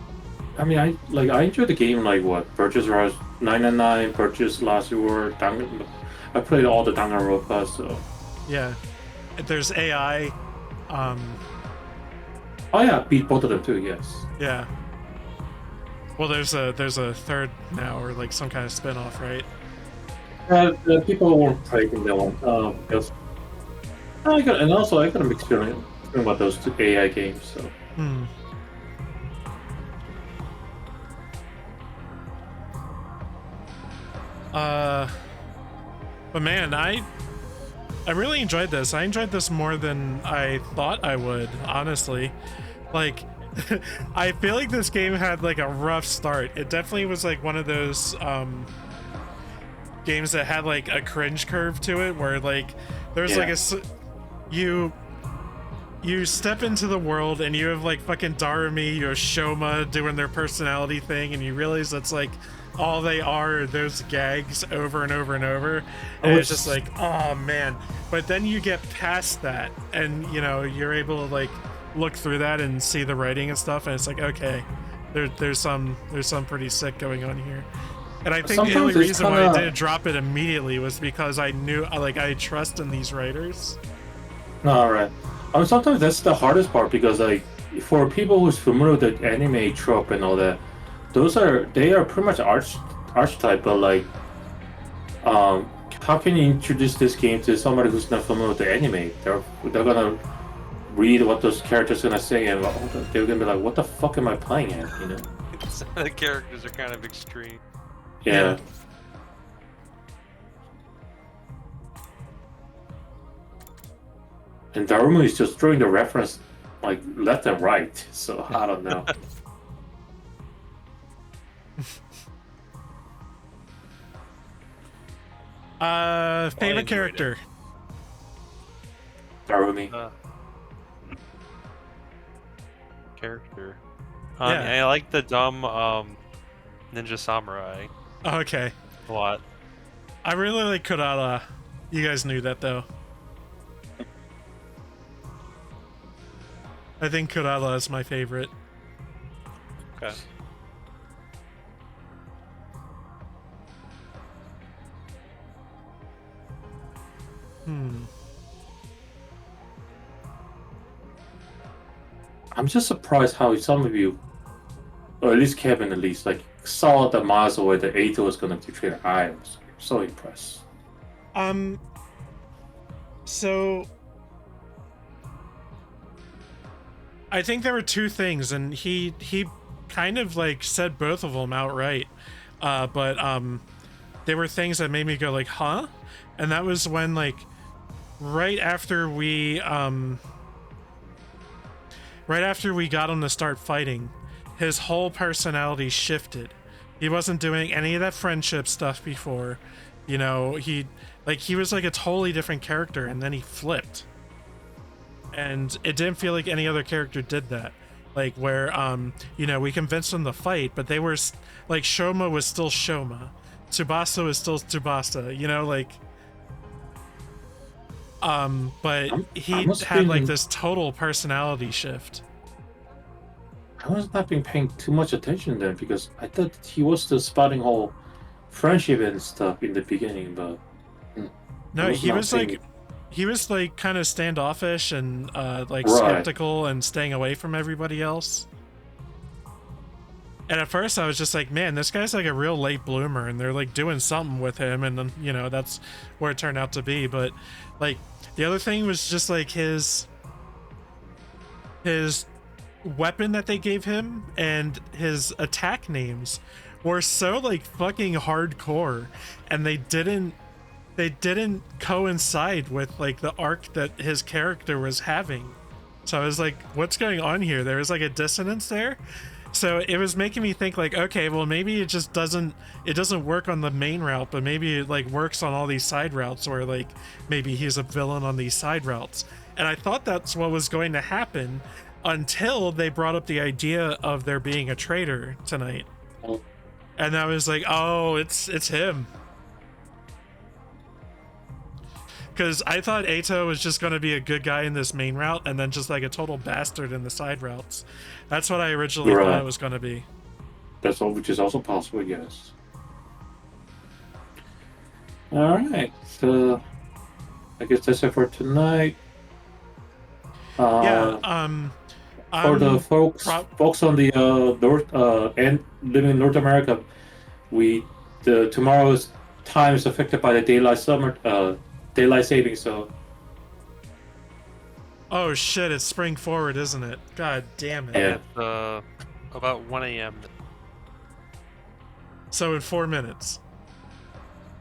I mean, I enjoyed the game. Like what? Purchase Rush 999, Purchase Last Reward. I played all the Danganronpa, so. Yeah, there's AI. Oh yeah, beat both of them too. Yes. Yeah. Well, there's a third now, or like some kind of spin-off, right? The people weren't praising that one because I got a mixed feeling about those two AI games. So. But man, I really enjoyed this. I enjoyed this more than I thought I would, honestly. Like, I feel like this game had like a rough start. It definitely was like one of those games that had like a cringe curve to it, where like there's like you step into the world and you have like fucking Darumi, Yoshoma doing their personality thing, and you realize that's like all they are those gags over and over and over, and it's just like, oh man. But then you get past that, and you know, you're able to like look through that and see the writing and stuff, and it's like, okay, there's some pretty sick going on here. And I think the only reason why I didn't drop it immediately was because I knew, like, I trust in these writers. All right. Sometimes that's the hardest part, because like for people who's familiar with the anime trope and all that, they are pretty much archetype, but like how can you introduce this game to somebody who's not familiar with the anime? They're gonna read what those characters are gonna say, and they're gonna be like, what the fuck am I playing at, you know? The characters are kind of extreme. Yeah. And Daruma is just throwing the reference like left and right, so I don't know. Favorite character? Darumi. Character. Yeah. I like the dumb ninja samurai. Okay. A lot. I really like Kurara. You guys knew that though. I think Kurara is my favorite. Okay. I'm just surprised how some of you, or at least Kevin at least, like saw the miles away that Ato was gonna betray. I was so impressed. So I think there were two things, and he kind of like said both of them outright. But there were things that made me go like, huh? And that was when, like, right after we got him to start fighting, his whole personality shifted. He wasn't doing any of that friendship stuff before. You know, he was like a totally different character, and then he flipped. And it didn't feel like any other character did that. Like, where, you know, we convinced them to fight, but they were, like, Shoma was still Shoma. Tsubasa was still Tsubasa, you know, like... but he had, like, this total personality shift. I was not being paying too much attention then, because I thought he was still spotting whole friendship and stuff in the beginning, but... No, he was like kind of standoffish and like right. skeptical and staying away from everybody else. And at first I was just like, man, this guy's like a real late bloomer, and they're like doing something with him, and you know, that's where it turned out to be. But like the other thing was just like his weapon that they gave him and his attack names were so like fucking hardcore, and they didn't coincide with like the arc that his character was having. So I was like, what's going on here? There was like a dissonance there. So it was making me think like, okay, well maybe it just doesn't work on the main route, but maybe it like works on all these side routes, or like maybe he's a villain on these side routes. And I thought that's what was going to happen until they brought up the idea of there being a traitor tonight. And I was like, oh, it's him. Because I thought Ato was just going to be a good guy in this main route, and then just like a total bastard in the side routes. That's what I originally thought it was going to be. That's all, which is also possible, yes. Alright, so I guess that's it for tonight. For the folks on the north and living in North America, tomorrow's time is affected by the daylight saving, so... Oh shit, it's spring forward, isn't it? God damn it. Yeah. It's about 1 a.m. So in 4 minutes.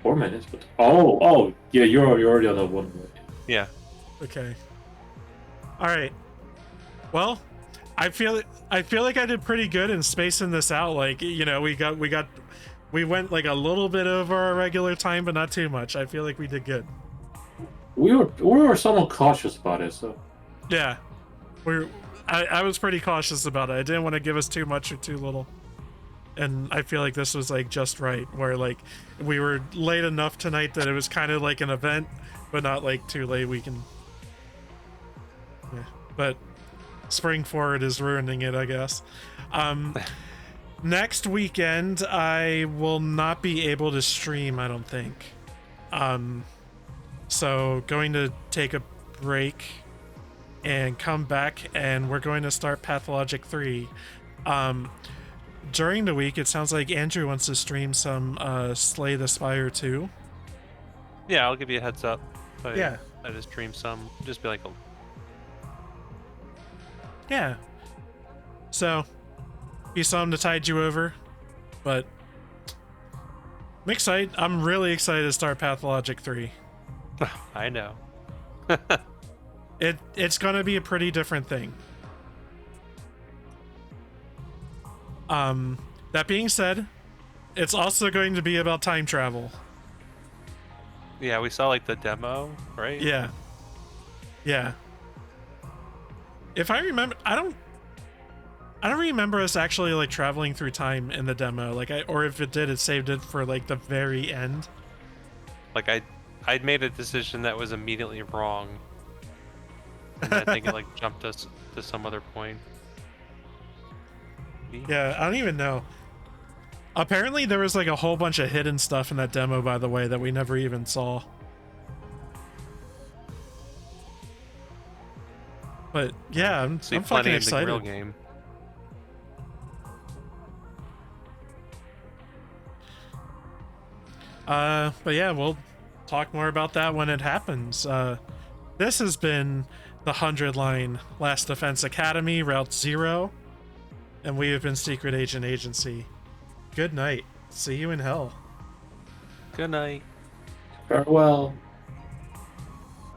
4 minutes? But oh, yeah, you're already on the 1 minute. Yeah. Okay. Alright. Well, I feel like I did pretty good in spacing this out. Like, you know, we went like a little bit over our regular time, but not too much. I feel like we did good. We were somewhat cautious about it, so... Yeah. I was pretty cautious about it. I didn't want to give us too much or too little. And I feel like this was like just right, where like we were late enough tonight that it was kind of like an event, but not like too late we can... Yeah. But spring forward is ruining it, I guess. Next weekend, I will not be able to stream, I don't think. So going to take a break and come back, and we're going to start Pathologic 3. During the week, it sounds like Andrew wants to stream some Slay the Spire 2. Yeah, I'll give you a heads up. Yeah. I just stream some. Just be like... Yeah. So, be something to tide you over, but I'm excited. I'm really excited to start Pathologic 3. I know. It's gonna be a pretty different thing. That being said, it's also going to be about time travel. Yeah, we saw like the demo, right? Yeah. Yeah. If I remember, I don't remember us actually like traveling through time in the demo. Like or if it did, it saved it for like the very end. Like I'd made a decision that was immediately wrong. And I think it like jumped us to some other point. Yeah, I don't even know. Apparently there was like a whole bunch of hidden stuff in that demo, by the way, that we never even saw. But yeah, I'm fucking excited. Real game. But yeah, we'll talk more about that when it happens. This has been the 100 line Last Defense Academy, Route 0, and we have been Secret Agent Agency. Good night. See you in hell. Good night. Farewell.